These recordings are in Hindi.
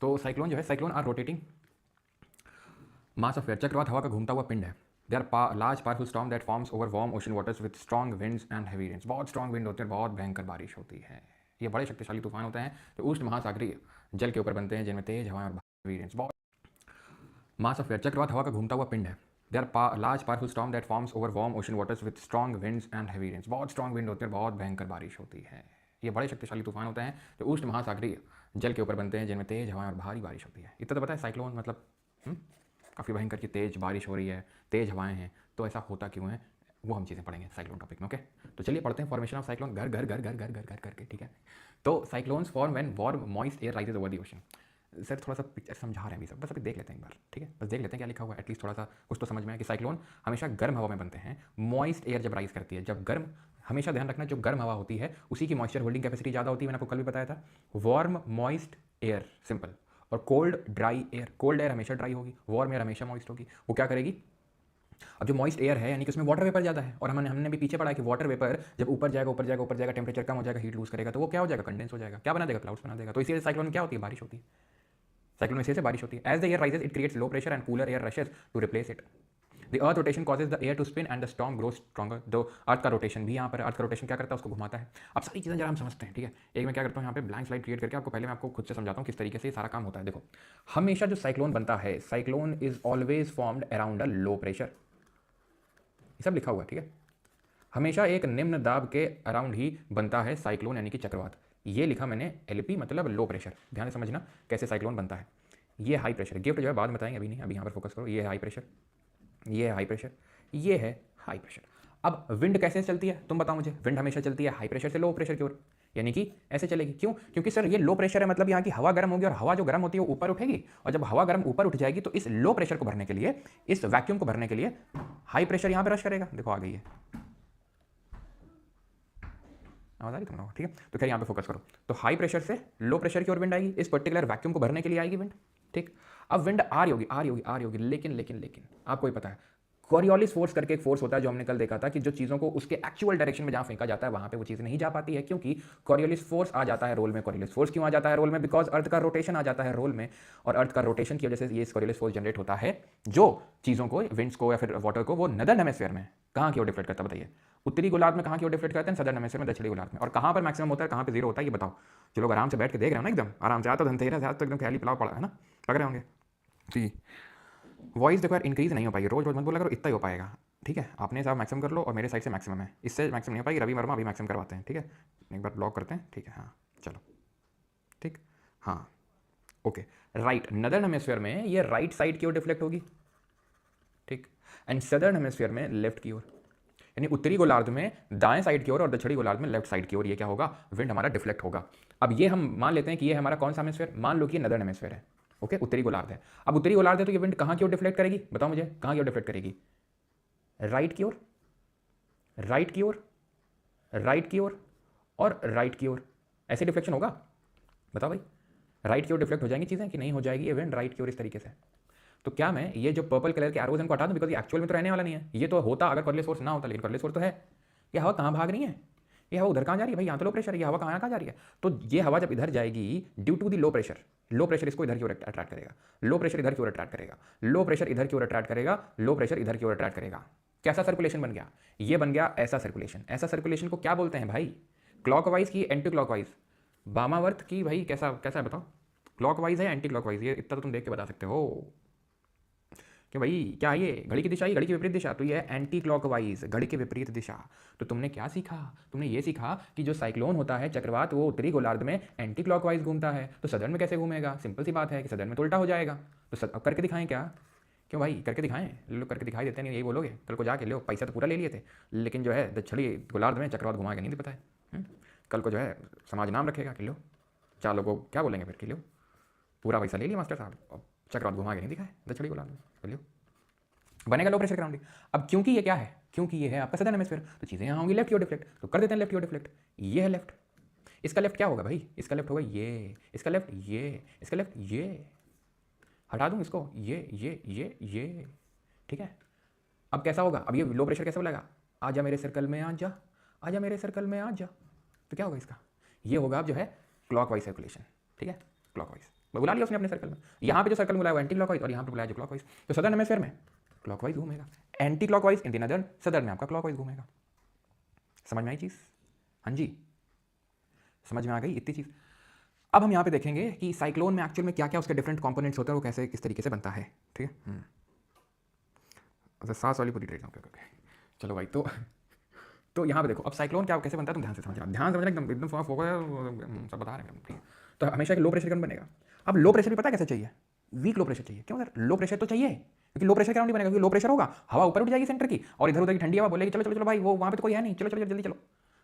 तो साइक्लोन जो है, cyclone are rotating mass of air, चक्रवात हवा का घूमता हुआ पिंड है। They are large powerful storm that forms over warm ocean waters with strong winds and heavy rains. बहुत स्ट्रॉन्ग विंड होते हैं, बहुत भयंकर बारिश होती है। ये बड़े शक्तिशाली तूफान होते हैं जो उष्ण महासागरीय जल के ऊपर बनते हैं, जिनमें तेज हवाएं और हेवी रेन्स। बहुत मास ऑफ एयर, चक्रवात हवा का घूमता हुआ पिंड है। They are large powerful storm that forms over warm ocean waters with strong winds and heavy rains. बहुत स्ट्रॉन्ग विंड होते हैं, बहुत भयंकर बारिश होती है। ये बड़े शक्तिशाली तूफान होते हैं जो उष्ण महासागरीय जल के ऊपर बनते हैं, जिनमें तेज हवाएं और भारी बारिश होती है। इतना तो पता है साइक्लोन मतलब काफ़ी भयंकर की तेज बारिश हो रही है, तेज हवाएं हैं, तो ऐसा होता क्यों है वो हम चीज़ें पढ़ेंगे साइक्लोन टॉपिक में। ओके, तो चलिए पढ़ते हैं फॉर्मेशन ऑफ साइक्लोन घर घर घर घर घर घर घर करके। ठीक है, तो cyclones form when warm moist air rises over the ocean. Sir थोड़ा सा पिक्चर समझा रहे हैं अभी सब, बस अभी देख लेते हैं एक बार। ठीक है, बस देख लेते हैं क्या लिखा हुआ है, एटलीस्ट थोड़ा सा कुछ तो समझ में आए कि साइक्लोन हमेशा गर्म हवा में बनते हैं। मॉइस्ट एयर जब राइज करती है, जब गर्म, हमेशा ध्यान रखना जो गर्म हवा होती है उसी की मॉइस्चर होल्डिंग कैपेसिटी ज़्यादा होती है, मैंने आपको कल भी बताया था। वार्म मॉइस्ट एयर सिंपल, और cold dry air, cold air हमेशा ड्राई होगी, वार्म एयर हमेशा मॉइस्ट होगी। वो क्या करेगी, अब जो मॉइस्ट एयर है यानी कि उसमें वाटर वेपर ज़्यादा है, और हमने भी पीछे पढ़ा है कि वाटर वेपर जब ऊपर जाएगा ऊपर जाएगा ऊपर जाएगा, टेम्परेचर कम हो जाएगा, हीट लूज करेगा, तो वो क्या हो जाएगा, कंडेंस हो जाएगा, क्या बना देगा, क्लाउड्स बना देगा। तो इसीलिए साइक्लोन में क्या होती है, बारिश होती है। साइक्लोन में इसी से बारिश होती है। As the air rises it creates low pressure and cooler air rushes to replace it. The earth rotation causes the air to spin and the storm grow stronger. दो अर्थ का रोटेशन भी यहाँ पर, अर्थ का रोटेशन क्या करता है, उसको घुमाता है। अब सारी चीज़ें जरा हम समझते हैं। ठीक है, एक मैं क्या करता हूँ यहाँ पे ब्लैंक स्लाइड क्रिएट करके आपको पहले मैं आपको खुद से समझाता हूँ किस तरीके से सारा काम होता है। देखो, हमेशा जो साइक्लोन बनता है, cyclone is always formed around a low pressure, ये सब लिखा हुआ है। ठीक है, हमेशा एक निम्न दाब के अराउंड ही बनता है साइक्लोन यानी कि चक्रवात। ये लिखा मैंने एलपी मतलब लो प्रेशर, ध्यान से समझना कैसे साइक्लोन बनता है। ये हाई प्रेशर, गिफ्ट जो है बाद में बताएंगे, अभी नहीं, अभी यहाँ पर फोकस करो। ये है हाई प्रेशर, ये है हाई प्रेशर, ये है हाई प्रेशर। अब विंड कैसे चलती है तुम बताओ मुझे। विंड हमेशा चलती है हाई प्रेशर से लो प्रेशर की ओर, यानी कि ऐसे चलेगी। क्यों, क्योंकि सर ये लो प्रेशर है, मतलब यहाँ की हवा गर्म होगी, और हवा जो गर्म होती है वो ऊपर उठेगी, और जब हवा गर्म ऊपर उठ जाएगी तो इस लो प्रेशर को भरने के लिए, इस वैक्यूम को भरने के लिए हाई प्रेशर यहाँ पे रश करेगा। देखो आ गई है, आवाज आ रही तुम लोगों को। ठीक है, तो खैर यहाँ पे फोकस करो। तो हाई प्रेशर से लो प्रेशर की ओर विंड आएगी, इस पर्टिकुलर वैक्यूम को भरने के लिए आएगी विंड। ठीक, अब विंड आ रही होगी आ रही होगी आ रही होगी, लेकिन लेकिन लेकिन आपको ही पता है कॉरियोलिस फोर्स करके एक फोर्स होता है जो हमने कल देखा था कि जो चीज़ों को उसके एक्चुअल डायरेक्शन में जहाँ फेंका जाता है वहाँ पे वो चीज़ नहीं जा पाती है, क्योंकि कॉरियोलिस फोर्स आ जाता है रोल में। कॉरियोलिस फोर्स क्यों आ जाता है रोल में, बिकॉज अर्थ का रोटेशन आ जाता है रोल में, और अर्थ का रोटेशन की वजह से ये कॉरियोलिस फोर्स जनरेट होता है जो चीज़ों को, विंड्स को या फिर वाटर को, वो नदर्न हेमिस्फीयर में कहाँ की ओर डिफ्लेक्ट करता है, बताइए। उत्तरी गोलार्ध में कहाँ की ओर डिफ्लेक्ट करते हैं, सदर्न हेमिस्फीयर में, दक्षिणी गोलार्ध में। और कहाँ पर मैक्सिमम होता है, कहाँ पे जीरो होता है, ये बताओ। जो लोग आराम से बैठ के देख रहे हो ना, एकदम आराम से, आज तो धनतेरस, आज तो एकदम ख्याली पुलाव पड़ा है ना, लग रहे होंगे जी। वॉइस देखो यार इंक्रीज नहीं हो पाएगी, रोज रोज मत बोला करो, इतना ही हो पाएगा। ठीक है, आपने साहब मैक्सिमम कर लो और मेरे साइड से मैक्सिमम है, इससे मैक्सिमम नहीं हो पाएगी। रवि वर्मा अभी मैक्सिमम करवाते हैं। ठीक है, एक बार ब्लॉक करते हैं। ठीक है, हाँ चलो, ठीक, हाँ ओके। राइट, नदर्न हेमिस्फीयर में ये राइट साइड की ओर डिफ्लेक्ट होगी, ठीक, एंड सदर्न हेमिस्फीयर में लेफ्ट की ओर, यानी उत्तरी गोलार्ध में दाएं साइड की ओर और दक्षिणी गोलार्ध में लेफ्ट साइड की ओर ये क्या होगा, विंड हमारा डिफ्लेक्ट होगा। अब ये हम मान लेते हैं कि ये हमारा कौन सा हेमिस्फीयर, मान लो कि ये नदर्न हेमिस्फीयर है। ओके, उत्तरी गोलार्ध है। अब उत्तरी गोलार्ध है तो ये विंड कहाँ की ओर डिफ्लेक्ट करेगी, बताओ मुझे, कहाँ की ओर डिफ्लेक्ट करेगी, राइट की ओर, राइट की ओर, राइट की ओर और राइट की ओर, ऐसे डिफ्लेक्शन होगा, बताओ भाई। राइट की ओर डिफ्लेक्ट हो जाएंगी चीज़ें कि नहीं हो जाएगी, ये विंड राइट की ओर इस तरीके से। तो क्या मैं ये जो पर्पल कलर के एरोज इनको हटा दूं, बिकॉज ये एक्चुअल में तो रहने वाला नहीं है। ये तो होता अगर कॉर्डियस फोर्स ना होता, लेकिन कॉर्डियस फोर्स तो है। ये हवा कहाँ भाग रही है, ये हवा उधर कहाँ जा रही है भाई, यहाँ तो लो प्रेशर है, ये हवा कहाँ जा रही है। तो ये हवा जब इधर जाएगी due to the low pressure, low pressure इसको इधर की ओर अट्रैक्ट करेगा, लो प्रेशर इधर की ओर अट्रैक्ट करेगा, लो प्रेशर इधर की ओर अट्रैक्ट करेगा, लो प्रेशर इधर की ओर अट्रैक्ट करेगा। कैसा सर्कुलेशन बन गया, ये बन गया ऐसा सर्कुलेशन। ऐसा सर्कुलेशन को क्या बोलते हैं भाई, क्लॉकवाइज की एंटी क्लॉकवाइज, वामावर्त की, भाई कैसा कैसा है बताओ, क्लॉकवाइज है एंटी क्लॉकवाइज, ये इतना तो तुम देख के बता सकते हो कि भाई क्या है ये, घड़ी की दिशा, ये घड़ी की विपरीत दिशा, तो ये है एंटी क्लॉकवाइज, घड़ी की विपरीत दिशा। तो तुमने क्या सीखा, तुमने ये सीखा कि जो साइक्लोन होता है चक्रवात, वो उत्तरी गोलार्ध में एंटी क्लॉकवाइज घूमता है। तो सदर्न में कैसे घूमेगा, सिंपल सी बात है कि सदर्न में तो उल्टा हो जाएगा। तो अब करके दिखाएं क्या, क्यों भाई करके दिखाएं, लोग करके दिखाई देते नहीं, यही बोलोगे कल को जाके लो, पैसा तो पूरा ले लिए थे, लेकिन जो है दक्षिणी गोलार्ध में चक्रवात घुमा के नहीं पता है। कल को जो है समाज नाम रखेगा कि लो, चार लोगों को क्या बोलेंगे फिर कि लो पूरा पैसा ले लिया मास्टर साहब, और चक्रवात घुमा के नहीं दिखाए दक्षिणी गोलार्ध में, बोलियो बनेगा लो प्रेशर ग्राउंडिंग। अब क्योंकि ये क्या है, क्योंकि ये है आपका सदर्न हेमिस्फीयर, तो चीज़ें यहाँ होंगी लेफ्ट की ओर डिफ्लेक्ट, तो कर देते हैं लेफ्ट की ओर डिफ्लेक्ट। ये है लेफ्ट, इसका लेफ्ट क्या होगा भाई, इसका लेफ्ट होगा ये, इसका लेफ्ट ये, इसका लेफ्ट ये, हटा दूँ इसको, ये, ठीक है। अब कैसा होगा, अब ये लो प्रेशर कैसे बोलेगा, आजा मेरे सर्कल में आ जा, आजा मेरे सर्कल में आ जा, तो क्या होगा इसका, ये होगा अब जो है क्लॉकवाइज सर्कुलेशन। ठीक है, क्लॉकवाइज। बुला लिया उसने अपने सर्कल में। यहाँ पे जो सर्कल बुलाया वो एंटी क्लॉकवाइज और यहाँ पे बुलाया जो क्लॉकवाइज, तो सदर्न हेमिस्फीयर में क्लॉकवाइज घूमेगा, anti clockwise in the northern, southern में आपका क्लॉकवाइज घूमेगा। समझ में आई चीज़? हाँ जी, समझ में आ गई इतनी चीज़। अब हम यहाँ पे देखेंगे कि साइक्लोन में एक्चुअल में क्या क्या उसके डिफरेंट कंपोनेंट्स होते हैं, वो कैसे किस तरीके से बनता है। ठीक है, अच्छा सांस वाली पूरी ट्रेड ओके। चलो भाई, तो यहाँ पे देखो अब साइक्लोन क्या कैसे बनता है, तुम ध्यान से समझना, एकदम फोकस सब बता रहे हैं। ठीक है, तो हमेशा एक लो प्रेशर करंट बनेगा। अब लो प्रेशर भी पता है कैसे चाहिए, वीक लो प्रेशर चाहिए। क्यों सर? लो प्रेशर तो चाहिए, क्योंकि लो प्रेशर नहीं बनेगा, क्योंकि लो प्रेशर होगा हवा ऊपर उठ जाएगी सेंटर की, और इधर उधर की ठंडी हवा बोलेगी चलो चलो चलो भाई वो वहाँ पे तो कोई है नहीं, चलो चलो जल्दी चलो।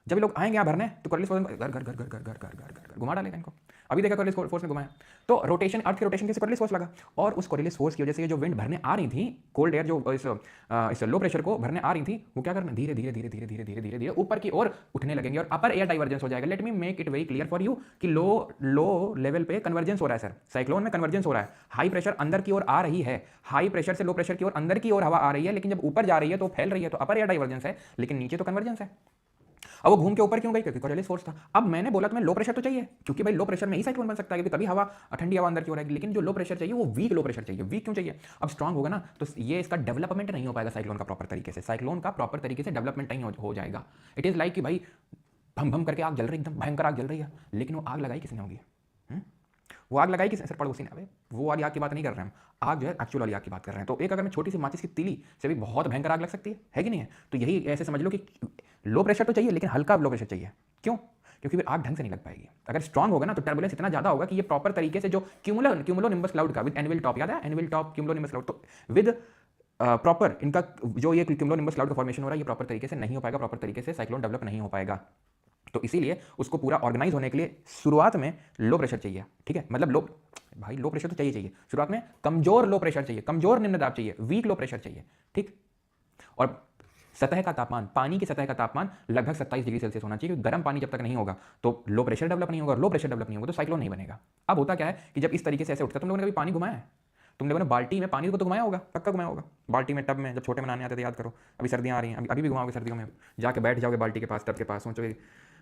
जब लोग आएंगे यहाँ भरने तो कॉर्लिस फोर्स घर घर घर घर घर घर घर घर घर घुमा डालेगा इनको। अभी देखा कॉर्लिस फोर्स ने घुमाया तो रोटेशन, अर्थ के रोटेशन के कॉर्लिस फोर्स लगा, और उस कॉर्लिस फोर्स की वजह से जो विंड भरने आ रही थी, कोल्ड एयर जो इस लो प्रेशर को भरने आ रही थी, वो क्या करना, धीरे धीरे धीरे धीरे धीरे धीरे धीरे धीरे ऊपर की ओर उठने लगेंगे और अपर एयर डाइवर्जेंस हो जाएगा। Let me make it very clear for you कि लो लेवल पे कन्वर्जेंस हो रहा है सर, साइक्लोन में कन्वर्जेंस हो रहा है। हाई प्रेशर अंदर की ओर आ रही है, हाई प्रेशर से लो प्रेशर की ओर अंदर की ओर हवा आ रही है, लेकिन जब ऊपर जा रही है तो फैल रही है, तो अपर एयर डाइवर्जेंस है, लेकिन नीचे तो कन्वर्जेंस है। अब वो घूम के ऊपर क्यों गई? क्योंकि कॉर्लिस फोर्स था। अब मैंने बोला तुम्हें लो प्रेशर तो चाहिए, क्योंकि भाई लो प्रेशर में ही साइक्लोन बन सकता है, क्योंकि तभी हवा ठंडी हवा अंदर की ओर आएगी, लेकिन जो लो प्रेशर चाहिए वो वीक लो प्रेशर चाहिए। वीक क्यों चाहिए? अब स्ट्रांग होगा ना तो ये इसका डेवलपमेंट नहीं हो पाएगा साइक्लोन का प्रॉपर तरीके से, साइक्लोन का प्रॉपर तरीके से डेवलपमेंट नहीं हो जाएगा। इट इज लाइक कि भाई भम भम करके आग जल रही है, एकदम भयंकर आग जल रही है, लेकिन वो आग लगाई किसने होगी? वो आग लगाई किसने? सर पड़ोसी ने। वो वाली आग की बात नहीं कर रहे हैं हम, आग जो है एक्चुअल वाली आग की बात कर रहे हैं। तो एक अगर मैं छोटी सी माचिस की तीली से भी बहुत भयंकर आग लग सकती है कि नहीं है? तो यही ऐसे समझ लो कि लो प्रेशर तो चाहिए, लेकिन हल्का लो प्रेशर चाहिए। क्यों? क्योंकि फिर आग ढंग से नहीं लग पाएगी। अगर स्ट्रांग होगा ना तो टर्बुलेंस इतना ज्यादा होगा कि ये प्रॉपर तरीके से जो क्यूमुलोनिम्बस क्लाउड का विद एनुअल टॉप, याद है एनुअल टॉप क्यूमुलोनिम्बस क्लाउड, तो विद प्रॉपर इनका जो ये क्यूमुलोनिम्बस क्लाउड का फॉर्मेशन हो रहा है, ये प्रॉपर तरीके से नहीं हो पाएगा, प्रॉपर तरीके से साइक्लोन डेवलप नहीं हो पाएगा। तो इसीलिए उसको पूरा ऑर्गेनाइज होने के लिए शुरुआत में लो प्रेशर चाहिए। ठीक है, मतलब लो प्रेशर तो चाहिए शुरुआत में, कमजोर लो प्रेशर चाहिए, कमजोर निम्न दाब चाहिए, वीक लो प्रेशर चाहिए। ठीक, और सतह का तापमान, पानी की सतह का तापमान लगभग 27 डिग्री सेल्सियस होना चाहिए, क्योंकि गर्म पानी जब तक नहीं होगा तो लो प्रेशर डेवलप नहीं होगा, लो प्रेशर डेवलप नहीं होगा तो साइक्लोन नहीं बनेगा। अब होता क्या है कि जब इस तरीके से ऐसे उठता है, तुम लोगों ने कभी पानी घुमाया है? तुम लोगों ने बाल्टी में पानी को तो घुमाया होगा, पक्का घुमाया होगा, बाल्टी में टब में जब छोटे में नहाने आते थे, याद करो। अभी सर्दियाँ आ रही हैं, अभी भी घुमाओगे सर्दियों में, जाके बैठ जाओगे बाल्टी के पास, टब के पास, सोचोगे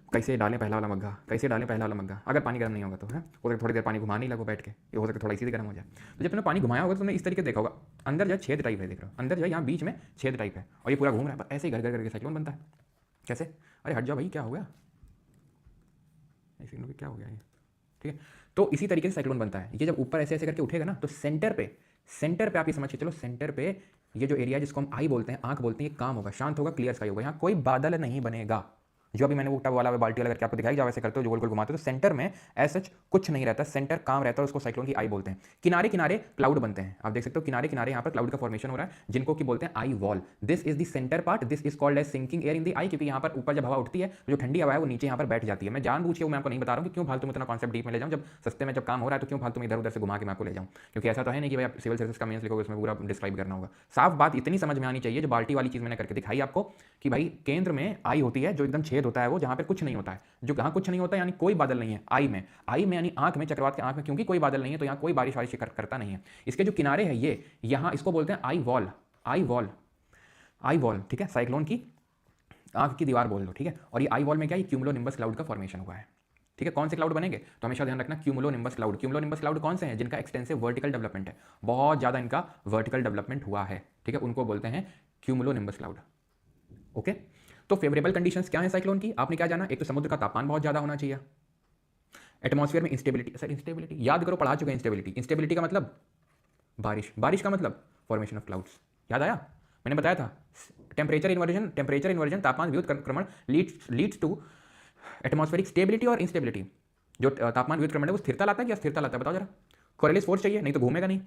कैसे डालें पहला वाला मग्गा, कैसे डालें पहला वाला मग्गा, अगर पानी गर्म नहीं होगा तो है, हो सकता थोड़ी देर पानी घुमाने लगो बैठ के, ये हो सकता थोड़ा इसी से गर्म हो जाए। तो जब तुमने पानी घुमाया होगा तो तुमने इस तरीके देखा होगा, अंदर जो छेद टाइप है, देख रहे हो अंदर जो यहाँ बीच में छेद टाइप है, और ये पूरा घूम रहा है, ऐसे ही घर घर करके साइक्लोन बनता है। कैसे? अरे हट जाओ भाई, क्या हो गया, ऐसे क्या हो गया ये? ठीक है, तो इसी तरीके से साइक्लोन बनता है। ये जब ऊपर ऐसे ऐसे करके उठेगा ना तो सेंटर पे आप ये समझ के चलो, सेंटर पे ये जो एरिया जिसको हम आई बोलते हैं, आंख बोलते हैं, ये काम होगा, शांत होगा, क्लियर स्काई होगा, यहाँ कोई बादल नहीं बनेगा। जो अभी मैंने वो टब वाला बाल्टी वाला करके आपको दिखाई, जाओ ऐसे करते हो, जो गोल गोल घुमाते हो, तो सेंटर में ऐसा कुछ नहीं रहता, सेंटर काम रहता है, उसको साइक्लोन की आई बोलते हैं। किनारे किनारे क्लाउड बनते हैं, आप देख सकते हो किनारे किनारे यहाँ पर क्लाउड का फॉर्मेशन हो रहा है, जिनको की बोलते हैं eye wall. This is the centre part, this is called as sinking air in the eye, क्योंकि यहाँ पर ऊपर जब हवा उठती है तो जो ठंडी हवा है वो नीचे यहाँ पर बैठ जाती है। मैं जानबूझ के मैं आपको नहीं बता रहा हूँ कि क्यों फालतू में इतना कॉन्सेप्ट डीप में ले जाऊँ, जब सस्ते में जब काम हो रहा है तो क्यों फालतू में इधर उधर से घुमा के मैं आपको ले जाऊँ, क्योंकि ऐसा तो है नहीं कि भाई आप सिविल सर्विस का मेंस लिखोगे उसमें पूरा डिस्क्राइब करना होगा। साफ बात इतनी समझ में आनी चाहिए, जो बाल्टी वाली चीज़ मैंने करके दिखाई आपको, कि भाई केंद्र में आई होती है, जो एकदम छेद होता है वो, जहाँ पर कुछ नहीं होता है, जो कहाँ कुछ नहीं होता यानी कोई बादल नहीं है, आई में यानी आंख में, चक्रवात के आंख में, क्योंकि कोई बादल नहीं है तो यहाँ कोई बारिश वारिश करता नहीं है। इसके जो किनारे हैं ये यहाँ, इसको बोलते हैं eye wall, eye wall, eye wall. ठीक है, साइक्लोन की आंख की दीवार बोल दो। ठीक है, और ये आई वॉल में क्या है, क्यूमुलोनिम्बस क्लाउड का फॉर्मेशन हुआ है। ठीक है, कौन से क्लाउड बनेंगे तो हमेशा ध्यान रखना, क्यूमुलोनिम्बस क्लाउड। क्यूमुलोनिम्बस क्लाउड कौन से हैं? जिनका एक्सटेंसिव वर्टिकल डेवलपमेंट है, बहुत ज्यादा इनका वर्टिकल डेवलपमेंट हुआ है। ठीक है, उनको बोलते हैं क्यूमुलोनिम्बस क्लाउड। ओके, तो फेवरेबल कंडीशंस क्या है साइक्लोन की? आपने क्या जाना, एक तो समुद्र का तापमान बहुत ज्यादा होना चाहिए, एटमॉस्फेयर में इंस्टेबिलिटी। सर इंस्टेबिलिटी याद करो, पढ़ा चुके हैं इंस्टेबिलिटी। इंस्टेबिलिटी का मतलब बारिश, बारिश का मतलब फॉर्मेशन ऑफ क्लाउड्स, याद आया? मैंने बताया था टेम्परेचर इन्वर्जन तापमान व्युत्क्रमण लीड्स टू एटमॉस्फेरिक स्टेबिलिटी और इंस्टेबिलिटी। जो तापमान व्युत्क्रमण है वो स्थिरता लाता है, क्या स्थिरता लाता है बताओ जरा? कॉर्लिस फोर्स चाहिए, नहीं तो घूमेगा नहीं।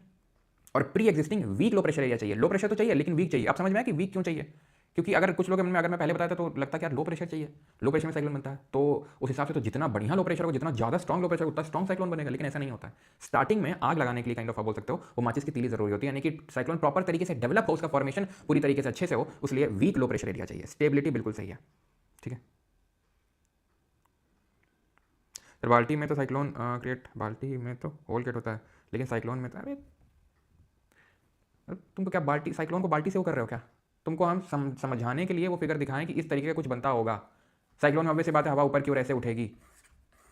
और pre existing weak low pressure area चाहिए, लो प्रेशर तो चाहिए लेकिन वीक चाहिए। आप समझ में आया कि वीक क्यों चाहिए? क्योंकि अगर कुछ लोग अगर मैं पहले बताया था तो लगता है कि यार लो प्रेशर चाहिए, लो प्रेशर में साइक्लोन बनता है, तो उस हिसाब से तो जितना बढ़िया लो प्रेशर होगा, जितना ज़्यादा स्ट्रॉन्ग लो प्रेशर उतना स्ट्रॉन्ग साइक्लोन बनेगा, लेकिन ऐसा नहीं होता है। स्टार्टिंग में आग लगाने के लिए काइंड ऑफ बोल सकते हो, वो माचिस की तीली जरूरी होती है, यानी कि साइक्लोन प्रॉपर तरीके से डेवलप हो, उसका फॉर्मेशन पूरी तरीके से अच्छे से हो, उसलिए वीक लो प्रेशर एरिया चाहिए। स्टेबिलिटी बिल्कुल सही है। ठीक है, तो बाल्टी में तो साइक्लोन क्रिएट, बाल्टी में तो होल क्रिएट होता है, लेकिन साइक्लोन में तो अरे तुमको क्या बाल्टी, साइक्लोन को बाल्टी से वो कर रहे हो क्या? तुमको हम समझाने के लिए वो फिगर दिखाएं कि इस तरीके का कुछ बनता होगा। साइक्लोन में ऑब्वियस बात है, हवा ऊपर की ओर ऐसे उठेगी,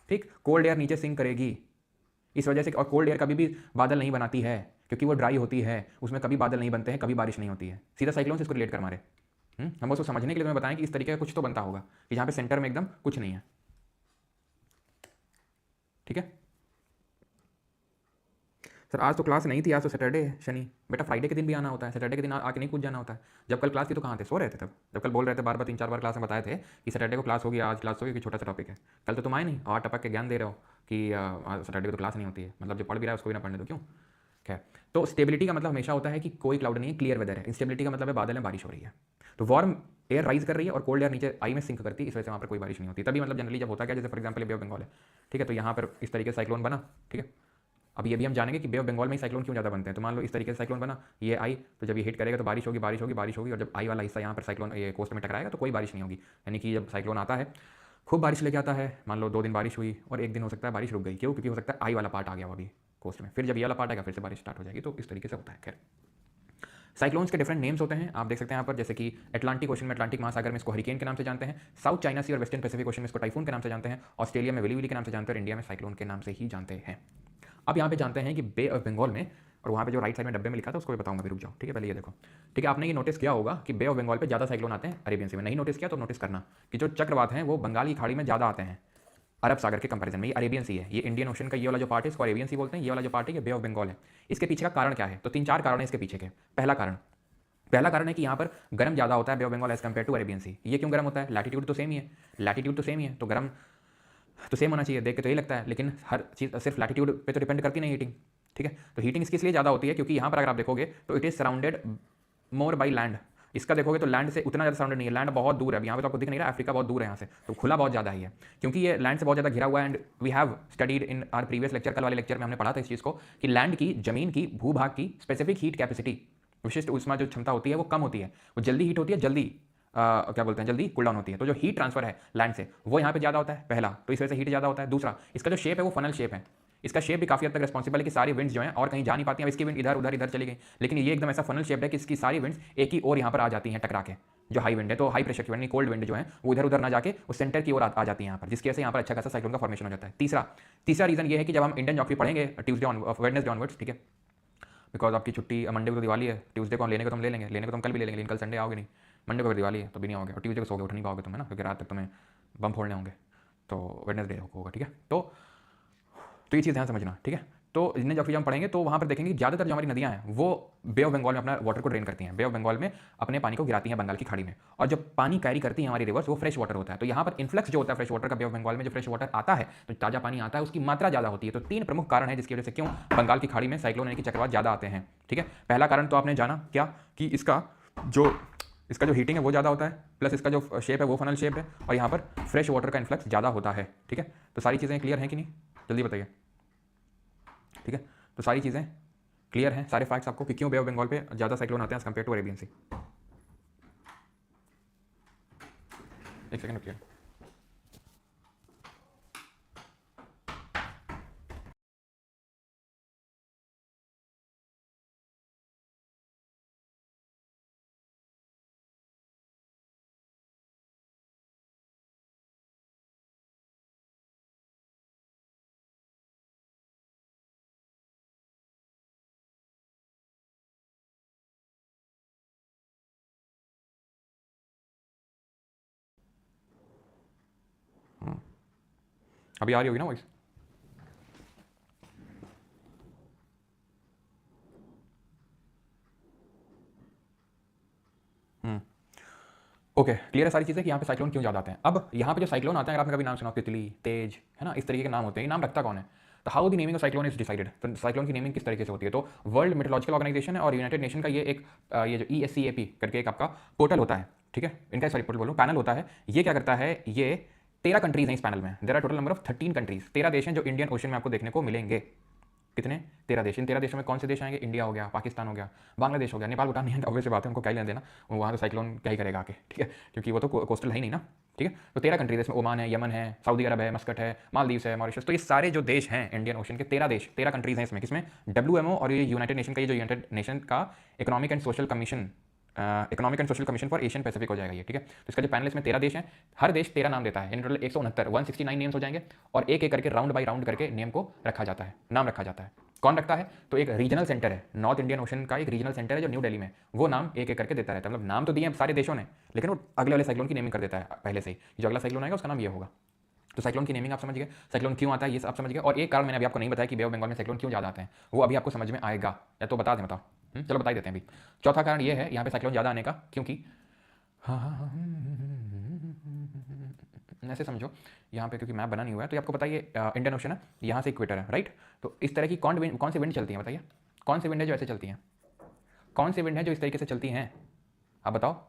ठीक, कोल्ड एयर नीचे सिंक करेगी, इस वजह से। और कोल्ड एयर कभी भी बादल नहीं बनाती है क्योंकि वो ड्राई होती है, उसमें कभी बादल नहीं बनते हैं, कभी बारिश नहीं होती है। सीधा साइक्लोन से इसको रिलेट कर मारे। हम उसको समझने के लिए तुम्हें बताएं कि इस तरीके का कुछ तो बनता होगा कि जहाँ पे सेंटर में एकदम कुछ नहीं है। ठीक है सर, आज तो क्लास नहीं थी, आज तो सैटरडे है, शनि। बेटा फ्राइडे के दिन भी आना होता है, सैटरडे के दिन आके नहीं कूद जाना होता है। जब कल क्लास थी तो कहाँ थे, सो रहे थे तब। जब कल बोल रहे थे बार बार 3-4 बार क्लास में बताए थे कि सैटरडे को क्लास होगी, आज क्लास होगी, कि छोटा सा टॉपिक है। कल तो तुम आए नहीं और टपक के ज्ञान दे रहे हो कि आज सैटरडे को तो क्लास नहीं होती है, मतलब जो पढ़ भी रहा है उसको भी ना पढ़ने दो, क्यों। खैर, तो स्टेबिलिटी का मतलब हमेशा होता है कि कोई क्लाउड नहीं है, क्लियर वेदर है। इंस्टेबिलिटी का मतलब है बादल है, बारिश हो रही है। तो वार्म एयर राइज कर रही है और कोल्ड एयर नीचे आई में सिंक करती है, इस वजह से वहाँ पर कोई बारिश नहीं होती। तभी मतलब जनरली जब होता है, जैसे for example bay of Bengal है, ठीक है, तो यहाँ पर इस तरीके से साइक्लोन बना। ठीक है, अब ये भी हम जानेंगे कि बे ऑफ बंगाल में ही साइक्लोन क्यों ज़्यादा बनते हैं। तो मान लो इस तरीके से साइक्लोन बना, ये आई, तो जब ये हिट करेगा तो बारिश होगी, बारिश होगी, बारिश होगी, और जब आई वाला हिस्सा यहाँ पर साइक्लोन ये कोस्ट में टकराएगा तो कोई बारिश नहीं होगी। यानी कि जब साइक्लोन आता है खूब बारिश लेके आता है, मान लो 2 दिन बारिश हुई और एक दिन हो सकता है बारिश रुक गई, क्यों, क्योंकि हो सकता है आई वाला पार्ट आ गया वो अभी कोस्ट में, फिर जब ये वाला पार्ट आएगा फिर से बारिश स्टार्ट हो जाएगी। तो इस तरीके से होता है। खैर, साइक्लोन्स के डिफरेंट नेम्स होते हैं, आप देख सकते हैं यहाँ पर, जैसे कि अटलांटिक ओशन में, अटलांटिक महासागर में इसको हरिकेन के नाम से जानते हैं, साउथ चाइना सी और वेस्टर्न पैसिफिक ओशन में इसको टाइफून के नाम से जानते हैं, ऑस्ट्रेलिया में विली विली के नाम से जानते हैं, और इंडिया में साइक्लोन के नाम से ही जानते हैं। अब यहाँ पे जानते हैं कि बे ऑफ बंगाल में, और वहाँ पे जो राइट साइड में डब्बे में लिखा था उसको भी बताऊंगा, भी रुक जाओ। ठीक है, पहले ये देखो। ठीक है, आपने ये नोटिस किया होगा कि बे ऑफ बंगाल पे ज़्यादा साइक्लोन आते हैं अरेबियन सी में। नहीं नोटिस किया तो नोटिस करना कि जो चक्रवात हैं वो बंगाल की खाड़ी में ज़्यादा आते हैं अरब सागर के कंपैरिजन में। ये अरेबियन सी है, ये इंडियन ओशन का ये वाला जो पार्ट है इसको अरेबियन सी बोलते हैं, ये वाला जो पार्ट है ये बे ऑफ बंगाल है। इसके पीछे का कारण क्या है, तो 3-4 कारण है इसके पीछे के। पहला कारण है कि यहाँ पर गर्म ज़्यादा होता है Bay of Bengal as compare to Arabian Sea. ये क्यों गर्म होता है, लैटिट्यूड तो सेम ही है, लैटिट्यूड तो सेम ही है, तो गर्म तो सेम होना चाहिए, देख के तो यही लगता है, लेकिन हर चीज़ सिर्फ लैटिट्यूड पे तो डिपेंड करती नहीं हीटिंग। ठीक है, तो हीटिंग इसकी इसलिए ज़्यादा होती है क्योंकि यहाँ पर अगर आप देखोगे तो it is surrounded more by land. इसका देखोगे तो लैंड से उतना ज़्यादा सराउंडेड नहीं है, लैंड बहुत दूर है। अब यहाँ पे तो आपको दिख नहीं रहा, अफ्रीका बहुत दूर है यहाँ से, तो खुला बहुत ज़्यादा ही है क्योंकि ये लैंड से बहुत ज़्यादा घिरा हुआ है। And we have studied in our previous lecture, कल वाले लेक्चर में हमने पढ़ा था इस चीज़ को कि लैंड की, जमीन की, भूभाग की स्पेसिफिक हीट कैपेसिटी, विशिष्ट ऊष्मा जो क्षमता होती है वो कम होती है, वो जल्दी हीट होती है, जल्दी क्या बोलते हैं, जल्दी कूल डाउन होती है। तो जो हीट ट्रांसफर है लैंड से वो यहाँ पे ज़्यादा होता है, पहला, तो इस वजह से हीट ज़्यादा होता है। दूसरा, इसका जो शेप है वो फनल शेप है, इसका शेप भी काफ़ी हद तक रिस्पॉन्सिबल है कि सारी विंड्स जो हैं और कहीं जा नहीं पाती हैं। अब इसकी विंड इधर उधर इधर चली गई, लेकिन ये एकदम ऐसा फनल शेप है कि इसकी सारी विंड्स एक ही ओर यहाँ पर आ जाती हैं टकरा के। जो हाई विंड है, तो हाई प्रेशर की विंड, कोल्ड विंड जो है वो इधर उधर ना जाके उस सेंटर की ओर आ जाती है यहाँ पर, जिसकी वजह से यहाँ पर अच्छा खासा साइक्लोन का फॉर्मेशन हो जाता है। तीसरा रीज़न ये है कि जब हम इंडियन ज्योग्राफी पढ़ेंगे ट्यूसडे वेडनेसडे ऑनवर्ड्स, ठीक है, बिकॉज आपकी छुट्टी मंडे को तो दिवाली है, ट्यूसडे को लेने को तुम ले लेंगे, लेने को तुम कल भी ले लेंगे, लेकिन कल संडे आओगे नहीं, मंडे को दिवाली है तो भी नहीं आओगे, और ट्यूसडे को सोगे उठ नहीं पाओगे तुम, है ना, क्योंकि रात तक तुम्हें बम फोड़ने होंगे, तो वेडनेसडे होगा। ठीक है, तो ये चीज़ ध्यान समझना। ठीक है, तो इंडियन ज्योग्राफी हम पढ़ेंगे तो वहाँ पर देखेंगे कि ज़्यादातर जो हमारी नदियाँ हैं वो बे ऑफ बंगाल में अपना वाटर को ड्रेन करती हैं, बे ऑफ बंगाल में अपने पानी को गिराती हैं बंगाल की खाड़ी में, और जब पानी कैरी करती है हमारी रिवर्स वो फ्रेश वाटर होता है। तो यहाँ पर इन्फ्लक्स जो होता है फ्रेश वाटर का, बे ऑफ बंगाल में जो फ्रेश वाटर आता है, तो ताज़ा पानी आता है, उसकी मात्रा ज़्यादा होती है। तो 3 प्रमुख कारण है जिसकी वजह से क्यों बंगाल की खाड़ी में साइक्लोन यानी कि चक्रवात ज़्यादा आते हैं। ठीक है, पहला कारण तो आपने जाना क्या कि इसका जो हीटिंग है वो ज़्यादा होता है, प्लस इसका जो शेप है वो फनल शेप है, और यहाँ पर फ्रेश वाटर का इन्फ्लक्स ज़्यादा होता है। ठीक है, तो सारी चीज़ें क्लियर हैं कि नहीं, जल्दी बताइए। ठीक है, तो सारी चीज़ें क्लियर हैं, सारे फैक्ट्स आपको कि क्यों बे ऑफ बंगाल पे ज़्यादा साइक्लोन आते हैं कंपेयर टू अरेबियन सी। एक सेकंड रुकिए। अभी आ रही होगी ना वॉइस। ओके, क्लियर है सारी चीज़ें कि यहाँ पे साइक्लोन क्यों ज़्यादा आते हैं। अब यहाँ पे जो साइक्लोन आता है, अगर आपने कभी नाम सुना, तितली, तेज, है ना, इस तरीके के नाम होते हैं, ये नाम रखता कौन है, तो how the naming of cyclone is decided. तो साइक्लोन की नेमिंग किस तरीके से होती है, तो वर्ल्ड मेट्रोलॉजिकल ऑर्गेनाइजेशन है और यूनाइटेड नेशन का ये एक ये जो ESCAP करके एक आपका पोर्टल होता है, ठीक है, इनका सॉरी पोर्टल बोलो, पैनल होता है। ये क्या करता है, ये 13 कंट्रीज हैं इस पैनल में, there are total number of 13 countries, 13 देश हैं जो इंडियन ओशन में आपको देखने को मिलेंगे। कितने, 13 देश। इन 13 देशों में कौन से देश आएंगे, इंडिया हो गया, पाकिस्तान हो गया, बांग्लादेश हो गया, नेपाल भूटान नहीं है, ऑब्वियस बात है, उनको क्या ही लेना देना, वहाँ तो साइक्लोन क्या ही करेगा आके, ठीक है, क्योंकि वो तो कोस्टल है ही नहीं ना। ठीक है, तो 13 कंट्रीज, इसमें ओमान है, यमन है, सऊदी अरब है, मस्कट है, मालदीव्स है, मॉरिशस, तो ये सारे जो देश हैं इंडियन ओशन के 13 देश, 13 कंट्रीज हैं इसमें, किसमें, WMO और ये यूनाइटेड नेशन का, ये जो यूनाइटेड नेशन का economic and social commission economic and social commission for Asian Pacific हो जाएगा ये, ठीक है। तो इसका जो पैनल इसमें 13 देश हैं, हर देश 13 नाम देता है, इन टोटल 169 नेम्स हो जाएंगे और एक एक करके राउंड बाई राउंड करके नेम को रखा जाता है, नाम रखा जाता है। कौन रखता है? तो एक रीजनल सेंटर है, नॉर्थ इंडियन ओशन का एक रीजनल सेंटर है जो न्यू दिल्ली में, वो नाम एक एक करके देता रहता है। मतलब नाम तो दिए सारे देशों ने, लेकिन वो अगले वाले साइक्लोन की नेमिंग कर देता है पहले से ही, जो अगला साइक्लोन आएगा उसका नाम ये होगा। तो साइक्लोन की नेमिंग आप समझ गए, साइक्लोन क्यों आता है ये आप समझ गए। और एक कारण मैंने अभी आपको नहीं बताया कि बे ऑफ बंगाल में साइक्लोन क्यों ज़्यादा आते हैं, वो अभी आपको समझ में आएगा, या तो बता दें, बताओ। चलो बता ही देते हैं अभी। चौथा कारण ये है यहाँ पे साइक्लोन ज़्यादा आने का, क्योंकि ऐसे समझो यहाँ पे, क्योंकि मैप बना नहीं हुआ है तो आपको पता है ये इंडियन ओशन है, यहाँ से इक्वेटर है, राइट। तो इस तरह की कौन सी विंड चलती है बताइए, कौन सी विंड है जो ऐसे चलती हैं, कौन सी विंड है जो इस तरीके से चलती हैं, आप बताओ।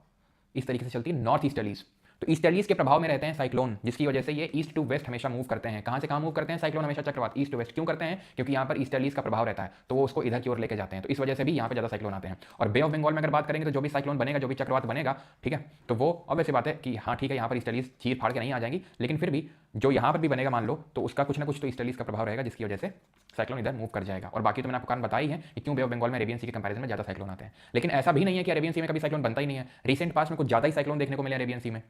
इस तरीके से चलती है नॉर्थ ईस्टर्लीज। तो ईस्टर्लीज के प्रभाव में रहते हैं साइक्लोन, जिसकी वजह से ये ईस्ट टू वेस्ट हमेशा मूव करते हैं। कहाँ से कहाँ मूव करते हैं साइक्लोन हमेशा? चक्रवात ईस्ट टू वेस्ट। क्यों करते हैं? क्योंकि यहाँ पर ईस्टर्लीज का प्रभाव रहता है, तो वो उसको इधर की ओर लेके जाते हैं, तो इस वजह से भी यहाँ पे ज़्यादा साइक्लोन आते हैं। और बे ऑफ बंगाल में अगर बात करेंगे तो जो भी साइक्लोन बनेगा, जो भी चक्रवात बनेगा, ठीक है, तो वो ऑब्वियस बात है कि हाँ ठीक है, यहाँ पर ईस्टर्लीज चीर फाड़ के नहीं आ जाएंगी, लेकिन फिर भी जो यहाँ पर भी बनेगा मान लो, तो उसका कुछ ना कुछ तो ईस्टर्लीज का प्रभाव रहेगा, जिसकी वजह से साइक्लोन इधर मूव कर जाएगा। और बाकी तो मैंने आपको कारण बताई है कि क्यों बे ऑफ बंगाल में अरेबियन सी के कंपैरिजन में ज़्यादा साइक्लोन आते हैं। लेकिन ऐसा भी नहीं है कि अरेबियन सी में कभी साइक्लोन बनता ही नहीं है। रिसेंट पास में कुछ ज़्यादा ही साइक्लोन देखने को मिले अरेबियन सी में,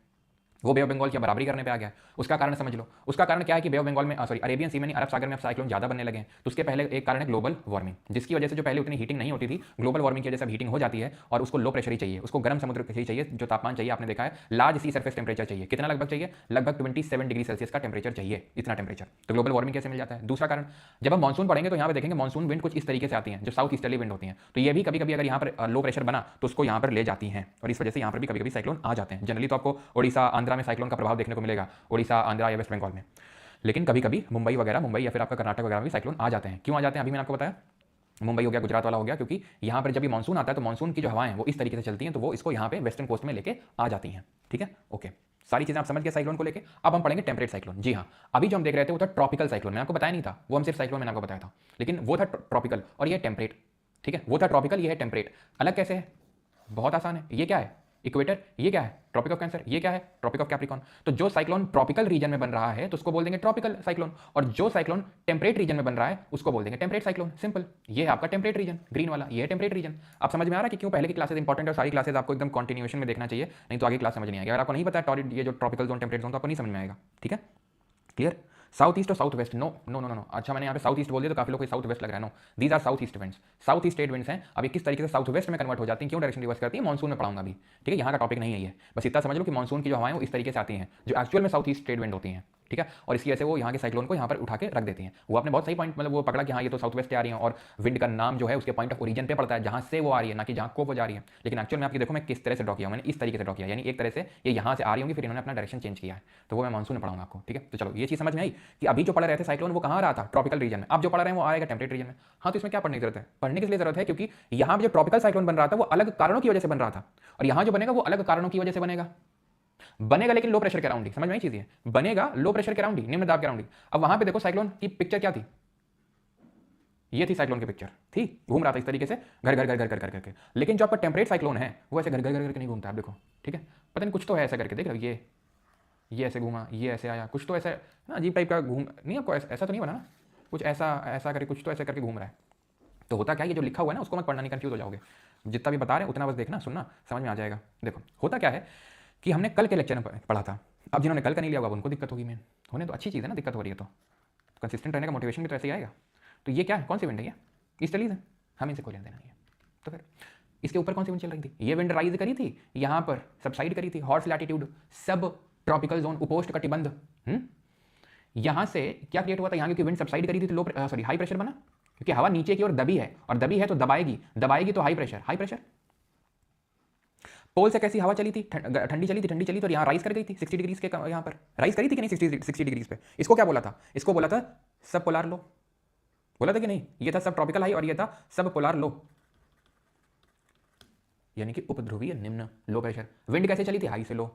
वो बे ऑफ बंगाल की बराबरी करने पे आ गया। उसका कारण समझ लो, उसका कारण क्या है कि बे ऑफ बंगाल में अरेबियन सी में, अरब सागर में अब साइक्लोन ज्यादा बनने लगे हैं। तो उसके पहले एक कारण है ग्लोबल वार्मिंग, जिसकी वजह से जो पहले उतनी हीटिंग नहीं होती थी, ग्लोबल वार्मिंग की वजह से अब हीटिंग हो जाती है और उसको लो प्रेशर ही चाहिए, उसको गर्म समुद्र ही चाहिए, जो तापमान चाहिए आपने देखा है, लार्ज सी सरफेस टेम्परेचर चाहिए। कितना लगभग चाहिए? लगभग 27 डिग्री सेल्सियस का टेम्परेचर चाहिए, इतना टेम्परेचर। तो ग्लोबल वार्मिंग कैसे मिल जाता है? दूसरा कारण, जब हम मानसून पढ़ेंगे तो यहाँ पे देखेंगे मानसून विंड कुछ इस तरीके से आती है, जो साउथ ईस्टर्ली विंड होती है। तो ये भी कभी कभी अगर यहाँ पर लो प्रेशर बना तो उसको यहाँ पर ले जाती हैं, और इस वजह से यहाँ पर भी कभी कभी साइक्लोन आ जाते हैं। जनरली तो आपको ओडिशा आंध्रा में साइक्लोन का प्रभाव देखने को मिलेगा, ओडिशा आंध्रा या वेस्ट बंगाल में, लेकिन कभी कभी मुंबई वगैरह, मुंबई या फिर आपका कर्नाटक वगैरह में भी साइक्लोन आ जाते हैं। क्यों आ जाते हैं अभी मैंने आपको बताया, मुंबई हो गया, गुजरात वाला हो गया, क्योंकि यहाँ पर जब भी मानसून आता है तो मानसून की जो हवाएं वो इस तरीके से चलती हैं, तो वो इसको यहाँ पे वेस्टर्न कोस्ट में लेके आ जाती हैं, ठीक है। ओके, सारी चीजें आप समझ गए साइक्लोन को लेके। अब हम पढ़ेंगे टेम्परेट साइक्लोन। जी हाँ, अभी जो हम देख रहे थे वो था ट्रॉपिकल साइक्लोन, मैंने आपको बताया नहीं था, वो हम सिर्फ साइक्लोन मैंने आपको बताया था, लेकिन वो था ट्रॉपिकल और ये टेम्परेट, ठीक है। वो था ट्रॉपिकल, ये है टेम्परेट। अलग कैसे है? बहुत आसान है। ये क्या है? इक्वेटर। ये क्या है? Tropic of Cancer. ये क्या है? Tropic of Capricorn. तो जो साइक्लोन ट्रॉपिकल रीजन में बन रहा है तो उसको बोल देंगे ट्रॉपिकल साइक्लोन, और जो साइक्लोन टेम्परेट रीजन में बन रहा है उसको बोल देंगे टेम्परेट साइक्लोन। सिंपल। ये है आपका टेम्परेट रीजन, ग्रीन वाला, ये है टेम्परेट रीजन। आप समझ में आ रहा है कि क्यों पहले की क्लासेस इंपॉर्टेंट है और सारी क्लासेस आपको एकदम कंटिन्यूएशन में देखना चाहिए, नहीं तो आगे क्लास समझ नहीं आएगी। अगर आपको नहीं पता है ये जो ट्रॉपिकल जोन, टेम्परेट जोन, तो आपको नहीं समझ में आएगा, ठीक है। क्लियर? साउथ ईस्ट और south west, no no no no. अच्छा, मैंने यहाँ पे साउथ ईस्ट बोल दिया तो काफी लोग साउथ वेस्ट लग रहा है। No, these are south east winds. South east trade winds हैं। अब किस तरीके से साउथ वेस्ट में कन्वर्ट हो जाती हैं, क्यों डायरेक्शन रिवर्स करती है, मानसून में पढ़ाऊंगा अभी, ठीक है। यहाँ का टॉपिक नहीं है ये, बस इतना समझ लो कि मानसून की जो हवाएं वो इस तरीके से आती हैं, जो एक्चुअल में साउथ ईस्ट ट्रेड विंड होती हैं, ठीक है। और इसकी वजह से वो यहाँ के साइक्लोन को यहाँ पर उठा के रख देती हैं। वो आपने बहुत सही पॉइंट मतलब वो पकड़ा कि हाँ ये तो साउथ वेस्ट से आ रही है, और विंड का नाम जो है उसके पॉइंट ऑफ ओरिजिन पे पड़ता है, जहाँ से वो आ रही है, ना कि जहाँ को वो जा रही है। लेकिन एक्चुअल में आपकी देखो मैं किस तरह से ड्रॉ किया, मैंने इस तरीके से ड्रॉ किया, यानी एक तरह से ये यहाँ से आ रही होंगी, फिर इन्होंने अपना डायरेक्शन चेंज किया है, तो वो मैं मानसून में पढ़ाऊंगा आपको, ठीक है। तो चलो ये चीज़ समझ में आई कि अभी जो पढ़ रहे थे साइक्लोन वो कहाँ आ रहा था, ट्रॉपिकल रीजन में। अब जो पढ़ रहे हैं वो आएगा टेम्परेट रीजन में। हाँ, तो इसमें क्या पढ़ने की जरूरत है? पढ़ने की इसलिए जरूरत है क्योंकि यहाँ पे जो ट्रॉपिकल साइक्लोन बन रहा था वो अलग कारणों की वजह से बन रहा था, और यहाँ जो बनेगा वो अलग कारणों की वजह से बनेगा, लेकिन लो प्रेशर के अराउंड ही। समझ में आई चीज? बनेगा लो प्रेशर के अराउंड ही, निम्न दाब के अराउंड ही। अब वहां पे देखो साइक्लोन की पिक्चर क्या थी, ये थी साइक्लोन की पिक्चर, थी, घूम रहा था इस तरीके से घर घर घर घर घर कर करके। लेकिन जो आपका टेम्परेट साइक्लोन है वो ऐसे घर घर घर करके नहीं घूमता, आप देखो, ठीक है। पता नहीं कुछ तो है ऐसा करके, देख रहे हो, ये ऐसे घूमा, ये ऐसे आया, कुछ तो ऐसा ना अजीब टाइप का घूम, नहीं आपको ऐसा तो नहीं बना ना, कुछ ऐसा ऐसा करके, कुछ तो ऐसे करके घूम रहा है। तो होता क्या है, ये जो लिखा हुआ है ना उसको मत पढ़ना, नहीं कंफ्यूज हो जाओगे। जितना भी बता रहे हैं उतना बस देखना सुनना, समझ में आ जाएगा। देखो होता क्या है कि हमने कल के लेक्चर में पढ़ा था, अब जिन्होंने कल का नहीं लिया होगा उनको दिक्कत होगी। मेन होने तो अच्छी चीज़ है ना, दिक्कत हो रही है तो कंसिस्टेंट रहने का मोटिवेशन भी तो ऐसे ही आएगा। तो ये क्या है, कौन सी विंड है? ये ईस्टर्लीज है, हम इनसे कोई लेन देना नहीं है। तो फिर इसके ऊपर कौन सी विंड चल रही थी? ये विंड राइज करी थी, यहाँ पर सबसाइड करी थी, हॉर्स लैटिट्यूड, सब ट्रॉपिकल जोन, उपोष्ण कटिबंध। यहाँ से क्या क्रिएट हुआ था, यहाँ क्योंकि विंड सबसाइड करी थी तो हाई प्रेशर बना, क्योंकि हवा नीचे की ओर दबी है, और दबी है तो दबाएगी तो हाई प्रेशर। पोल से कैसी हवा चली थी, ठंडी चली थी, और यहाँ राइज कर गई थी 60 डिग्रीज के, यहाँ पर राइज करी थी कि नहीं 60 डिग्रीज पे। इसको क्या बोला था? इसको बोला था सब पोलार लो, बोला था कि नहीं? ये था सब ट्रॉपिकल हाई और ये था सब पोलार लो, यानी कि उपध्रुवीय निम्न लो प्रेशर। विंड कैसे चली थी? हाई से लो,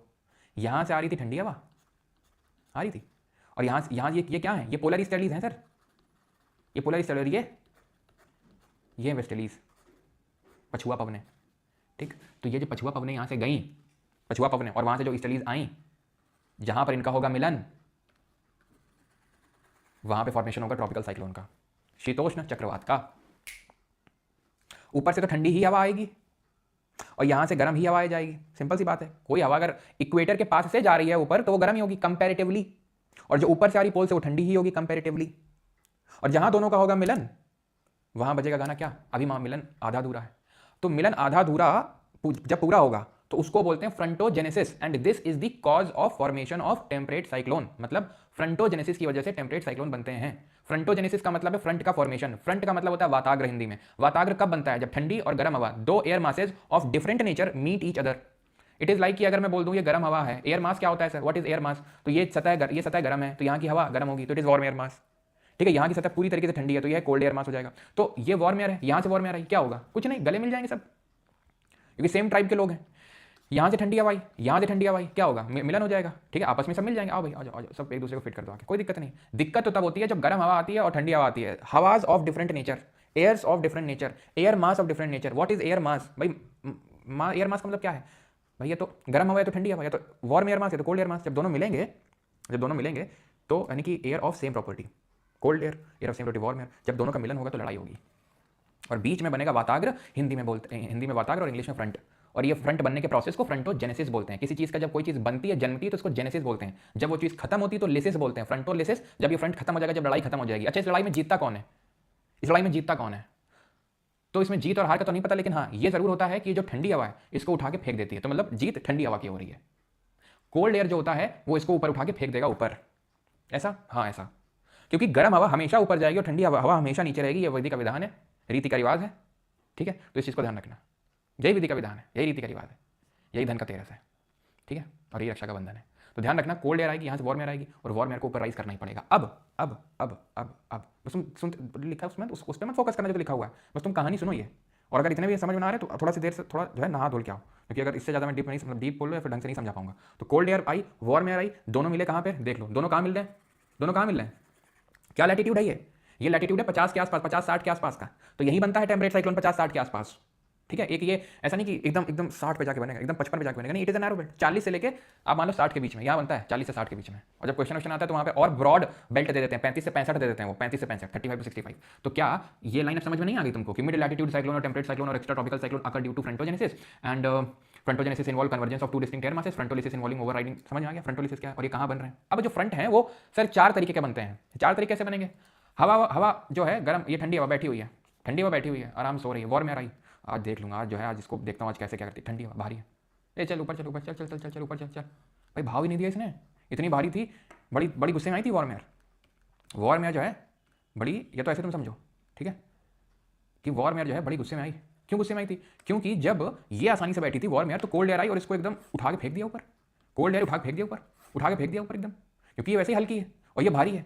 यहां से आ रही थी ठंडी हवा आ रही थी, और यहाँ ये क्या है? ये पोलर ईस्टर्लीज हैं सर, ये पोलर ईस्टर्ली, ये वेस्टर्लीज, पछुआ पवने, ठीक। तो ये जो पछुआ पवने यहाँ से गई, पछुआ पवने, और वहां से जो ईस्टर्लीज आई, जहां पर इनका होगा मिलन, वहां पे फॉर्मेशन होगा ट्रॉपिकल साइक्लोन का, शीतोष्ण चक्रवात का। ऊपर से तो ठंडी ही हवा आएगी, और यहाँ से गर्म ही हवा आ जाएगी, सिंपल सी बात है। कोई हवा अगर इक्वेटर के पास से जा रही है ऊपर तो वो गर्म ही होगी कंपैरेटिवली, और जो ऊपर से आ रही पोल से वो ठंडी ही होगी कंपैरेटिवली। और जहां दोनों का होगा मिलन, वहां बजेगा गाना क्या, अभी वहां मिलन आधा अधूरा है। तो मिलन आधा अधूरा जब पूरा होगा तो उसको बोलते हैं frontogenesis, and this is the cause of formation of temperate cyclone. मतलब फ्रंटोजेनेसिस की वजह से टेम्परेट साइक्लोन बनते हैं। फ्रंटोजेनेसिस का मतलब है फ्रंट का फॉर्मेशन, फ्रंट का मतलब होता है वाताग्र हिंदी में। वाताग्र कब बनता है, जब ठंडी और गर्म हवा, दो air masses of different nature meet each other. It is like कि अगर मैं बोल दूं ये गर्म हवा है, एयर मास क्या होता है सर, व्हाट इज एयर मास, तो ये सतह गर्म है तो यहाँ की हवा गर्म होगी तो it is warm air mass. ठीक है, यहाँ की सतह पूरी तरीके से ठंडी है तो ये कोल्ड एयर मास हो जाएगा। तो ये वार्म एयर है, यहाँ से वार्म एयर आई, क्या होगा, कुछ नहीं, गले मिल जाएंगे सब, क्योंकि सेम ट्राइब के लोग हैं। यहाँ से ठंडी हवाई, यहाँ से ठंडी हवाई, क्या होगा, मिलन हो जाएगा। ठीक है, आपस में सब मिल जाएंगे, आओ भाई आ जाओ सब एक दूसरे को फिट कर दो आके, कोई दिक्कत नहीं। दिक्कत तो तब होती है जब गर्म हवा आती है और ठंडी हवा आती है। हवाज of different nature, airs of different nature, air mass of different nature. What is air mass भाई, एयर मास का मतलब क्या है भाई, ये तो गर्म हवा है तो ठंडी हवा, या तो वार्म एयर मास है तो कोल्ड एयर मास। जब दोनों मिलेंगे तो यानी कि air of same property, cold air, air of same property warm air, जब दोनों का मिलन होगा तो लड़ाई होगी। और बीच में बनेगा वाताग्र, हिंदी में बोलते हैं, हिंदी में वाताग्र और इंग्लिश में फ्रंट। और ये फ्रंट बनने के प्रोसेस को फ्रंटोजेनेसिस बोलते हैं। किसी चीज़ का जब कोई चीज़ बनती है, जन्मती है, तो उसको जेनेसिस बोलते हैं। जब वो चीज़ खत्म होती है तो लिसिस बोलते हैं, फ्रंटोलिसिस। जब ये फ्रंट खत्म हो जाएगा, जब लड़ाई खत्म हो जाएगी। अच्छा, इस लड़ाई में जीतता कौन है, इस लड़ाई में जीतता कौन है, तो इसमें जीत और हार का तो नहीं पता, लेकिन हाँ ये जरूर होता है कि जो ठंडी हवा है इसको उठा के फेंक देती है, तो मतलब जीत ठंडी हवा की हो रही है। कोल्ड एयर जो होता है वो इसको ऊपर उठा के फेंक देगा ऊपर, ऐसा, हाँ ऐसा। क्योंकि गर्म हवा हमेशा ऊपर जाएगी और ठंडी हवा हमेशा नीचे रहेगी। ये विधि का विधान है, रीति का रिवाज है। ठीक है, तो इस चीज़ को ध्यान रखना, यही विधि का विधान है, यही रीति का रिवाज है, यही धन का तेरस है। ठीक है, और यही रक्षा का बंधन है। तो ध्यान रखना, कोल्ड एयर आएगी, यहाँ से वार्म एयर आएगी और वार्म एयर को ऊपर राइज करना ही पड़ेगा। अब बस तुम लिखा उसमें उस पर मत फोकस करना जो लिखा हुआ है, बस तुम कहानी सुनो ये। और अगर इतने भी समझ में ना आ रहे तो थोड़ा सी देर से थोड़ा जो है नहा धोल के आओ, क्योंकि अगर इससे ज़्यादा मैं डीप बोल लो या फिर ढंग से नहीं समझा पाऊंगा। तो कोल्ड एयर आई, वार्म एयर आई, दोनों मिले कहाँ पे, देख लो, दोनों कहाँ मिल रहे हैं, दोनों कहाँ मिल रहे हैं, क्या लैटिट्यूड है ये लैटिट्यूड है 50 के आसपास, 50-60 के आसपास का। तो यही बनता है टेम्परेट साइक्लोन 50-60 के आसपास। ठीक है, एक ये ऐसा नहीं कि एकदम 60 पे जाके बनेगा, एकदम 55 पे जाके बनेगा, नहीं, इट इज नैरो बेल्ट। 40 से लेके आप मान लो 60 के बीच में यहाँ बनता है, 40 से 60 के बीच में। और जब क्वेश्चन आता है तो वहाँ पे और ब्रॉड बेल्ट दे देते हैं, 35 से 65 दे देते हैं वो, 35 से 65, 35 to 65। तो क्या ये लाइन समझ में नहीं आ गई तुमको कि मिड लैटिट्यूड साइक्लोन और टेम्परेट साइक्लोन और extra tropical cyclone occur due to frontogenesis, and frontogenesis involve convergence of two distinct air masses, frontolysis involving overriding. समझ में आ गया फ्रंटोलिसिस क्या है और ये कहाँ बन रहे हैं। अब जो फ्रंट है वो सर 4 तरीके के बनते हैं। 4 तरीके से बनेंगे। हवा जो है गर्म, ये ठंडी हवा बैठी हुई है, ठंडी हवा बैठी हुई है, आराम सो रही है, वार्म एयर आई, आज देख लूँगा, आज जो है आज इसको देखता हूँ आज कैसे क्या करती है, ठंडी हवा भारी है, ए चल ऊपर चल ऊपर चल चल चल चल चल ऊपर चल चल। भाई भाव ही नहीं दिया इसने, इतनी भारी थी, बड़ी बड़ी गुस्से में आई थी वार्म एयर जो है बड़ी, या तो ऐसे तुम समझो, ठीक है, कि वार्म एयर जो है बड़ी गुस्से में आई। क्यों गुस्से में आई थी, क्योंकि जब ये आसानी से बैठी थी वार्म एयर तो कोल्ड एयर आई और इसको एकदम उठा के फेंक दिया ऊपर, कोल्ड एयर उठा के फेंक दिया ऊपर, उठा के फेंक दिया ऊपर एकदम, क्योंकि ये वैसे ही हल्की है और ये भारी है,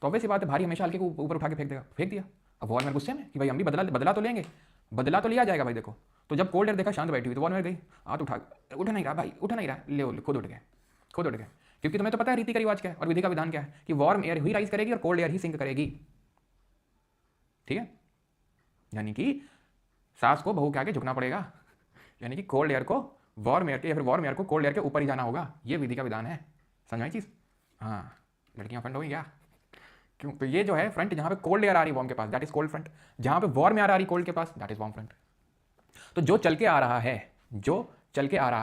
तो ऑब्वियस सी बात है भारी हमेशा हल्के को ऊपर उठा के फेंक देगा, फेंक दिया। अब वार्म एयर गुस्से में कि भाई हम भी बदला तो लेंगे, बदला तो लिया जाएगा भाई। देखो, तो जब कोल्ड एयर देखा शांत बैठी हुई तो वार्म एयर गई, हाथ उठ नहीं रहा भाई, उठ नहीं रहा, ले खुद उठ गए, क्योंकि तुम्हें तो पता है रीति का रिवाज क्या है और विधि का विधान क्या है कि वार्म एयर ही राइज करेगी और कोल्ड एयर ही सिंक करेगी। ठीक है, यानी कि सास को बहू के आगे झुकना पड़ेगा, यानी कि कोल्ड एयर को वार्म एयर के या फिर वार्म एयर को कोल्ड एयर के ऊपर ही जाना होगा, ये विधि का विधान है। समझ आई चीज़। हाँ, लड़कियां फ्रंट हो गई क्या, क्यों, तो ये जो है फ्रंट जहाँ पे कोल्ड एयर आ रही वार्म के पास दैट इज कोल्ड फ्रंट, जहाँ पे वार्म एयर आ रही कोल्ड के पास दैट इज वार्म फ्रंट। तो जो चल के आ रहा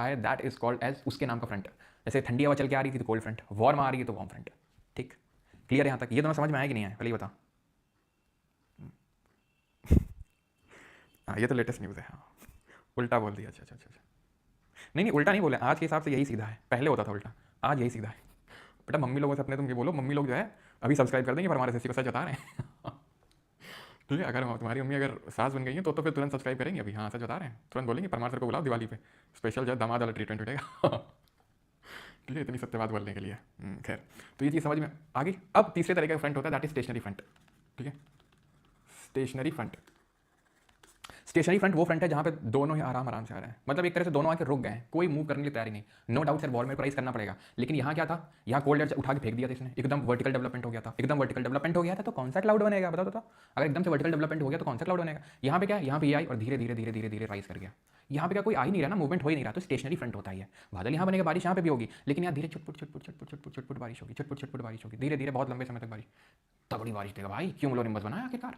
है दैट इज कॉल्ड एज उसके नाम का फ्रंट। जैसे ठंडी हवा चल के आ रही थी तो कोल्ड फ्रंट, वार्म आ रही है तो वार्म फ्रंट। ठीक, क्लियर है यहाँ तक, ये दोनों समझ में आया कि नहीं आया, पहले बता। हाँ, ये तो लेटेस्ट न्यूज़ है। हाँ, उल्टा बोल दिया, अच्छा, नहीं उल्टा नहीं बोले, आज के हिसाब से यही सीधा है, पहले होता था उल्टा, आज यही सीधा है। बेटा मम्मी लोगों से अपने तुम ये बोलो, मम्मी लोग जो है अभी सब्सक्राइब कर देंगे पर हमारे को सच बता रहे हैं। ठीक है, अगर तुम्हारी मम्मी अगर सास बन गई है तो फिर तुरंत सब्सक्राइब करेंगे अभी, हाँ सच बता रहे हैं, तुरंत बोलेंगे परमार सर को बुलाओ दिवाली पे स्पेशल जो है दामाद वाला ट्रीटमेंट उठेगा। ठीक है, इतनी सत्य बात बोलने के लिए। खैर, तो ये चीज़ समझ में आ गई। अब तीसरे तरीके का फ्रंट होता है दैट इज स्टेशनरी फ्रंट। ठीक है, स्टेशनरी फ्रंट वो फ्रंट है जहाँ पे दोनों ही आराम से आ रहे हैं, मतलब एक तरह से दोनों आके रुक गए हैं, कोई मूव करने के लिए तैयार ही नहीं। No doubt sir warm air को राइज करना पड़ेगा, लेकिन यहाँ क्या था, यहाँ कोल्ड एयर उठा के फेंक दिया था इसने, एकदम वर्टिकल डेवलपमेंट हो गया था, तो कौन सा क्लाउड बनेगा बताओ। अगर एकदम से वर्टिकल डेवलपमेंट हो गया तो कौन सा क्लाउड बनेगा। यहाँ पे क्या है, यहाँ पे ये आई और धीरे धीरे राइज कर गया। यहाँ पे क्या कोई आ ही नहीं रहा ना, मूवमेंट हो ही नहीं रहा, तो स्टेशनरी फ्रंट होता है। बादल यहाँ बनेगा, बारिश यहाँ पे भी होगी, लेकिन यहाँ धीरे छुटपुट बारिश होगी, धीरे बहुत लंबे समय तक बारिश, तगड़ी बारिश देगा भाई। क्यों लो निम्बस बनाया आखिरकार,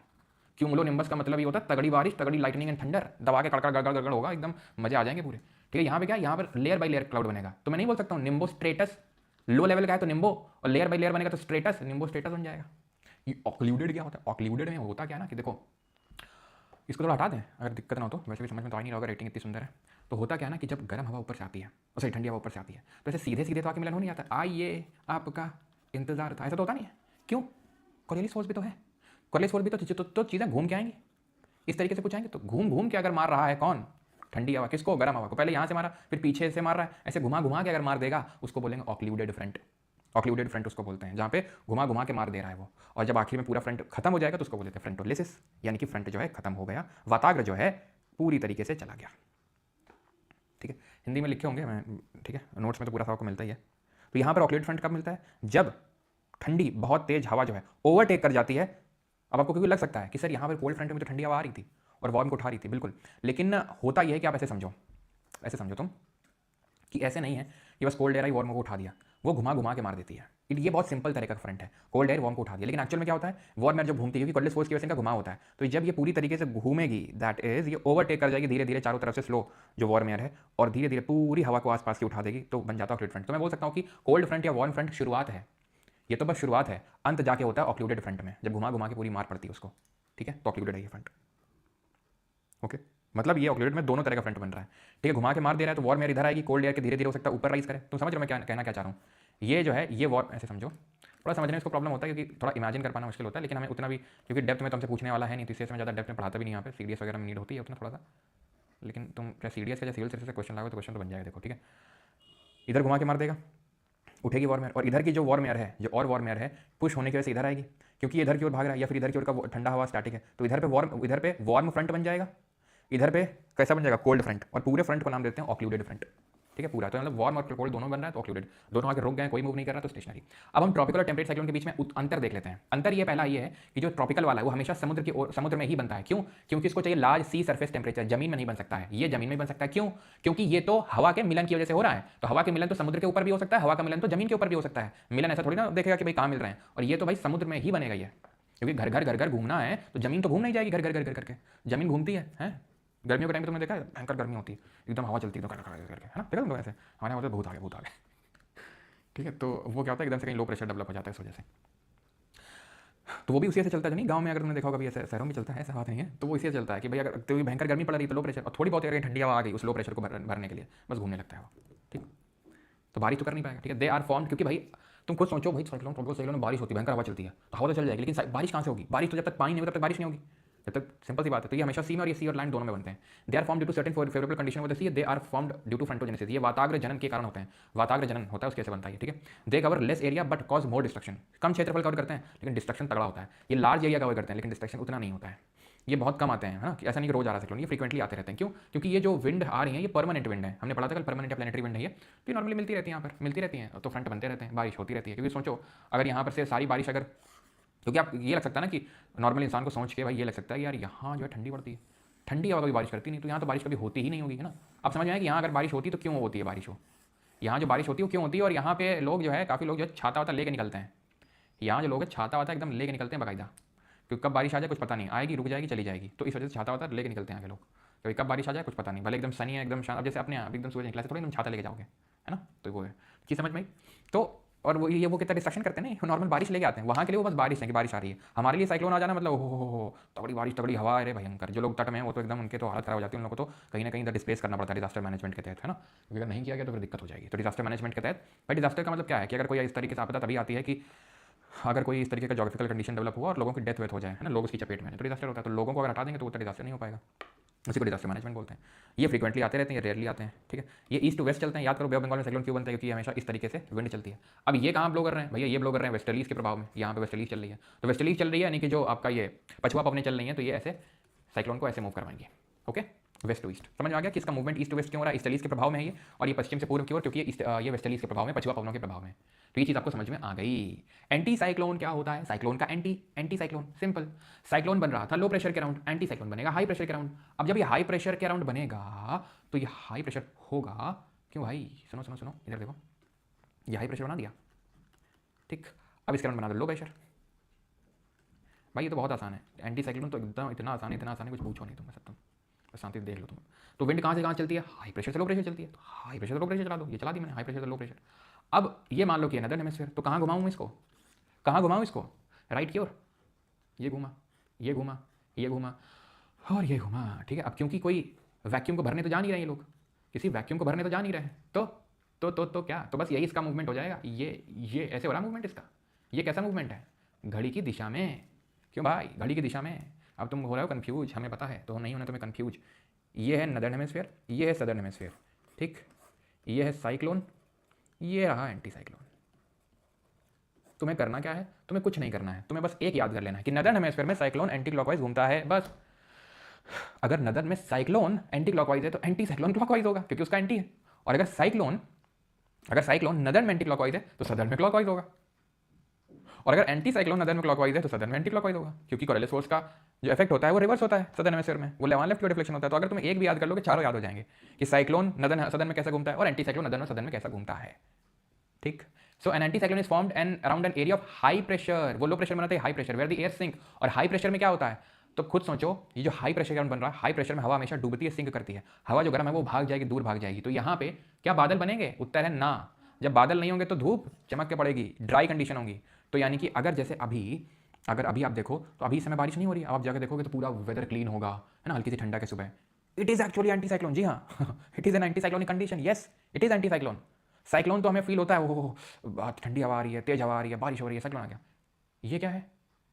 क्यूमुलो निम्बस का मतलब ये होता है तगड़ी बारिश, तगड़ी लाइटनिंग एंड थंडर, दबा के कड़कड़ गड़गड़ गड़गड़ होगा, एकदम मजे आ जाएंगे पूरे। ठीक है, यहाँ पे क्या, यहाँ पर लेयर बाय लेयर क्लाउड बनेगा, तो मैं नहीं बोल सकता हूँ निम्बो स्ट्रेटस, लो लेवल का है तो निम्बो, और लेयर बाय लेयर बनेगा तो स्ट्रेटस, निम्बो स्ट्रेटस बन जाएगा। ये ऑक्लूडेड क्या होता है, ऑक्लूडेड में होता क्या है ना कि देखो, इसको थोड़ा हटा दें अगर दिक्कत ना हो तो, वैसे भी समझ में तो आ नहीं रहा होगा, रेटिंग इतनी सुंदर है। तो होता क्या है ना कि जब गर्म हवा ऊपर से आती है, सॉरी ठंडी हवा ऊपर से आती है, तो ऐसे सीधे सीधे तो आके मिलन हो नहीं जाता, आइए आपका इंतजार था, ऐसा तो होता नहीं है। क्यों? कॉरियलिस फोर्स भी तो है, कॉरियलिस फोर्स भी तो चीज़ें घूम के आएंगी, इस तरीके से पूछाएंगे तो घूम घूम के अगर मार रहा है कौन, ठंडी हवा, किसको, गर्म हवा को, पहले यहाँ से मारा फिर पीछे से मार रहा है, ऐसे घुमा घुमा के अगर मार देगा उसको बोलेंगे ऑक्लूडेड फ्रंट। ऑक्लूडेड फ्रंट उसको बोलते हैं जहाँ पे घुमा घुमा के मार दे रहा है वो, और जब आखिर में पूरा फ्रंट खत्म हो जाएगा तो उसको बोलते हैं फ्रंटोलिसिस, यानी कि फ्रंट जो है खत्म हो गया, वाताग्र जो है पूरी तरीके से चला गया। ठीक है, हिंदी में लिखे होंगे मैं, ठीक है, नोट्स में तो पूरा आपको मिलता ही है। तो यहाँ पर ऑक्लूडेड फ्रंट कब मिलता है, जब ठंडी बहुत तेज हवा जो है ओवरटेक कर जाती है। अब आपको क्योंकि लग सकता है कि सर यहाँ पर कोल्ड फ्रंट में तो ठंडी हवा आ रही थी और वार्म को उठा रही थी, बिल्कुल, लेकिन होता यह है कि आप ऐसे समझो तुम कि ऐसे नहीं है कि बस कोल्ड एयर आई वार्म को उठा दिया, वो घुमा घुमा के मार देती है। ये बहुत सिंपल तरह का फ्रंट है, कोल्ड एयर वार्म को उठा दिया, लेकिन एक्चुअल में क्या होता है, वार्म एयर जब घूमती है, क्योंकि कॉर्डियलिस फोर्स की वजह से इनका घुमा होता है, तो जब ये पूरी तरीके से घूमेगी, दैट इज ये ओवरटेक कर जाएगी धीरे धीरे चारों तरफ से स्लो जो वार्म एयर है, और धीरे धीरे पूरी हवा को आसपास की उठा देगी, तो बन जाता है ऑक्लूडेड फ्रंट। तो मैं बोल सकता हूँ कि कोल्ड फ्रंट या वार्म फ्रंट शुरुआत है, ये तो बस शुरुआत है, अंत जाके होता है ऑक्लूडेड फ्रंट में, जब घुमा घुमा के पूरी मार पड़ती है उसको। ठीक है, तो ऑक्लूडेड है ये फ्रंट। ओके, मतलब ये ऑक्लूडेड में दोनों तरह का फ्रंट बन रहा है। ठीक है, घुमा के मार दे रहा है तो वार्म एयर इधर आएगी, कोल्ड एयर के धीरे धीरे हो सकता है ऊपर राइज करे। तुम समझ रहे हो मैं क्या कहना क्या चाह रहा हूँ, ये जो है ये वार्म, ऐसे समझो, थोड़ा समझने में इसको प्रॉब्लम होता है क्योंकि थोड़ा इमेजिन कर पाना मुश्किल होता है, लेकिन हमें उतना भी, क्योंकि डेप्थ में तुमसे पूछने वाला है नहीं, तो इससे मैं ज़्यादा डेप्थ में पढ़ाता भी नहीं यहाँ पे, सीडीएस वगैरह में नीड होती है उतना थोड़ा सा, लेकिन तुम क्या सीडीएस का या सिविल सर्विस से क्वेश्चन लाओगे तो क्वेश्चन तो बन जाएगा। देखो ठीक है, इधर घुमा के मार देगा, उठेगी वार्म एयर, और इधर की जो वार्म एयर है, जो और वार्म एयर है, पुश होने की वजह से इधर आएगी, क्योंकि इधर की ओर भाग रहा है, या फिर इधर की ओर का ठंडा हवा स्टैटिक है, तो इधर पे वार्म फ्रंट बन जाएगा, इधर पे कैसा बन जाएगा, कोल्ड फ्रंट, और पूरे फ्रंट को नाम देते हैं ऑक्लूडेड फ्रंट। ठीक है, पूरा तो मतलब वार्म और कोल्ड दोनों बन रहा है तो ऑक्लूडेड, दोनों आगे रुक गए, कोई मूव नहीं कर रहा तो स्टेशनरी। अब हम ट्रॉपिकल और टेम्परेट साइक्लोन के बीच में अंतर देख लेते हैं। अंतर ये पहला ये है कि जो ट्रॉपिकल वाला है वो हमेशा समुद्र में ही बनता है। क्यों? क्योंकि इसको चाहिए लार्ज सी सरफेस टेम्परेचर, जमीन में नहीं बन सकता है, ये जमीन में बन सकता है। क्यों? क्योंकि ये तो हवा के मिलन की वजह से हो रहा है, तो हवा के मिलन तो समुद्र के ऊपर भी हो सकता है, हवा का मिलन तो जमीन के ऊपर भी हो सकता है। मिलन ऐसा थोड़ी ना देखेगा कि भाई कहाँ मिल रहे हैं, और ये तो भाई समुद्र में ही बनेगा ये, क्योंकि घर घर घर घर घूमना है तो जमीन तो घूम नहीं जाएगी घर घर घर घर करके, जमीन घूमती है। गर्मियों के टाइम पे तुमने देखा है, भयंकर गर्मी होती है, एकदम हवा चलती है तो करके, है ना, देखा तुम ऐसे, हमारे यहाँ बहुत आ गए। ठीक है, तो वो क्या होता है, एकदम से कहीं लो प्रेशर डेवलप हो जाता है इस वजह से, तो वो भी उसी से चलता है। नहीं, गांव में अगर तुमने देखा होगा कभी, ऐसे शहरों में चलता है, ऐसा बात नहीं है, तो वो इसी से चलता है कि भाई अगर तो भयंकर गर्मी पड़ रही है तो लो प्रेशर, और थोड़ी बहुत अगर ठंडी हवा आ गई उस लो प्रेशर को भरने के लिए, बस घूमने लगता है वो। ठीक, तो बारिश तो कर नहीं पाएगा। ठीक है, दे आर फॉर्म, क्योंकि भाई तुम खुद सोचो भाई, साइक्लोन में बारिश होती है, भयंकर हवा चलती है तो हवा तो चल जाएगी, लेकिन बारिश कहाँ से होगी? बारिश तो जब तक पानी नहीं होगा तब तक बारिश नहीं होगी, जब तक, सिंपल सी बात है। तो ये हमेशा सी में, और ये सी और लैंड दोनों में बनते हैं। They are form due to certain favourable condition of the sea, they are formed due to frontogenesis, ये वाताग्र जनन के कारण होते हैं, वाताग्र जनन होता है उसके से बनता है। ठीक है, they cover less area but cause more destruction, कम क्षेत्रफल कवर करते हैं लेकिन डिस्ट्रक्शन तगड़ा होता है। ये लार्ज एरिया कवर करते हैं लेकिन डिस्ट्रक्शन उतना नहीं होता है। ये बहुत कम आते हैं, है ना, ऐसा नहीं कि रोज आ रहा साइक्लोन, ये फ्रीक्वेंटली आते रहते हैं। क्यों? क्योंकि ये जो विंड आ रही है ये परमानेंट विंड है, हमने पढ़ा था कल, परमानेंट या प्लैनेटरी विंड है ये, तो ये नॉर्मली मिलती रहती है, यहाँ पर मिलती रहती है, तो फ्रंट बनते रहते हैं, बारिश होती रहती है। क्योंकि सोचो अगर यहाँ पर से सारी बारिश अगर, क्योंकि आप ये लग सकता है ना कि नॉर्मल इंसान को सोच के भाई ये लग सकता है कि यार यहाँ जो है ठंडी पड़ती है, ठंडी हवा कभी बारिश करती नहीं, तो यहाँ तो बारिश कभी होती ही नहीं होगी, है ना। आप समझ में आए कि यहाँ अगर बारिश होती तो क्यों होती है बारिश हो, यहाँ जो बारिश होती है वो क्यों होती है, और यहाँ पे लोग जो है काफ़ी लोग जो है छाता वाता लेके निकलते हैं, यहाँ जो लोग है छाता वाता एकदम लेके निकलते हैं बाकायदा, क्योंकि कब बारिश आ जाए कुछ पता नहीं, आएगी रुक जाएगी चली जाएगी, तो इस वजह से छाता वाता लेके निकलते हैं आगे लोग, क्योंकि कब बारिश आ जाए कुछ पता नहीं, भले एकदम सनी है एकदम शांत, अब जैसे अपने यहाँ एकदम सूरज निकला से थोड़ी एकदम छाता लेके जाओगे, है ना, तो वो है चीज़ समझ में आई। तो और वो कितना डिस्ट्रक्शन करते हैं ना, नॉर्मल बारिश लेके आते हैं, वहाँ के लिए वो बस बारिश है कि बारिश आ रही है, हमारे लिए साइक्लोन आ जाना मतलब हो तगड़ी बारिश तगड़ी हवा, अरे भयंकर। जो लोग तट में हैं वो तो एकदम उनके तो हालत खराब हो जाती है, उन लोगों को तो कहीं ना कहीं इधर डिस्प्लेस करना पड़ता है डिजास्टर मैनेजमेंट के तहत, है ना, क्योंकि अगर नहीं किया गया तो फिर दिक्कत हो जाएगी। तो डिजास्टर मैनेजमेंट के तहत भाई, डिजास्टर का मतलब क्या है कि अगर कोई इस तरीके से आपदा तभी आती है कि अगर कोई इस तरीके का जोग्राफिकल कंडीशन डेवलप हुआ और लोगों की डेथ वेथ हो जाए, है ना, लोग उसकी चपेट में, तो डिजास्टर होता है। तो लोगों को अगर हटा देंगे तो वो डिजास्टर नहीं हो पाएगा, उसी को डिजास्टर मैनेजमेंट बोलते हैं। ये फ्रीक्वेंटली आते रहते हैं, ये रेयरली आते हैं। ठीक है, ये ईस्ट टू वेस्ट चलते हैं, याद करो बे ऑफ बंगाल में साइक्लोन क्यों बनता है, क्योंकि हमेशा इस तरीके से विंड चलती है। अब ये कहाँ ब्लो कर रहे हैं भैया, ये ब्लो कर रहे हैं वेस्टर्लीज के प्रभाव में, यहाँ पे वेस्टर्लीज चल रही है, तो वेस्टर्लीज चल रही है यानी कि जो आपका ये पछुआ पवनें चल रही हैं, तो ये ऐसे साइक्लोन को ऐसे मूव करवाएंगे। ओके, वेस्ट टू ईस्ट, समझ में आ गया कि इसका मूवमेंट ईस्ट टू वेस्ट क्यों हो रहा है, ईस्टर्लीज के प्रभाव में है ये, और ये पश्चिम से पूर्व की ओर, क्योंकि ये वेस्टर्लीज के प्रभाव में, पछुआ पवनों के प्रभाव में। तो ये चीज़ आपको समझ में आ गई। एंटी साइक्लोन क्या होता है, साइक्लोन का एंटी साइक्लोन, सिंपल। साइक्लोन बन रहा था लो प्रेशर के अराउंड, एंटी साइक्लोन बनेगा हाई प्रेशर के अराउंड। अब जब ये हाई प्रेशर के अराउंड बनेगा तो ये हाई प्रेशर होगा, क्यों भाई, सुनो सुनो सुनो इधर देखो, ये हाई प्रेशर बना दिया, ठीक। अब इसके अराउंड बना दो लो प्रेशर, भाई ये तो बहुत आसान है, एंटी साइक्लोन तो एकदम इतना आसान है कुछ पूछो नहीं तुम, तुम बस शांति से देख लो तुम। तो विंड कहाँ से कहाँ चलती है, हाई प्रेशर से लो प्रेशर चलती है, तो हाई प्रेशर से लो प्रेशर चला दो, ये चला दी मैंने, हाई प्रेशर से लो प्रेशर। अब ये मान लो कि नदर्न हेमिस्फीयर, तो कहाँ घुमाऊँ इसको, कहाँ घुमाऊँ इसको, राइट की ओर, ये घुमा, ये घुमा, ये घुमा और ये घुमा, ठीक है। अब क्योंकि कोई वैक्यूम को भरने तो जा नहीं रहे ये लोग, किसी वैक्यूम को भरने तो जा नहीं रहे, तो क्या, तो बस यही इसका मूवमेंट हो जाएगा, ये ऐसे हो रहा मूवमेंट इसका। ये कैसा मूवमेंट है, घड़ी की दिशा में, क्यों भाई, घड़ी की दिशा में। अब तुम हो रहे हो कन्फ्यूज, हमें पता है, तो नहीं होना तुम्हें कन्फ्यूज। ये है नदर्न हेमिस्फीयर, ये है सदर्न हेमिस्फीयर, ठीक। ये है साइक्लोन, ये रहा एंटी साइक्लोन। तुम्हें करना क्या है, तुम्हें कुछ नहीं करना है, तुम्हें बस एक याद कर लेना है कि नदर्न हेमिस्फीयर में साइक्लोन एंटी क्लॉकवाइज घूमता है, बस। अगर नदर्न में साइक्लोन एंटी क्लॉकवाइज है तो एंटी साइक्लोन क्लॉकवाइज होगा, क्योंकि उसका एंटी है। और अगर साइक्लोन नदर्न में एंटी क्लॉकवाइज है तो सदर्न में क्लॉकवाइज होगा। और अगर एंटी साइक्लोन नदर्न में क्लॉकवाइज है तो सदर्न में एंटी क्लॉकवाइज होगा, क्योंकि कोरिलेस फोर्स का जो इफेक्ट होता है वो रिवर्स होता है सदर्न हेमिस्फीयर में, वो लेफ्ट की डिफ्लेक्शन होता है। तो अगर तुम एक भी याद कर लोगे, चारों याद हो जाएंगे कि साइक्लोन नदर्न सदर्न में कैसा घूमता है और एंटी साइक्लोन नदर्न और सदर्न में कैसा घूमता है, ठीक। So an anti cyclone is formed and around an area of high pressure, वो लो प्रेशर बनाते हैं high pressure where the air sink. और हाई प्रेशर में क्या होता है, तो खुद सोचो, ये जो हाई प्रेशर बन रहा है, हाई प्रेशर में हवा हमेशा डूबती है, सिंक करती है, हवा जो गर्म है वो भाग जाएगी, दूर भाग जाएगी। तो यहाँ पे क्या बादल बनेंगे, उत्तर है ना। जब बादल नहीं होंगे तो धूप चमक के पड़ेगी, ड्राई कंडीशन होगी। तो यानी कि अगर जैसे अगर अभी आप देखो तो अभी इस समय बारिश नहीं हो रही है, आप जाकर देखोगे तो पूरा वेदर क्लीन होगा, है ना, हल्की सी ठंडा के सुबह। It is actually anti cyclone, जी हाँ it is an anti cyclonic condition, yes it is anti cyclone. Cyclone तो हमें फील होता है, वो बहुत ठंडी हवा आ रही है, तेज हवा आ रही है, बारिश हो रही है, साइक्लोन आ गया। ये क्या है,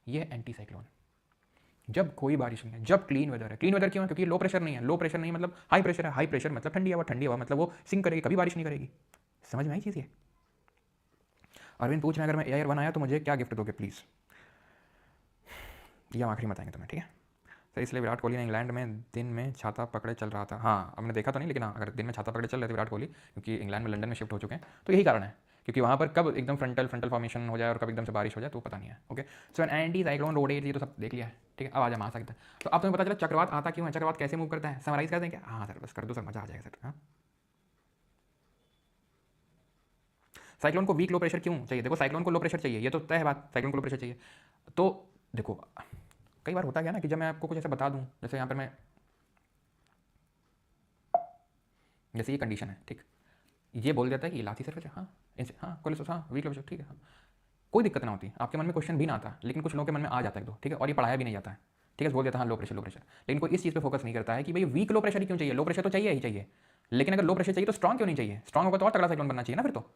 ये एंटी साइक्लोन। जब कोई बारिश नहीं है, जब क्लीन वेदर है। क्लीन वेदर क्यों है, क्योंकि लो प्रेशर नहीं है, लो प्रेशर नहीं मतलब हाई प्रेशर है, हाई प्रेशर मतलब ठंडी हवा मतलब वो सिंक करेगी, कभी बारिश नहीं करेगी। समझ में आई चीज़ ये। अरविंद पूछ रहे हैं अगर मैं एयर वन आया तो मुझे क्या गिफ्ट दोगे प्लीज़, ये हम आखिरी में बताएंगे तुम्हें, ठीक है सर। इसलिए विराट कोहली ने इंग्लैंड में दिन में छाता पकड़े चल रहा था, हाँ हमने देखा तो नहीं, लेकिन हाँ अगर दिन में छाता पकड़े चल रहे थे विराट कोहली, क्योंकि इंग्लैंड में लंदन में शिफ्ट हो चुके हैं, तो यही कारण है, क्योंकि वहाँ पर कब एकदम फ्रंटल फॉर्मेशन हो जाए और कब एकदम से बारिश हो जाए तो पता नहीं है। Okay, so an anti cyclone rotate, ये तो सब देख लिया है, ठीक है। अब आ जा आ सकता है, तो अब तुम्हें पता चला चक्रवात आता क्यों है, चक्रवात कैसे मूव करता है, समराइज कर दें क्या, हाँ सर बस कर दो सर, मजा आ जाएगा सर। हाँ, साइक्लोन को वीक लो प्रेशर क्यों चाहिए, देखो साइक्लोन को लो प्रेशर चाहिए, ये तो तय है बात, साइक्लोन को लो प्रेशर चाहिए। तो देखो कई बार होता क्या ना कि जब मैं आपको कुछ ऐसा बता दूं, जैसे यहाँ पर मैं, जैसे ये कंडीशन है, ठीक, ये बोल देता है कि इलास्टिक सरफेस है, हाँ इनसे, हाँ कोलेस्ट्रॉल, हाँ वीक लो प्रेशर, ठीक है, हाँ कोई दिक्कत ना होती, आपके मन में क्वेश्चन भी ना आता, लेकिन कुछ लोगों के मन में आ जाता है दो, ठीक है, और ये पढ़ाया भी नहीं जाता है, ठीक है, बोल देता है हाँ लो प्रेशर, लेकिन कोई इस चीज़ पे फोकस नहीं करता है कि भाई वीक लो प्रेशर ही क्यों चाहिए, लो प्रेशर तो चाहिए ही चाहिए, लेकिन अगर लो प्रेशर चाहिए तो स्ट्रॉन्ग क्यों नहीं चाहिए, स्ट्रॉन्ग होगा तो और तगड़ा साइक्लोन बनना चाहिए ना फिर तो।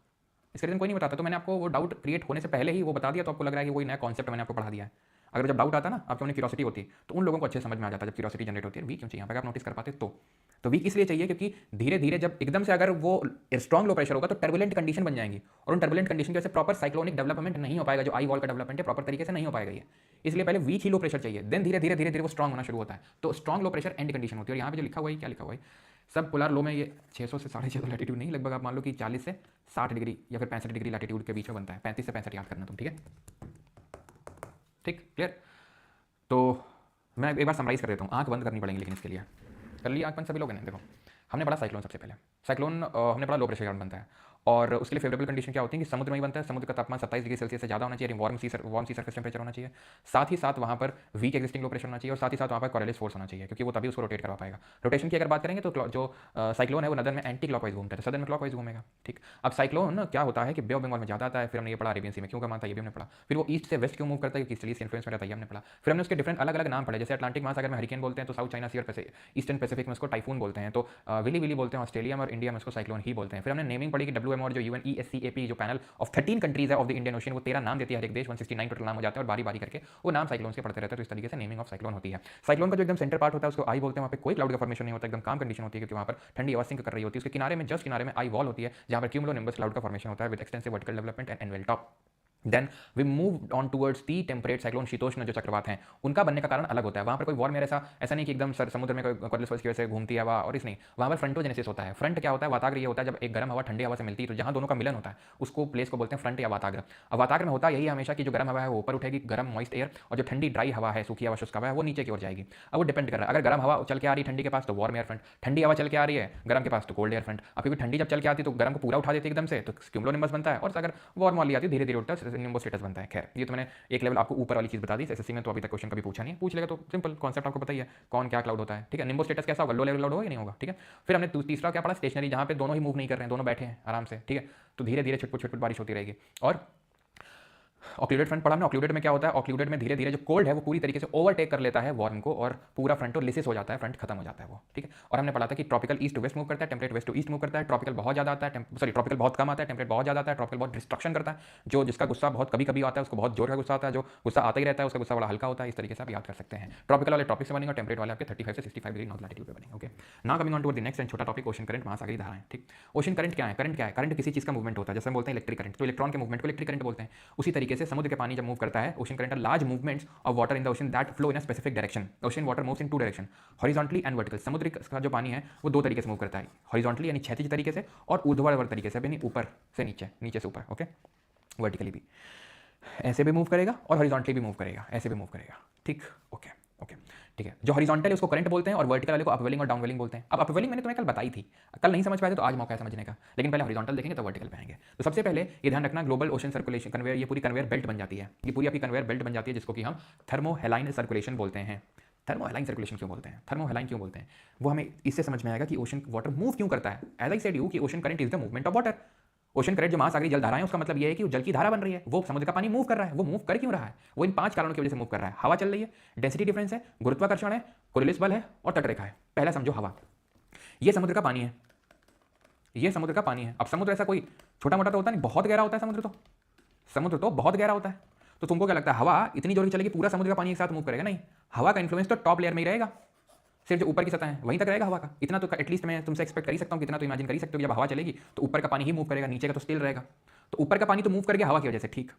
इसके रीजन कोई नहीं बताता, तो मैंने आपको वो डाउट क्रिएट होने से पहले ही वो बता दिया, तो आपको लग रहा है कि कोई नया कॉन्सेप्ट मैंने आपको पढ़ा दिया है। अगर जब डाउट आता ना, आपके मन क्यूरियोसिटी होती है, तो उन लोगों को अच्छे समझ में आ जाता है, जब क्यूरियोसिटी जनरेट होती है, वीक क्यों चाहिए, अगर आप नोटिस कर पाते तो वीक इसलिए चाहिए क्योंकि धीरे धीरे जब एकदम से अगर वो स्ट्रॉन्ग लो प्रेशर होगा तो टर्बुलेंट कंडीशन बन जाएंगी, और उन टर्बुलेंट कंडीशन की वजह से प्रॉपर साइक्लोनिक डेवलपमेंट नहीं हो पाएगा, जो आई वॉल का डेवलपमेंट है प्रॉपर तरीके से नहीं हो पाएगा ये, इसलिए पहले वीक ही लो प्रेशर चाहिए, देन धीरे धीरे वो स्ट्रॉन्ग होना शुरू होता है, तो strong low pressure and condition होती है। और यहाँ पे जो लिखा हुआ है, क्या लिखा हुआ है, सब पोलर लो में ये 600 से 650 लैटिट्यूड नहीं, लगभग आप मान लो कि 40 से 60 डिग्री या फिर 65 डिग्री लैटिट्यूड के बीच में बनता है, 35 से 65 याद करना तुम, ठीक है, ठीक क्लियर। तो मैं एक बार समराइज कर देता हूँ, आंख बंद करनी पड़ेगी लेकिन इसके लिए, कर लिया आंख बंद सभी लोग ने, देखो हमने पढ़ा साइक्लोन, सबसे पहले साइक्लोन हमने पढ़ा लो प्रेशर कारण बनता है, और उसके लिए फेवरेबल कंडीशन क्या होती है कि समुद्र में ही बनता है, समुद्र का तापमान 27 डिग्री सेल्सियस से ज़्यादा होना चाहिए, वार्म सी सरफेस टेम्परेचर होना चाहिए, साथ ही साथ वहाँ पर वीक एक्जिस्टिंग लो प्रेशर होना चाहिए, और साथ ही साथ वहाँ पर कोरिलेस फोर्स होना चाहिए, क्योंकि वो तभी उसको रोटेट करवा पाएगा। रोटेशन की अगर बात करेंगे तो जो साइक्लोन है वो नदर में एंटी क्लॉकवाइज घूमता है, तो सदर में क्लॉकवाइज घूमेगा, ठीक। अब साइक्लोन क्या होता है कि बे ऑफ बंगाल में ज़्यादा आता है, फिर हमने ये पढ़ा अरेबियन सी में क्यों कम आता है, ये भी हमने पढ़ा, फिर वो ईस्ट से वेस्ट क्यों मूव करता है, क्योंकि इसलिए इन्फ्लुएंस में रहता है, हमने पढ़ा। फिर हमने उसके डिफरेंट अलग अलग नाम पढ़े, जैसे अटलांटिक महासागर में हरिकेन बोलते हैं, तो साउथ चाइना सी और ईस्टर्न पैसिफिक में उसको टाइफून बोलते हैं, तो विली विली बोलते हैं, ऑस्ट्रेलिया में और इंडिया में उसको साइक्लोन ही बोलते हैं। फिर हमने नेमिंग पढ़ी कि WM और जो UNESCAP जो पैनल ऑफ 13 कंट्रीज है ऑफ द इंडियन ओशन, वो 13 नाम देती है हर एक देश, 169 टोटल नाम हो जाते हैं, और बारी बारी करके वो नाम साइक्लोन के पढ़ते रहते हैं, तो इस तरीके से नेमिंग ऑफ साइक्लोन होती है। साइक्लोन का जो एकदम सेंटर पार्ट होता है उसको आई बोलते हैं, वहाँ पे कोई क्लाउड का फॉर्मेशन नहीं होता, एकदम काम कंडीशन होती है, क्योंकि वहाँ पर ठंडी हवा सिंक कर रही होती है, उसके किनारे में जस्ट किनारे में आई वॉल होती है, जहाँ पर क्यूमुलोनिम्बस क्लाउड का फॉर्मेशन होता है with extensive vertical development and annual top. Then we move on towards the temperate cyclone, शीतोष्ण जो चक्रवात हैं उनका बनने का कारण अलग होता है, वहाँ पर कोई वॉर में ऐसा नहीं कि एकदम समुद्र में कोई कोरिलेस फोर्स की वजह से घूमती है हवा, और इस नहीं, वहाँ पर फ्रंटोजेनेसिस होता है। फ्रंट क्या होता है, वाताग्र ये होता है जब एक गर्म हवा ठंडी हवा से मिलती है, तो जहाँ दोनों का मिलन होता है उसको प्लेस को बोलते हैं फ्रंट या वाताग्र। अब वाताग्र में होता यही हमेशा कि जो गर्म हवा है वो ऊपर उठेगी, गर्म मॉइस्ट एयर, और जो ठंडी ड्राई हवा है, सूखी हवा, शुष्क हवा है, वो नीचे की ओर जाएगी। अब वो डिपेंड कर रहा है, अगर गर्म हवा चल के आ रही है ठंडी के पास तो वार्म एयर फ्रंट, ठंडी हवा चल के आ रही है गर्म के पास तो कोल्ड एयर फ्रंट। अब क्योंकि ठंडी जब चल के आती है तो गर्म को पूरा उठा देती है एकदम से, तो क्यूमुलोनिम्बस बनता है, और अगर वार्म वाली आती है धीरे धीरे उठता है, निम्बो स्टेटस बनता है। खैर ये तो मैंने एक लेवल आपको ऊपर वाली चीज़ बता दी, एसएससी में तो अभी तक क्वेश्चन कभी पूछा नहीं है, पूछ लेगा तो सिंपल कॉन्सेप्ट आपको पता ही है कौन क्या क्लाउड होता है, ठीक है। निम्बो स्टेटस कैसा होगा, लो लेवल क्लाउड होगा या नहीं होगा, ठीक है। फिर हमने तीसरा क्या पढ़ा, स्टेशनरी, जहाँ पे दोनों ही मूव नहीं कर रहे हैं, दोनों बैठे हैं आराम से, ठीक है। तो धीरे धीरे छुटपुट छुटपुट बारिश होती रहेगी। और ऑक्लूडेड फ्रंट पढ़ा हमने, ऑक्लूडेड में क्या होता है, ऑक्लूडेड में धीरे धीरे जो कोल्ड है वो पूरी तरीके से ओवरटेक कर लेता है वार्म को और पूरा फ्रंट लिसिस हो जाता है, फ्रंट खत्म हो जाता है वो, ठीक है। और हमने पढ़ा था कि tropical east to west move करता है, temperate west to east move करता है, ट्रॉपिकल बहुत ज़्यादा आता है, सॉरी ट्रॉपिकल बहुत कम आता है, टेम्परेट बहुत ज़्यादा आता है, ट्रॉपिकल बहुत डिस्ट्रक्शन करता है, जो जिसका गुस्सा बहुत कभी कभी आता है उसको बहुत जोर का गुस्सा आता है, जो गुस्सा आता ही रहता है उसका गुस्सा बड़ा हल्का होता है। इस तरीके से आप याद कर सकते हैं। ट्रॉपिकल वाले टॉपिक से बनेंगे और टेम्परेट वाले आपके 35 से 65 डिग्री नॉर्थ लैटिट्यूड पे बनेंगे। ओके, ना coming on to the next and छोटा टॉपिक, ओशन करंट, महासागरीय धाराएं, ठीक। ओशन करंट क्या है, करंट क्या है, करंट किसी चीज़ का मूवमेंट होता है, जैसे हम बोलते हैं इलेक्ट्रिक करंट, तो इलेक्ट्रॉन के मूवमेंट को इलेक्ट्रिक करंट बोलते हैं। उसी तरीके से समुद्र के पानी जब मूव करता है, ocean current large movements of water in the ocean that flow in a specific direction. Ocean water moves in two direction, horizontally and vertical. समुद्र का जो पानी है वो दो तरीके से मूव करता है, हॉरिजॉन्टली यानी क्षैतिज तरीके से, और ऊर्ध्वाधर तरीके से, यानी ऊपर से नीचे, नीचे से ऊपर, ओके। वर्टिकली भी ऐसे भी मूव करेगा और हॉरिजॉन्टली भी मूव करेगा, ऐसे भी मूव करेगा, ठीक, ओके ओके, ठीक है। जो हॉरिजॉन्टल है उसको करंट बोलते हैं और वर्टिकल वाले को अपवेलिंग और डाउनवेलिंग बोलते हैं। अब अपवेलिंग मैंने तुम्हें कल बताई थी, कल नहीं समझ पाए तो आज मौका है समझने का, लेकिन पहले हॉरिजॉन्टल देखेंगे तो वर्टिकल पे आएंगे। तो सबसे पहले ये ध्यान रखना, ग्लोबल ओशन सर्कुलेशन कन्वेयर, ये पूरी कन्वेयर बेल्ट बन जाती है, ये पूरी आपकी कन्वेयर बेल्ट बन जाती है, जिसको कि हम थर्मोहेलाइन सर्कुलेशन बोलते हैं। थर्मोहेलाइन सर्कुलेशन क्यों बोलते हैं, थर्मोहेलाइन क्यों बोलते हैं, वो हमें इससे समझ में आएगा कि ओशन वाटर मूव क्यों करता है। एज आई सेड यू कि ocean current is the movement of water. Ocean current जो महासागरीय जल धारा है उसका मतलब ये है कि वो जल की धारा बन रही है, वो समुद्र का पानी मूव कर रहा है। वो मूव कर क्यों रहा है, वो इन 5 कारणों की वजह से मूव कर रहा है। हवा चल रही है, डेंसिटी डिफरेंस है, गुरुत्वाकर्षण है, कोरिलेस बल है और तटरेखा है। पहला समझो हवा, ये समुद्र का पानी है, ये समुद्र का पानी है। अब समुद्र ऐसा कोई छोटा मोटा तो होता नहीं, बहुत गहरा होता है समुद्र तो बहुत गहरा होता है। तो तुमको क्या लगता है हवा इतनी जोर की चलेगी पूरा समुद्र का पानी एक साथ मूव करेगा? नहीं, हवा का इन्फ्लुएंस तो टॉप लेयर में ही रहेगा, सिर्फ जो ऊपर की सतह है वहीं तक रहेगा हवा का। इतना तो एटलीस्ट मैं तुमसे एक्सपेक्ट कर ही सकता हूँ, कितना तो इमेजिन कर ही सकते हो कि जब हवा चलेगी तो ऊपर का पानी ही मूव करेगा, नीचे का तो स्टिल रहेगा। तो ऊपर का पानी तो मूव कर गया हवा की वजह से, ठीक,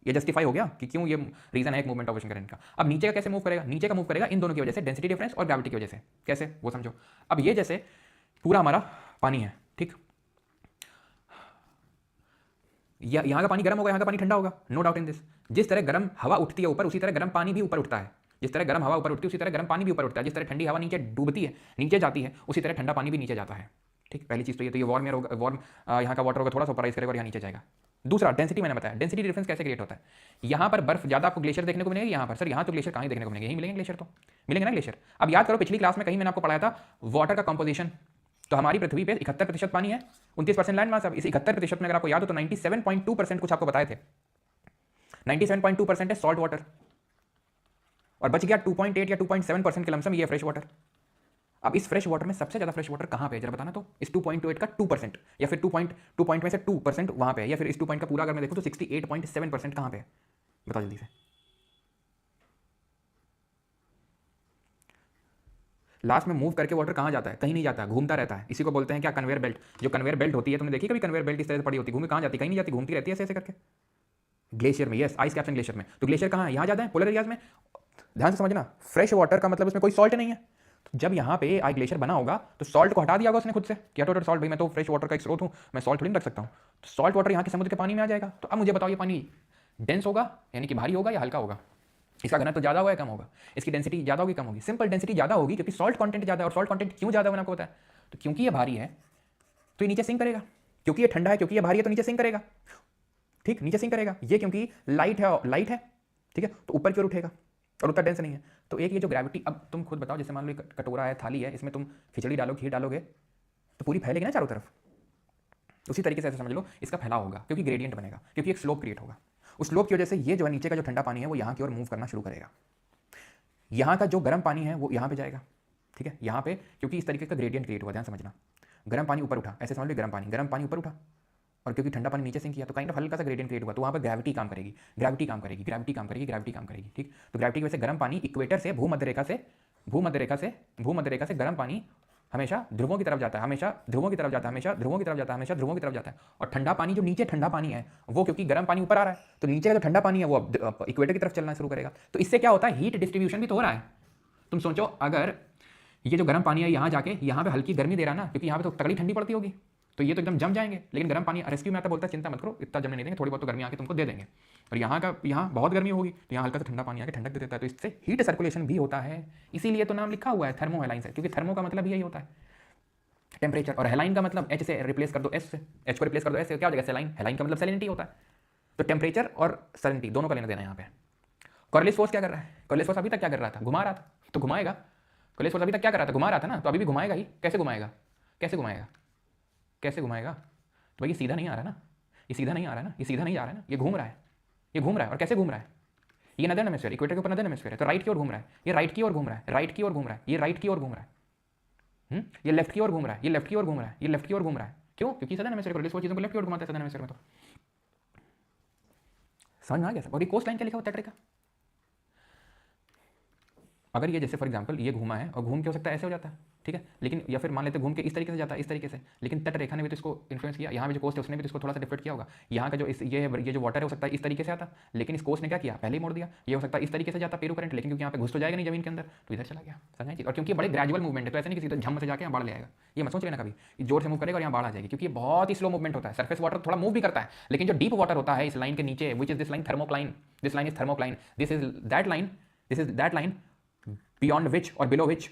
ये जस्टिफाई हो गया कि क्यों ये रीजन है एक मूवमेंट ऑफ ओशन करंट का। अब नीचे का कैसे मूव करेगा, नीचे का मूव करेगा इन दोनों की वजह से, डेंसिटी डिफरेंस और ग्रेविटी की वजह से। कैसे वो समझो। अब ये जैसे पूरा हमारा पानी है, ठीक, यहाँ का पानी गर्म होगा, यहाँ का पानी ठंडा होगा, नो डाउट इन दिस। जिस तरह गर्म हवा उठती है ऊपर, उसी तरह गर्म पानी भी ऊपर उठता है। जिस तरह गर्म हवा ऊपर उठती है उसी तरह गर्म पानी भी ऊपर उठता है। जिस तरह ठंडी हवा नीचे डूबती है, नीचे जाती है, उसी तरह ठंडा पानी भी नीचे जाता है, ठीक। पहली चीज़ तो ये वार्म एयर होगा, वार्म यहाँ का वाटर होगा थोड़ा सा ऊपर राइज करेगा और यहाँ नीचे जाएगा। दूसरा डेंसिटी, मैंने बताया डेंसिटी डिफरेंस कैसे क्रिएट होता है। यहाँ पर बर्फ ज़्यादा आपको ग्लेशियर देखने को मिलेगा, यहाँ पर सर यहाँ तो ग्लेशियर कहाँ देखने को मिलेंगे, यहीं मिलेंगे ग्लेशियर, तो मिलेंगे ना ग्लेशियर। अब याद करो पिछली क्लास में कहीं मैंने आपको पढ़ाया था वाटर का कंपोजिशन। तो हमारी पृथ्वी पे 71% पानी है, 29% लैंड मास। अब इस 71% में अगर आपको याद हो तो 97.2% कुछ आपको बताए थे, 97.2% है सॉल्ट वाटर और बच गया 2.8 या 2.7% के लमसम ये फ्रेश वाटर। अब इस फ्रेश वाटर में सबसे ज्यादा फ्रेश वाटर कहां पे है जरा बताना। तो इस 2.8 का 2% या फिर 2 पॉइंट में से 2% वहां पे है, या फिर इस 2 पॉइंट का पूरा अगर मैं देखूं तो 68.7% कहां पे है, बताओ जल्दी से। लास्ट में मूव करके वाटर कहां जाता है, कहीं नहीं जाता, घूमता रहता है। इसी को बोलते हैं क्या, कन्वेयर बेल्ट। जो कन्वेयर बेल्ट होती है, तुमने देखी कभी कन्वेयर बेल्ट इस तरह से पड़ी होती है, घूमे कहां जाती, कहीं नहीं जाती, घूमती रहती है ऐसे करके। ग्लेशियर में, यस, आइस कैप्स ग्लेशियर में। तो ग्लेशियर कहां है, यहां जाता है पोलर एरियाज में। ध्यान से समझना, फ्रेश वाटर का मतलब उसमें कोई सॉल्ट नहीं है। तो जब यहाँ पे आई ग्लेशियर बना होगा तो सॉल्ट को हटा दिया होगा उसने खुद से, क्या टोटल सॉल्ट, भाई मैं तो फ्रेश वाटर का एक स्रोत हूँ, मैं सॉल्ट थोड़ी नहीं रख सकता हूँ। तो सॉल्ट वाटर यहाँ के समुद्र के पानी में आ जाएगा। तो अब मुझे बताओ ये पानी डेंस होगा यानी कि भारी होगा या हल्का होगा, इसका घनत्व तो ज़्यादा होगा या कम होगा, इसकी डेंसिटी ज़्यादा होगी कम होगी। सिंपल डेंसिटी ज़्यादा होगी क्योंकि सॉल्ट कंटेंट ज़्यादा है। और सॉल्ट कंटेंट क्यों ज़्यादा होना आपको पता है, तो क्योंकि ये भारी है तो ये नीचे सिंक करेगा, क्योंकि ये ठंडा है, क्योंकि ये भारी है तो नीचे सिंक करेगा, ठीक, नीचे सिंक करेगा। ये क्योंकि लाइट है, ठीक है, तो ऊपर की ओर उठेगा और उतना डेंस नहीं है। तो एक ये जो ग्रेविटी, अब तुम खुद बताओ, जैसे मान लो कटोरा है, थाली है, इसमें तुम खिचड़ी डालो, घी डालोगे तो पूरी फैलेगी ना चारों तरफ। उसी तरीके से ऐसे समझ लो इसका फैलाव होगा, क्योंकि ग्रेडियंट बनेगा, क्योंकि एक स्लोप क्रिएट होगा। उस स्लोप की वजह से ये जो है नीचे का जो ठंडा पानी है वो यहाँ की ओर मूव करना शुरू करेगा। यहाँ का जो गर्म पानी है वो यहाँ पे जाएगा, ठीक है, यहाँ पे, क्योंकि इस तरीके का ग्रेडियंट क्रिएट हुआ। ध्यान समझना, गर्म पानी ऊपर उठा, ऐसे समझ लो गर्म पानी ऊपर उठा, और क्योंकि ठंडा पानी नीचे सिंक किया तो काइंड ऑफ हल्का सा ग्रेडियंट क्रिएट हुआ। तो वहाँ पर ग्रेविटी काम करेगी, ठीक। तो ग्रेविटी की वजह से गर्म पानी इक्वेटर से भूमध्य रेखा से गर्म पानी हमेशा ध्रुवों की तरफ जाता है, हमेशा ध्रुवों की तरफ जाता है। और ठंडा पानी, जो नीचे ठंडा पानी है वो, क्योंकि गर्म पानी ऊपर आ रहा है तो नीचे का जो ठंडा पानी है वो अब इक्वेटर की तरफ चलना शुरू करेगा। तो इससे क्या होता है, हीट डिस्ट्रीब्यूशन भी तो हो रहा है। तुम सोचो अगर ये जो गर्म पानी है यहाँ जाके यहाँ पे हल्की गर्मी दे रहा है ना, क्योंकि यहाँ पे तो तगड़ी ठंडी पड़ती होगी, तो ये तो एकदम जम जाएंगे। लेकिन गर्म पानी रेस्क्यू में आता, बोलता है चिंता मत करो, इतना जमने नहीं देंगे, थोड़ी बहुत तो गर्मी आके तुमको दे देंगे। और यहाँ बहुत गर्मी होगी तो यहाँ हल्का सा ठंडा पानी आके ठंडक दे देता है। तो इससे हीट सर्कुलेशन भी होता है, इसीलिए तो नाम लिखा हुआ है थर्मोहेलाइन से, क्योंकि थर्मो का मतलब यही होता है टेम्परेचर, और हेलाइन का मतलब एच से रिप्लेस कर दो, एस से, एच को रिप्लेस कर दो एस से, क्या हो जाएगा सेलाइन। हेलाइन का मतलब सेलिनिटी होता है। तो टेम्परेचर और सैलिनिटी दोनों का लेना देना यहाँ पे। कॉर्लिस फोर्स क्या कर रहा है? कॉर्लिस फोर्स अभी तक क्या कर रहा था? घुमा रहा था, तो घुमाएगा। कॉर्लिस फोर्स अभी तक क्या कर रहा था? घुमा रहा था ना, तो अभी भी घुमाएगा ही। कैसे घुमाएगा? कैसे घुमाएगा? कैसे घुमाएगा? तो भाई ये सीधा नहीं आ रहा ना, ये सीधा नहीं आ रहा है ना, ये सीधा नहीं जा रहा है ना, ये घूम रहा है, ये घूम रहा है। और कैसे घूम रहा है? ये नदर्न हेमिस्फीयर, इक्वेटर के ऊपर नदर्न हेमिस्फीयर है, तो राइट की ओर घूम रहा है, ये राइट की ओर घूम रहा है, राइट की ओर घूम रहा है, ये राइट की ओर घूम रहा है, ये लेफ्ट की ओर घूम रहा है, ये लेफ्ट की ओर घूम रहा है, ये लेफ्ट की ओर घूम रहा है। क्यों? क्योंकि सदर्न हेमिस्फीयर कॉर्लिस फोर्स चीज़ों को लेफ्ट की ओर घुमाता है सदर्न हेमिस्फीयर में। तो समझ में आ गया सब? और ये कोस्ट लाइन क्या लिखा हुआ टेट्रे का? अगर ये जैसे फॉर एग्जांपल ये घूमा है और घूम के हो सकता है ऐसे हो जाता है, ठीक है, लेकिन या फिर मान लेते घूम के इस तरीके से जाता है, इस तरीके से, लेकिन तट रेखा ने भी तो इसको इन्फ्लुएंस किया, यहाँ पे जो कोस्ट है उसने भी तो इसको थोड़ा सा डिफरेंट किया होगा। यहाँ का जो ये जो वाटर है हो सकता है इस तरीके से आता, लेकिन इस कोस्ट ने क्या किया? पहले ही मोड़ दिया। ये हो सकता है इस तरीके से जाता पेरू करंट, लेकिन क्योंकि यहाँ पे घुस तो जाएगा नहीं जमीन के अंदर, तो इधर चला गया। समझ चीज? और क्योंकि बड़े ग्रेजुअल मूवमेंट है, तो ऐसे नहीं कि सीधा झम से जाके यहाँ बाढ़ ले आएगा। ये मत सोच लेना कभी जोर से मूव करेगा और यहाँ बाढ़ आ जाएगी, क्योंकि ये बहुत ही स्लो मूवमेंट होता है। सरफेस वाटर थोड़ा मूव भी करता है, लेकिन जो डीप वाटर होता है इस लाइन के नीचे, which is this line thermocline, this line is thermocline, this is that line, this is that line beyond which or below which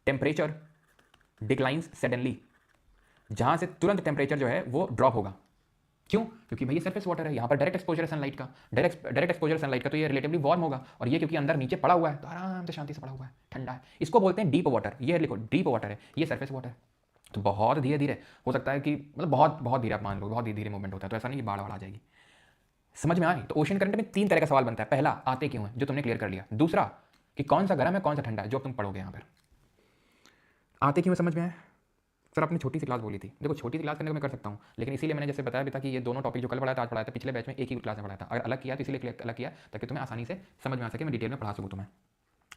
temperature declines suddenly, जहां से तुरंत टेम्परेचर जो है वो ड्रॉप होगा। क्यों? क्योंकि भाई ये सरफेस वाटर है, यहाँ पर डायरेक्ट एक्सपोजर है सनलाइट का, डायरेक्ट एक्सपोजर सनलाइट का, तो ये रिलेटिवली वार्म होगा। और ये क्योंकि अंदर नीचे पड़ा हुआ है तो आराम से शांति से पड़ा हुआ है, ठंडा है। इसको बोलते हैं डीप वाटर। ये लिखो डीप वाटर है, ये सरफेस वाटर। तो बहुत धीरे धीरे हो सकता है कि मतलब बहुत बहुत धीरे, आप मान लो बहुत धीरे धीरे मूवमेंट होता है, तो ऐसा नहीं कि बाढ़ आ जाएगी। समझ में आई? तो ओशन करंट में 3 तरह का सवाल बनता है। पहला, आते क्यों है, जो तुमने क्लियर कर लिया। दूसरा, कि कौन सा गर्म है कौन सा ठंडा है, जो तुम पढ़ोगे यहाँ पर। आते क्यों समझ में आया? सर आपने छोटी सी क्लास बोली थी, देखो छोटी सी क्लास करने को मैं कर सकता हूँ, लेकिन इसीलिए मैंने जैसे बताया भी था कि ये दोनों टॉपिक जो कल पढ़ाया था आज पढ़ाया था, पिछले बैच में एक ही क्लास में पढ़ाया था। अगर अलग किया तो इसीलिए अलग किया ताकि तुम्हें आसानी से समझ में आ सके, मैं डिटेल में पढ़ा सकूँ तुम्हें।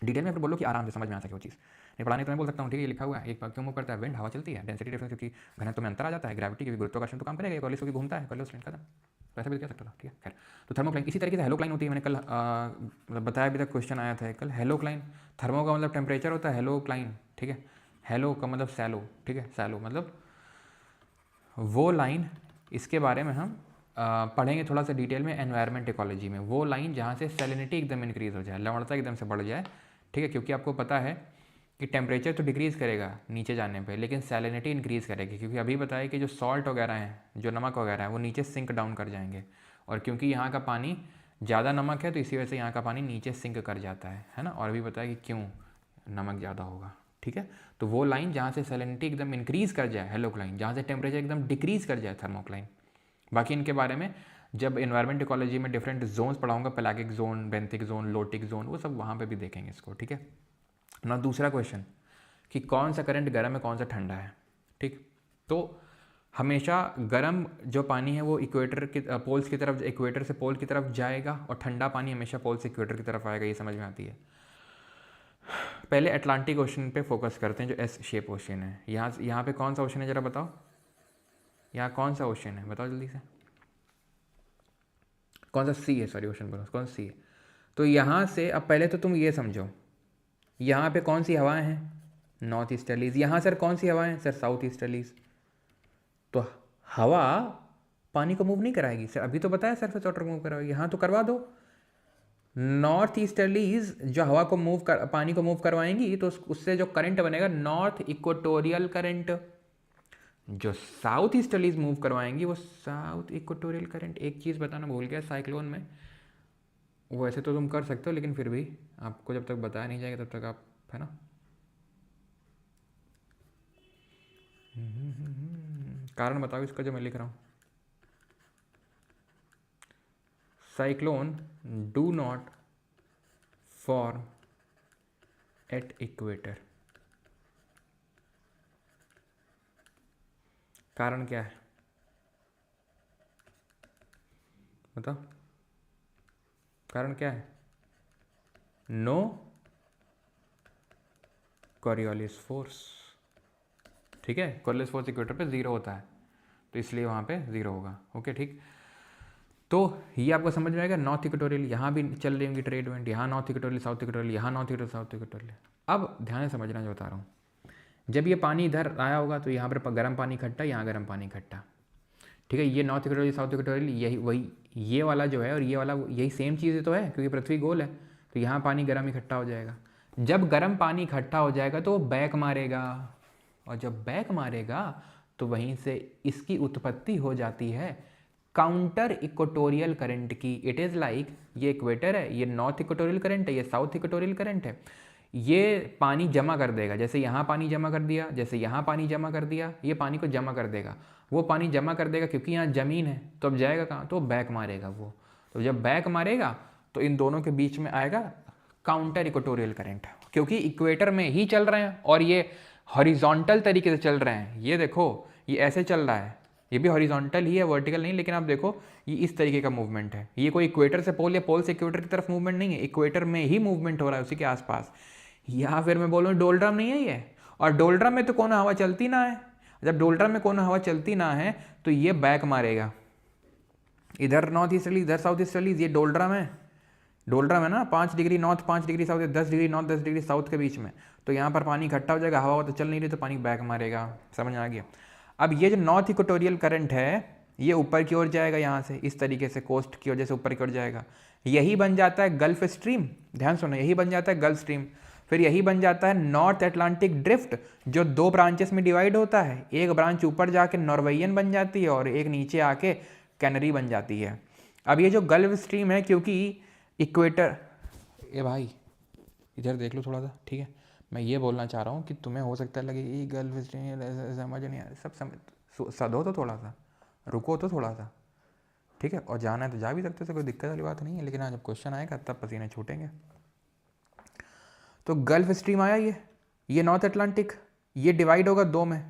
डिटेल में फिर बोलो कि आराम से समझ में आ सके वो चीज़। नहीं पढ़ाने तो मैं बोल सकता हूँ, ठीक है, लिखा हुआ है। एक क्यों मूव करता है? विंड, हवा चलती है, डेंसिटी डिफरेंस क्योंकि घनत्व में अंतर आ जाता है, ग्रेविटी क्योंकि गुरुत्वाकर्षण तो काम करेगा, कॉलेज क्योंकि घूमता है, कॉलेज खत्म, तो ऐसा भी कह सकता था। ठीक है, खैर। तो थर्मोक्लाइन इसी तरीके से हेलोक्लाइन होती है, मैंने कल मतलब बताया अभी तक, क्वेश्चन आया था कल। हेलोक्लाइन, थर्मो का मतलब टेम्परेचर होता है, हेलोक्लाइन, ठीक है। हेलो का मतलब सैलो, ठीक है, सैलो मतलब वो लाइन, इसके बारे में हम पढ़ेंगे थोड़ा सा डिटेल में एनवायरनमेंट इकोलॉजी में। वो लाइन जहाँ से सैलिनिटी एकदम इंक्रीज हो जाए, लवणता एकदम से बढ़ जाए, ठीक है, क्योंकि आपको पता है कि टेम्परेचर तो डिक्रीज़ करेगा नीचे जाने पे, लेकिन सैलिनिटी इंक्रीज़ करेगी, क्योंकि अभी बताया कि जो सॉल्ट वगैरह हैं, जो नमक वगैरह है, वो नीचे सिंक डाउन कर जाएंगे। और क्योंकि यहाँ का पानी ज़्यादा नमक है तो इसी वजह से यहाँ का पानी नीचे सिंक कर जाता है ना। और अभी बताया कि क्यों नमक ज़्यादा होगा, ठीक है। तो वो लाइन जहाँ से सैलिनिटी एकदम इंक्रीज़ कर जाए, हेलोक्लाइन, जहाँ से टेम्परेचर एकदम डिक्रीज़ कर जाए, थर्मोक्लाइन। बाकी इनके बारे में जब एनवायरनमेंट इकोलॉजी में डिफरेंट जोन्स पढ़ाऊंगा, पेलागिक zone, benthic zone, lotic zone, वो सब वहाँ पे भी देखेंगे इसको, ठीक है ना। दूसरा क्वेश्चन कि कौन सा करंट गर्म है कौन सा ठंडा है, ठीक। तो हमेशा गर्म जो पानी है वो इक्वेटर के पोल्स की तरफ, इक्वेटर से पोल की तरफ जाएगा, और ठंडा पानी हमेशा पोल से इक्वेटर की तरफ आएगा, ये समझ में आती है। पहले अटलांटिक ओशन पे फोकस करते हैं, जो एस शेप ओशन है। यहाँ पे कौन सा ओशन है ज़रा बताओ, यहाँ कौन सा ओशन है बताओ जल्दी से, कौन सा सी है, सॉरी ओशन बोलो, कौन सा सी है। तो यहाँ से अब पहले तो तुम ये समझो, यहाँ पे कौन सी हवाएं हैं, नॉर्थ ईस्टर्लीज। यहाँ सर कौन सी हवाएं हैं, सर साउथ ईस्टर्लीज। तो हवा पानी को मूव नहीं कराएगी सर, अभी तो बताया सरफेस वाटर मूव कराएगी, यहाँ तो करवा दो। नॉर्थ ईस्टर्लीज जो हवा को मूव कर, पानी को मूव करवाएंगी, तो उससे जो करंट बनेगा नॉर्थ इक्वेटोरियल करंट। जो साउथ ईस्टर्लीज मूव करवाएंगी वो साउथ इक्वेटोरियल करंट। एक चीज़ बताना भूल गया, साइक्लोन में वैसे तो तुम कर सकते हो, लेकिन फिर भी आपको जब तक बताया नहीं जाएगा तब तक आप, है ना। कारण बताओ इसका जो मैं लिख रहा हूँ। Cyclone do not form at equator. कारण क्या है बताओ, कारण क्या है? नो कॉरियोलिस फोर्स, ठीक है। कॉरियोलिस फोर्स इक्वेटर पे 0 होता है, तो इसलिए वहाँ पे 0 होगा, ओके ठीक। तो ये आपको समझ में आएगा। नॉर्थ इक्वेटोरियल यहाँ भी चल रही होंगी ट्रेड विंड, यहाँ नॉर्थ इक्वेटोरियल, साउथ इक्वेटोरियल, यहाँ नॉर्थ इक्वेटोरियल, साउथ इक्वेटोरियल। अब ध्यान से समझना जो बता रहा हूँ, जब ये पानी इधर आया होगा तो यहाँ पर गर्म पानी इकट्ठा, यहाँ गर्म पानी इकट्ठा, ठीक है। ये नॉर्थ इक्वेटोरियल, साउथ इक्वेटोरियल, यही वही ये वाला जो है और ये वाला यही सेम चीज़ तो है, क्योंकि पृथ्वी गोल है, तो यहाँ पानी गर्म इकट्ठा हो जाएगा। जब गर्म पानी इकट्ठा हो जाएगा तो वो बैक मारेगा, और जब बैक मारेगा तो वहीं से इसकी उत्पत्ति हो जाती है काउंटर इक्वेटोरियल करंट की। इट इज़ लाइक ये इक्वेटर है, ये नॉर्थ इक्वेटोरियल करंट है, ये साउथ इक्वेटोरियल करंट है। ये पानी जमा कर देगा, जैसे यहाँ पानी जमा कर दिया, जैसे यहाँ पानी जमा कर दिया, ये पानी को जमा कर देगा। वो पानी जमा कर देगा क्योंकि यहाँ ज़मीन है, तो अब जाएगा कहाँ, तो बैक मारेगा वो। तो जब बैक मारेगा तो इन दोनों के बीच में आएगा काउंटर इक्वेटोरियल करंट, क्योंकि इक्वेटर में ही चल रहे हैं और ये हॉरिजॉन्टल तरीके से चल रहे हैं। ये देखो ये ऐसे चल रहा है, ये भी हॉरिजॉन्टल ही है, वर्टिकल नहीं, लेकिन आप देखो ये इस तरीके का मूवमेंट है। ये कोई इक्वेटर से पोल या पोल से इक्वेटर की तरफ मूवमेंट नहीं है, इक्वेटर में ही मूवमेंट हो रहा है उसी के आसपास। या फिर मैं बोलूँ डोलड्रम नहीं है ये, और डोलड्रम में तो कोना हवा चलती ना है। जब डोलड्रम में कोना हवा चलती ना है तो ये बैक मारेगा, इधर नॉर्थ ईस्टर्ली इधर साउथ ईस्टर्ली। ये डोलड्रम है, डोलड्रम है ना, 5 degree north 5 degree south, 10 degree north 10 degree south के बीच में। तो यहाँ पर पानी इकट्ठा हो जाएगा, हवा तो चल नहीं रही तो पानी बैक मारेगा। समझ आ गया। अब ये जो नॉर्थ इक्वेटोरियल करंट है ये ऊपर की ओर जाएगा, यहाँ से इस तरीके से कोस्ट की वजह से ऊपर की ओर जाएगा। यही बन जाता है गल्फ स्ट्रीम, ध्यान सुनो, यही बन जाता है गल्फ स्ट्रीम। फिर यही बन जाता है नॉर्थ अटलांटिक ड्रिफ्ट, जो 2 ब्रांचेस में डिवाइड होता है। एक ब्रांच ऊपर जाके नॉर्वेयन बन जाती है और एक नीचे आके कैनरी बन जाती है। अब ये जो गल्फ स्ट्रीम है, क्योंकि इक्वेटर, ए भाई इधर देख लो थोड़ा सा, ठीक है। मैं ये बोलना चाह रहा हूँ कि तुम्हें हो सकता है लगे ये गल्फ स्ट्रीम समझ नहीं आ रहा, सब समझ सदो तो थोड़ा सा, रुको तो थोड़ा सा, ठीक है। और जाना है तो जा भी सकते हो, कोई दिक्कत वाली बात नहीं है, लेकिन हाँ जब क्वेश्चन आएगा तब पसीने छूटेंगे। तो गल्फ स्ट्रीम आया ये नॉर्थ अटलांटिक, ये डिवाइड होगा 2 में,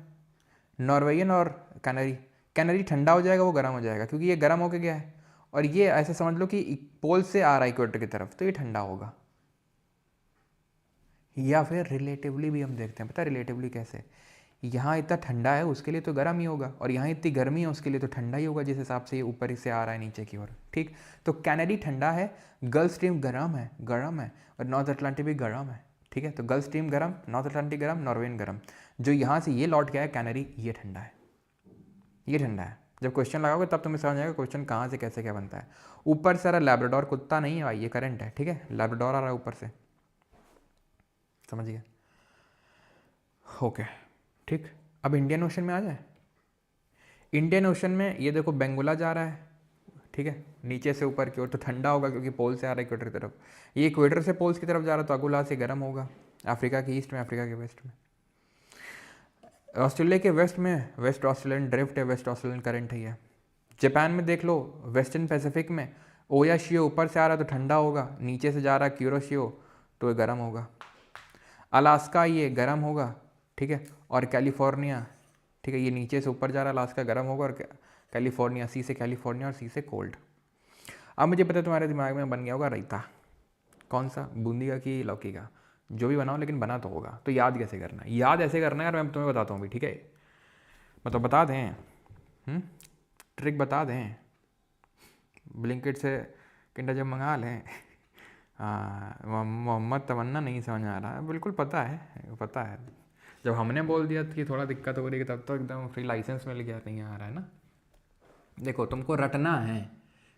नॉर्वेयन और कैनरी। कैनरी ठंडा हो जाएगा, वो गर्म हो जाएगा, क्योंकि ये गर्म होके गया है। और ये ऐसे समझ लो कि पोल से आ रहा है इक्वेटर की तरफ, तो ये ठंडा होगा। या फिर रिलेटिवली भी हम देखते हैं, पता है रिलेटिवली कैसे, यहाँ इतना ठंडा है उसके लिए तो गर्म ही होगा, और यहाँ इतनी गर्मी है उसके लिए तो ठंडा ही होगा, जिस हिसाब से ये ऊपर से आ रहा है नीचे की ओर, ठीक। तो कैनेडी ठंडा है, गल्फ स्ट्रीम गर्म है और नॉर्थ अटलांटिक भी गर्म है, ठीक है। तो गल्फ स्ट्रीम गर्म, नॉर्थ अटलांटिक गर्म, नॉर्वेन गर्म। जो यहाँ से ये लौट गया है कैनरी, ये ठंडा है, ये ठंडा है। जब क्वेश्चन लगाओगे तब तुम्हें समझ आएगा क्वेश्चन कहाँ से कैसे क्या बनता है। ऊपर से आ रहा लैब्राडोर, कुत्ता नहीं है भाई, ये करंट है, ठीक है। लैब्राडोर आ रहा है ऊपर से, समझ गए, ओके, ठीक। अब इंडियन ओशन में आ जाए। इंडियन ओशन में ये देखो बेंगुला जा रहा है, ठीक है, नीचे से ऊपर की ओर, तो ठंडा होगा क्योंकि पोल से आ रहा है इक्वेटर की तरफ। ये इक्वेटर से पोल्स की तरफ जा रहा है तो अगुला से गर्म होगा, अफ्रीका के ईस्ट में, अफ्रीका के वेस्ट में। ऑस्ट्रेलिया के वेस्ट में वेस्ट ऑस्ट्रेलियन ड्रिफ्ट है, वेस्ट ऑस्ट्रेलियन करंट है ये। जापान में देख लो, वेस्टर्न पैसिफिक में ओयाशियो ऊपर से आ रहा है तो ठंडा होगा, नीचे से जा रहा है क्यूरोशियो तो ये गर्म होगा। अलास्का ये गर्म होगा, ठीक है। और कैलिफोर्निया, ठीक है, ये नीचे से ऊपर जा रहा है, अलास्का गर्म होगा, और कैलिफोर्निया, सी से कैलिफोर्निया और सी से कोल्ड। अब मुझे पता है तुम्हारे दिमाग में बन गया होगा रायता, कौन सा, बूंदी का कि लौकी का, जो भी बनाओ लेकिन बना तो होगा। तो याद कैसे करना है, याद ऐसे करना है यार, मैं तुम्हें बताता हूँ भी, ठीक है। मतलब बता दें, ट्रिक बता दें, ब्लिंकिट से किंडर जब मंगा लें। हाँ, मोहम्मद तमन्ना नहीं समझ आ रहा है, बिल्कुल पता है, पता है। जब हमने बोल दिया कि थोड़ा दिक्कत हो रही है तब तो एकदम फ्री लाइसेंस मिल गया, नहीं आ रहा है ना। देखो तुमको रटना है,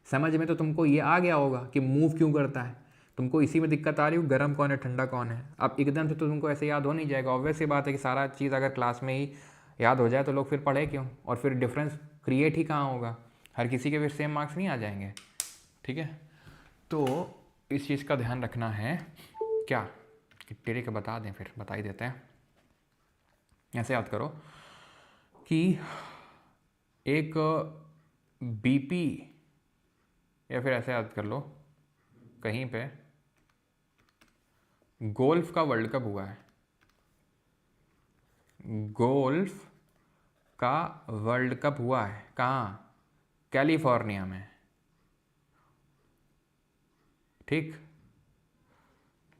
समझ में तो तुमको ये आ गया होगा कि मूव क्यों करता है, तुमको इसी में दिक्कत आ रही हो, गर्म कौन है ठंडा कौन है। अब एकदम से तो तुमको ऐसे याद हो नहीं जाएगा, ऑब्वियस सी बात है कि सारा चीज़ अगर क्लास में ही याद हो जाए तो लोग फिर पढ़े क्यों, और फिर डिफरेंस क्रिएट ही कहाँ होगा, हर किसी के फिर सेम मार्क्स नहीं आ जाएंगे, ठीक है। तो इस चीज़ का ध्यान रखना है क्या, कि ट्रिक बता दें, फिर बता ही देते हैं। ऐसे याद करो कि एक बीपी, या फिर ऐसे याद कर लो, कहीं पे गोल्फ का वर्ल्ड कप हुआ है, गोल्फ का वर्ल्ड कप हुआ है, कहाँ, कैलिफोर्निया में, ठीक।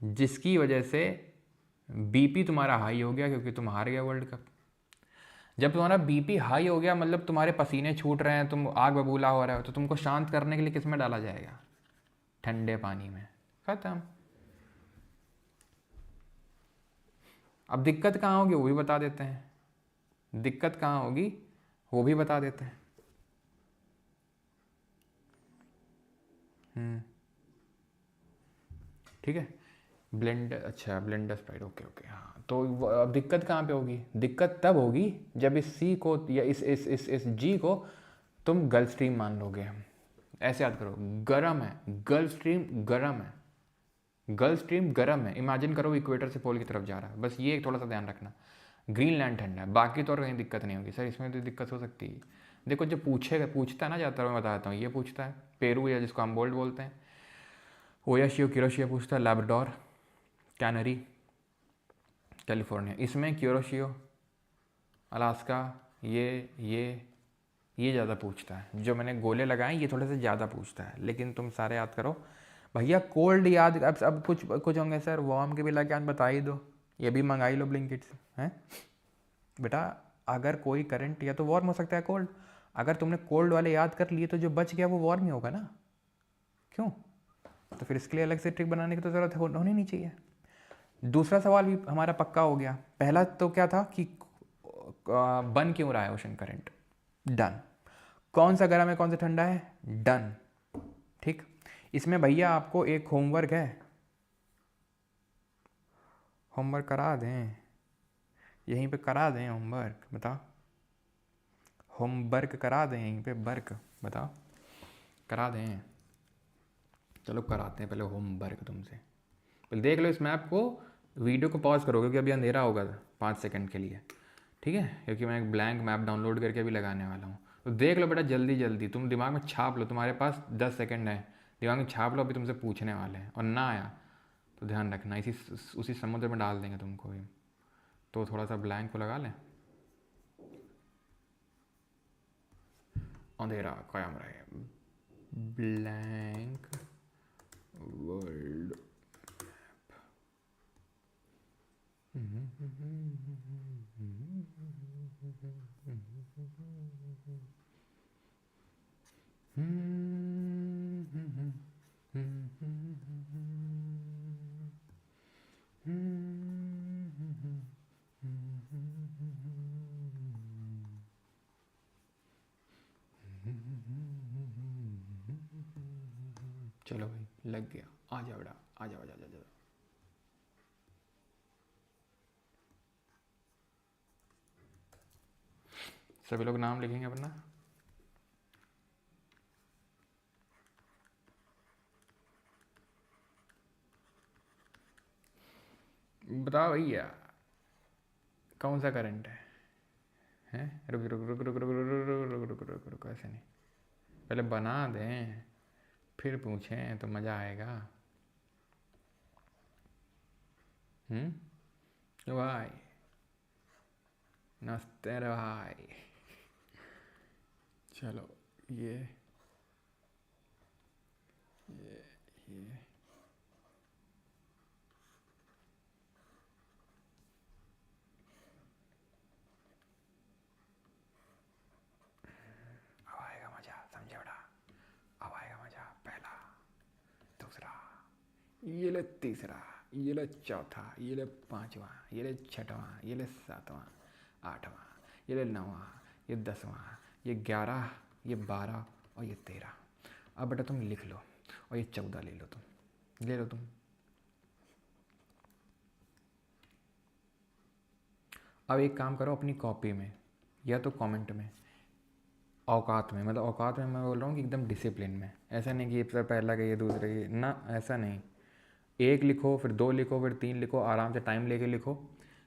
जिसकी वजह से बीपी तुम्हारा हाई हो गया क्योंकि तुम हार गए वर्ल्ड कप। जब तुम्हारा बीपी हाई हो गया मतलब तुम्हारे पसीने छूट रहे हैं, तुम आग बबूला हो रहे हो, तो तुमको शांत करने के लिए किस में डाला जाएगा, ठंडे पानी में, खत्म। अब दिक्कत कहाँ होगी वो भी बता देते हैं, दिक्कत कहाँ होगी वो भी बता देते हैं। ठीक है, ब्लेंड, अच्छा ब्लेंडर स्प्राइट, ओके ओके, हाँ। तो अब दिक्कत कहाँ पे होगी, दिक्कत तब होगी जब इस सी को या इस जी को तुम गल्फ स्ट्रीम मान लोगे, ऐसे याद करो, गर्म है, गल्फ स्ट्रीम गर्म है, गल्फ स्ट्रीम गर्म है, इमेजिन करो इक्वेटर से पोल की तरफ जा रहा है, बस ये थोड़ा सा ध्यान रखना। ग्रीनलैंड ठंडा है, बाकी तो और कहीं दिक्कत नहीं होगी। सर इसमें तो दिक्कत हो सकती है। देखो जो पूछता है ना ज़्यादातर, मैं बताता हूँ, ये पूछता है पेरू या जिसको हम बोल्ट बोलते हैं, ओयाशियो क्यूरोशियो पूछता है, लैब्राडोर, कैनरी, कैलिफोर्निया। इसमें क्यूरोशियो, अलास्का, ये ज़्यादा पूछता है। जो मैंने गोले लगाए ये थोड़े से ज़्यादा पूछता है, लेकिन तुम सारे याद करो भैया। कोल्ड याद, अब कुछ होंगे सर वार्म के भी लगे, बता ही दो, ये भी मंगाई लो ब्लिंकिट से, हैं बेटा। अगर कोई करंट या तो वार्म हो सकता है कोल्ड, अगर तुमने कोल्ड वाले याद कर लिए तो जो बच गया वो वार्म ही होगा ना, क्यों? तो फिर इसके लिए अलग से ट्रिक बनाने की तो ज़रूरत होनी नहीं चाहिए। दूसरा सवाल भी हमारा पक्का हो गया। पहला तो क्या था कि बन क्यों रहा है ओशन करंट, डन। कौन सा गर्म है कौन सा ठंडा है, डन। ठीक, इसमें भैया आपको एक होमवर्क है, होमवर्क करा दें, यहीं पे करा दें होमवर्क, बताओ, होमवर्क करा दें यहीं पे, वर्क बताओ, करा दें। चलो कराते हैं पहले होमवर्क तुमसे। पहले देख लो इस मैप को, वीडियो को पॉज करो क्योंकि अभी अंधेरा होगा 5 सेकंड के लिए, ठीक है, क्योंकि मैं एक ब्लैंक मैप डाउनलोड करके अभी लगाने वाला हूँ। तो देख लो बेटा जल्दी जल्दी, तुम दिमाग में छाप लो, तुम्हारे पास 10 सेकंड है, दिमाग में छाप लो, अभी तुमसे पूछने वाले हैं, और ना आया तो ध्यान रखना उसी समुद्र में डाल देंगे तुमको भी। तो थोड़ा सा ब्लैंक को लगा लें, अंधेरा कायम रहे, ब्लैंक वर्ल्ड। चलो भाई लग गया, आ जाओ बेटा, आ जाओ, आ जाओ, आ जाओ। सभी लोग नाम लिखेंगे अपना। बताओ भैया कौन सा करंट है, हैं? रुक रुक रुक रुक रुक रुक रुक रुक रुक रुक रुक, ऐसे नहीं, पहले बना दें फिर पूछें तो मज़ा आएगा। तो भाई नमस्ते रे भाई। चलो ये अब आएगा मज़ा, समझे बेटा, अब आएगा मज़ा। पहला, दूसरा, ये ले तीसरा, ये ले चौथा, ये ले पाँचवा, ये ले छठवां, ये ले सातवां, आठवां, ये ले नौवां, ये 10वां, ये 11, ये 12 और ये 13। अब बेटा तुम लिख लो, और ये 14 ले लो, तुम ले लो तुम। अब एक काम करो, अपनी कॉपी में या तो कमेंट में, औकात में, मतलब औकात में मैं बोल रहा हूँ कि एकदम डिसिप्लिन में, ऐसा नहीं कि ये पहला का ये दूसरा ये ना, ऐसा नहीं। एक लिखो, फिर 2 लिखो, फिर 3 लिखो, आराम से टाइम लेके लिखो।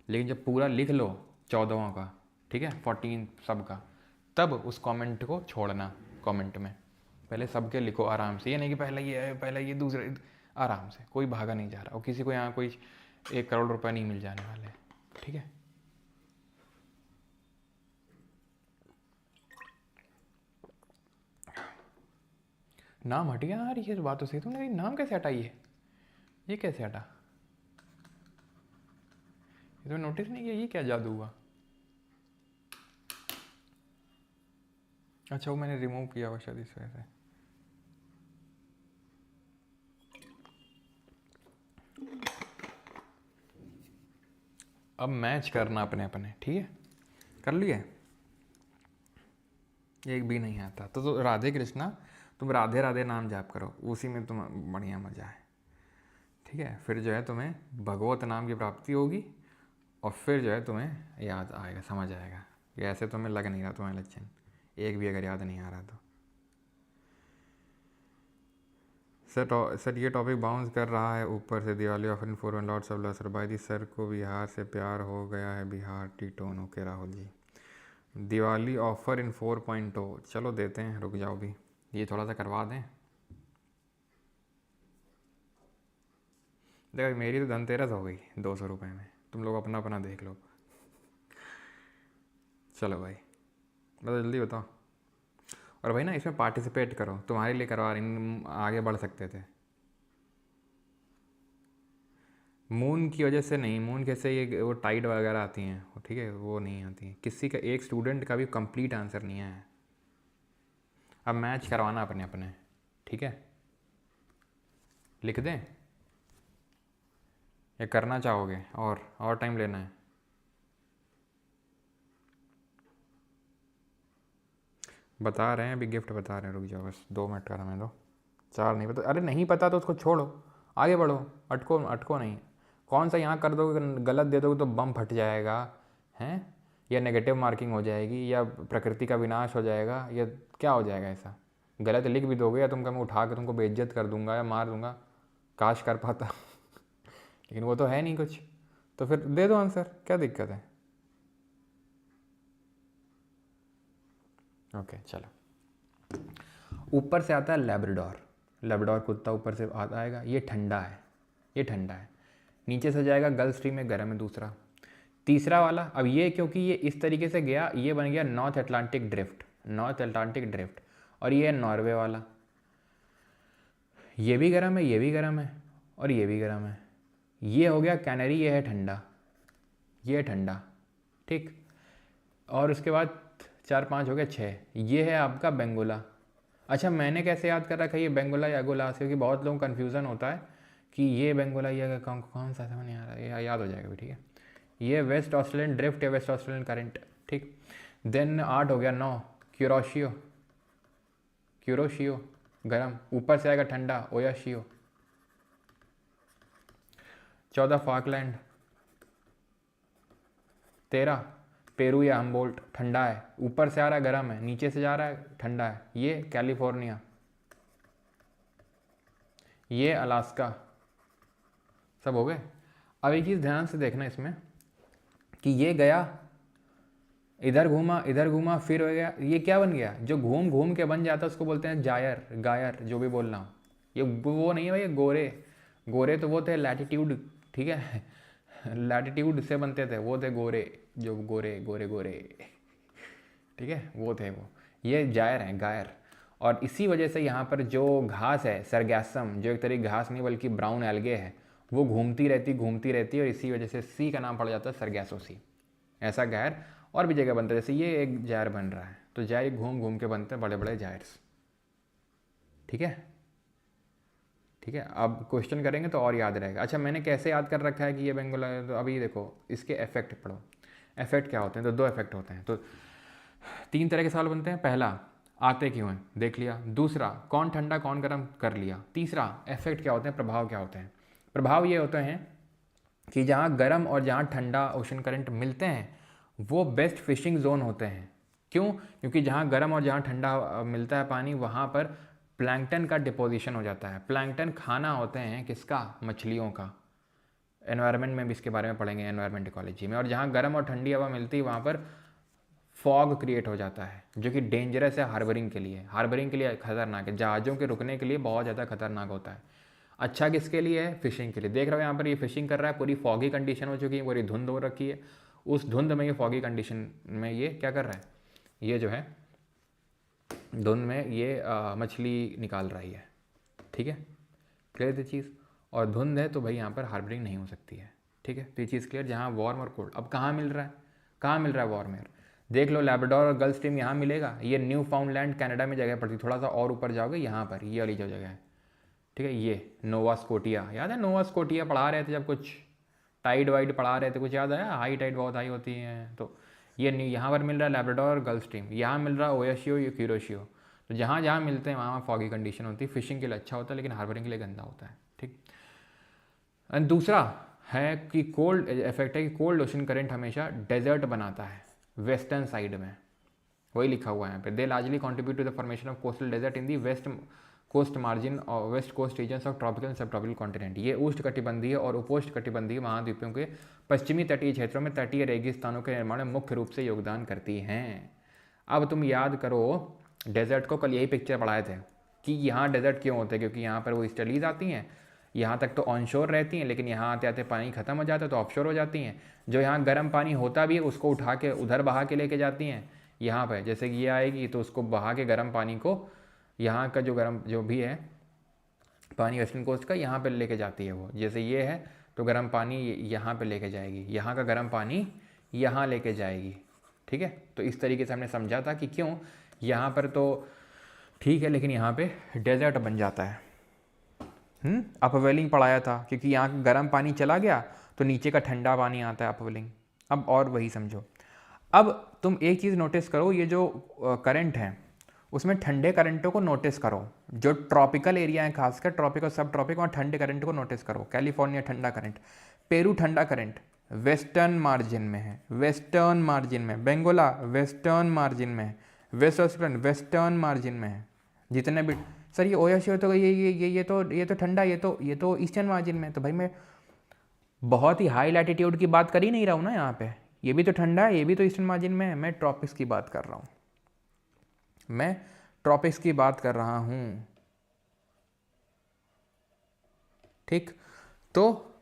लेकिन जब पूरा लिख लो 14वां का, ठीक है, 14 सब का, तब उस कमेंट को छोड़ना कमेंट में। पहले सबके लिखो आराम से, ये नहीं कि पहला ये है, पहला ये, दूसरा, आराम से, कोई भागा नहीं जा रहा, और किसी को यहाँ कोई 1 करोड़ रुपये नहीं मिल जाने वाले, ठीक है। नाम हट गया यार, ये बात तो सही, तुमने नाम कैसे हटाई है, ये कैसे हटा, ये तो नोटिस नहीं किया, ये क्या जादू हुआ। अच्छा वो मैंने रिमूव किया हुआ शायद इस वजह से। अब मैच करना अपने अपने, ठीक है, कर लिए। एक भी नहीं आता तो राधे कृष्णा, तुम राधे राधे नाम जाप करो, उसी में तुम बढ़िया मज़ा है, ठीक है। फिर जो है तुम्हें भगवत नाम की प्राप्ति होगी, और फिर जो है तुम्हें याद आएगा, समझ आएगा कि ऐसे तुम्हें लग नहीं रहा तुम्हारे लक्षण, एक भी अगर याद नहीं आ रहा तो। सर ये टॉपिक बाउंस कर रहा है ऊपर से। Diwali offer in 4 lots of love सरबाई सर को बिहार से प्यार हो गया है। बिहार टी टोन। Okay Rahul ji. Diwali offer in 4.0 चलो देते हैं, रुक जाओ भी, ये थोड़ा सा करवा दें। देखो मेरी तो धनतेरस हो गई 200 रुपये में, तुम लोग अपना अपना देख लो। चलो भाई बताओ, जल्दी बताओ। और भाई ना इसमें पार्टिसिपेट करो, तुम्हारे लिए करवा रही, आगे बढ़ सकते थे। मून की वजह से नहीं, मून कैसे ये वो टाइड वगैरह आती हैं, ठीक है, वो नहीं आती हैं। किसी का एक स्टूडेंट का भी कंप्लीट आंसर नहीं है। अब मैच करवाना अपने अपने, ठीक है, लिख दें या करना चाहोगे और टाइम लेना है? बता रहे हैं अभी, गिफ्ट बता रहे हैं, रुक जाओ बस 2 मिनट का समय दो। 4 नहीं पता, अरे नहीं पता तो उसको छोड़ो, आगे बढ़ो, अटको अटको नहीं। कौन सा यहाँ कर दोगे, गलत दे दोगे तो बम फट जाएगा हैं, या नेगेटिव मार्किंग हो जाएगी, या प्रकृति का विनाश हो जाएगा, या क्या हो जाएगा ऐसा। गलत लिख भी दोगे या तुमको मैं उठा के तुमको बेइज्जत कर दूंगा या मार दूंगा। काश कर पाता लेकिन वो तो है नहीं कुछ, तो फिर दे दो आंसर, क्या दिक्कत है। ओके चलो। ऊपर से आता है लेब्राडोर, लेब्राडोर कुत्ता ऊपर से आता आएगा, ये ठंडा है, ये ठंडा है। नीचे से जाएगा गल्फ स्ट्रीम में, गर्म है दूसरा। तीसरा वाला, अब ये क्योंकि ये इस तरीके से गया, ये बन गया north Atlantic drift, north Atlantic drift. और ये है नॉर्वे वाला, ये भी गर्म है, ये भी गर्म है, और ये भी गर्म है। ये हो गया कैनरी, ये है ठंडा, ये है ठंडा, ठीक। और उसके बाद 4 5 हो गया 6, ये है आपका बेंगोला। अच्छा मैंने कैसे याद कर रखा है ये बेंगोला या गोलास, क्योंकि बहुत लोगों को कन्फ्यूज़न होता है कि ये बेंगोला ये कौन सा समझ नहीं आ रहा है, ये याद हो जाएगा भी, ठीक है। ये वेस्ट ऑस्ट्रेलियन ड्रिफ्ट या वेस्ट ऑस्ट्रेलियन करंट, ठीक। देन 8 हो गया 9 क्यूरोशियो, क्यूरोशियो गरम, ऊपर से आएगा ठंडा ओयाशियो। 14 फॉकलैंड। 13 पेरू या हम्बोल्ट, ठंडा है, ऊपर से आ रहा है गर्म है, नीचे से जा रहा है ठंडा है, ये कैलिफोर्निया, ये अलास्का। सब हो गए। अब एक चीज़ ध्यान से देखना इसमें कि ये गया इधर घूमा फिर हो गया, ये क्या बन गया, जो घूम घूम के बन जाता है उसको बोलते हैं जायर, गायर, जो भी बोल रहा हूँ। ये वो नहीं है भाई, गोरे गोरे तो वो थे लैटिट्यूड, ठीक है लैटिट्यूड से बनते थे, वो थे गोरे, जो गोरे गोरे गोरे, ठीक है, वो थे वो। ये जायर हैं, गायर। और इसी वजह से यहाँ पर जो घास है सरगैसम, जो एक तरीके घास नहीं बल्कि ब्राउन एल्गे है, वो घूमती रहती और इसी वजह से सी का नाम पड़ जाता है सरगैसो सी। ऐसा गायर और भी जगह बनता है, जैसे ये एक जायर बन रहा है, तो जायर घूम घूम के बनते हैं बड़े बड़े जायर्स, ठीक है, ठीक है। अब क्वेश्चन करेंगे तो और याद रहेगा। अच्छा मैंने कैसे याद कर रखा है कि ये बेंगोला है, तो अभी देखो इसके इफेक्ट पढ़ो। इफेक्ट क्या होते हैं, तो 2 इफेक्ट होते हैं, तो 3 तरह के सवाल बनते हैं। पहला आते क्यों हैं, देख लिया। दूसरा कौन ठंडा कौन गर्म, कर लिया। तीसरा इफेक्ट क्या होते हैं, प्रभाव क्या होते हैं। प्रभाव ये होते हैं कि जहाँ गर्म और जहाँ ठंडा ओशन करंट मिलते हैं वो बेस्ट फिशिंग जोन होते हैं। क्यों, क्योंकि जहाँ गर्म और जहाँ ठंडा मिलता है पानी, वहाँ पर प्लैंकटन का डिपोजिशन हो जाता है। प्लैंकटन खाना होते हैं किसका, मछलियों का। एनवायरनमेंट में भी इसके बारे में पढ़ेंगे, एनवायरनमेंट इकोलॉजी में। और जहाँ गर्म और ठंडी हवा मिलती है वहाँ पर फॉग क्रिएट हो जाता है, जो कि डेंजरस है हार्बरिंग के लिए, हार्बरिंग के लिए खतरनाक है, जहाज़ों के रुकने के लिए बहुत ज़्यादा खतरनाक होता है। अच्छा किसके लिए है, फिशिंग के लिए। देख रहे हो यहाँ पर ये फिशिंग कर रहा है, पूरी फॉगी कंडीशन हो चुकी है, पूरी धुंध हो रखी है। उस धुंध में ये फॉगी कंडीशन में ये क्या कर रहा है, ये जो है धुंध में ये मछली निकाल रही है, ठीक है, क्लियर थी चीज़। और धुंध है तो भाई यहाँ पर हार्बरिंग नहीं हो सकती है, ठीक है। तो ये चीज़ क्लियर। जहाँ वार्म और कोल्ड, अब कहाँ मिल रहा है, कहाँ मिल रहा है वार्म एयर, देख लो लैब्राडोर और गल्फ स्ट्रीम यहाँ मिलेगा। ये न्यू फाउंडलैंड कनाडा में जगह पड़ती है, थोड़ा सा और ऊपर जाओगे यहाँ पर ये वाली जो जगह है, ठीक है। ये नोवा स्कोटिया, याद है नोवा स्कोटिया पढ़ा रहे थे जब कुछ टाइड वाइड पढ़ा रहे थे, कुछ याद आया, हाई टाइड बहुत हाई होती है। तो ये यहाँ पर मिल रहा है लैब्राडोर और गल्फ स्ट्रीम, यहाँ मिल रहा है ओयाशियो या क्यूरोशियो। तो जहाँ जहाँ मिलते हैं वहाँ फॉगी कंडीशन होती है। फिशिंग के लिए अच्छा होता है लेकिन हार्बरिंग के लिए गंदा होता है, ठीक। एंड दूसरा है कि कोल्ड इफेक्ट है कि कोल्ड ओशन करंट हमेशा डेजर्ट बनाता है वेस्टर्न साइड में। वही लिखा हुआ है यहाँ पे, they largely contribute to the formation of coastal desert in the west coast margin और west coast regions of tropical and sub tropical continent. ये उष्ण कटिबंधीय और उपोष्ण कटिबंधीय महाद्वीपों के पश्चिमी तटीय क्षेत्रों में तटीय रेगिस्तानों के निर्माण में मुख्य रूप से योगदान करती हैं। अब तुम याद करो डेजर्ट को, कल यही पिक्चर पढ़ाए थे कि यहाँ डेजर्ट क्यों होते हैं, क्योंकि यहाँ पर वो ईस्टर्लीज आती हैं, यहाँ तक तो ऑनशोर रहती हैं, लेकिन यहाँ आते आते पानी खत्म हो जाता है तो ऑफशोर हो जाती हैं। जो यहाँ गर्म पानी होता भी है उसको उठा के उधर बहा के लेके जाती हैं यहाँ पर, जैसे कि ये आएगी तो उसको बहा के गर्म पानी को यहाँ का जो गर्म जो भी है पानी वेस्टर्न कोस्ट का यहाँ पर लेके जाती है वो, जैसे ये है तो गर्म पानी यहाँ पे लेके जाएगी, यहाँ का गर्म पानी यहाँ लेके जाएगी। ठीक है, तो इस तरीके से हमने समझा था कि क्यों यहाँ पर तो ठीक है लेकिन यहाँ पे डेजर्ट बन जाता है। अपवेलिंग पढ़ाया था, क्योंकि यहाँ गर्म पानी चला गया तो नीचे का ठंडा पानी आता है, अपवेलिंग। अब और वही समझो। अब तुम एक चीज़ नोटिस करो, ये जो करंट है उसमें ठंडे करंटों को नोटिस करो। जो ट्रॉपिकल एरिया है, खासकर ट्रॉपिक और सब ट्रॉपिक, वहाँ ठंडे करंट को नोटिस करो। कैलिफोर्निया ठंडा करंट, पेरू ठंडा करंट वेस्टर्न मार्जिन में है, वेस्टर्न मार्जिन में। बेंगोला वेस्टर्न मार्जिन में है, वेस्ट ऑस्ट्रेलियन वेस्टर्न मार्जिन में है। जितने भी सर ये ओयाशियो तो ये तो ठंडा, ये तो ईस्टर्न मार्जिन में। तो भाई मैं बहुत ही हाई लैटिट्यूड की बात कर ही नहीं रहा हूँ ना यहाँ पे, ये भी तो ठंडा है, ये भी तो ईस्टर्न मार्जिन में है। मैं ट्रॉपिक्स की बात कर रहा हूँ, मैं ट्रॉपिक्स की बात कर रहा हूँ। ठीक, तो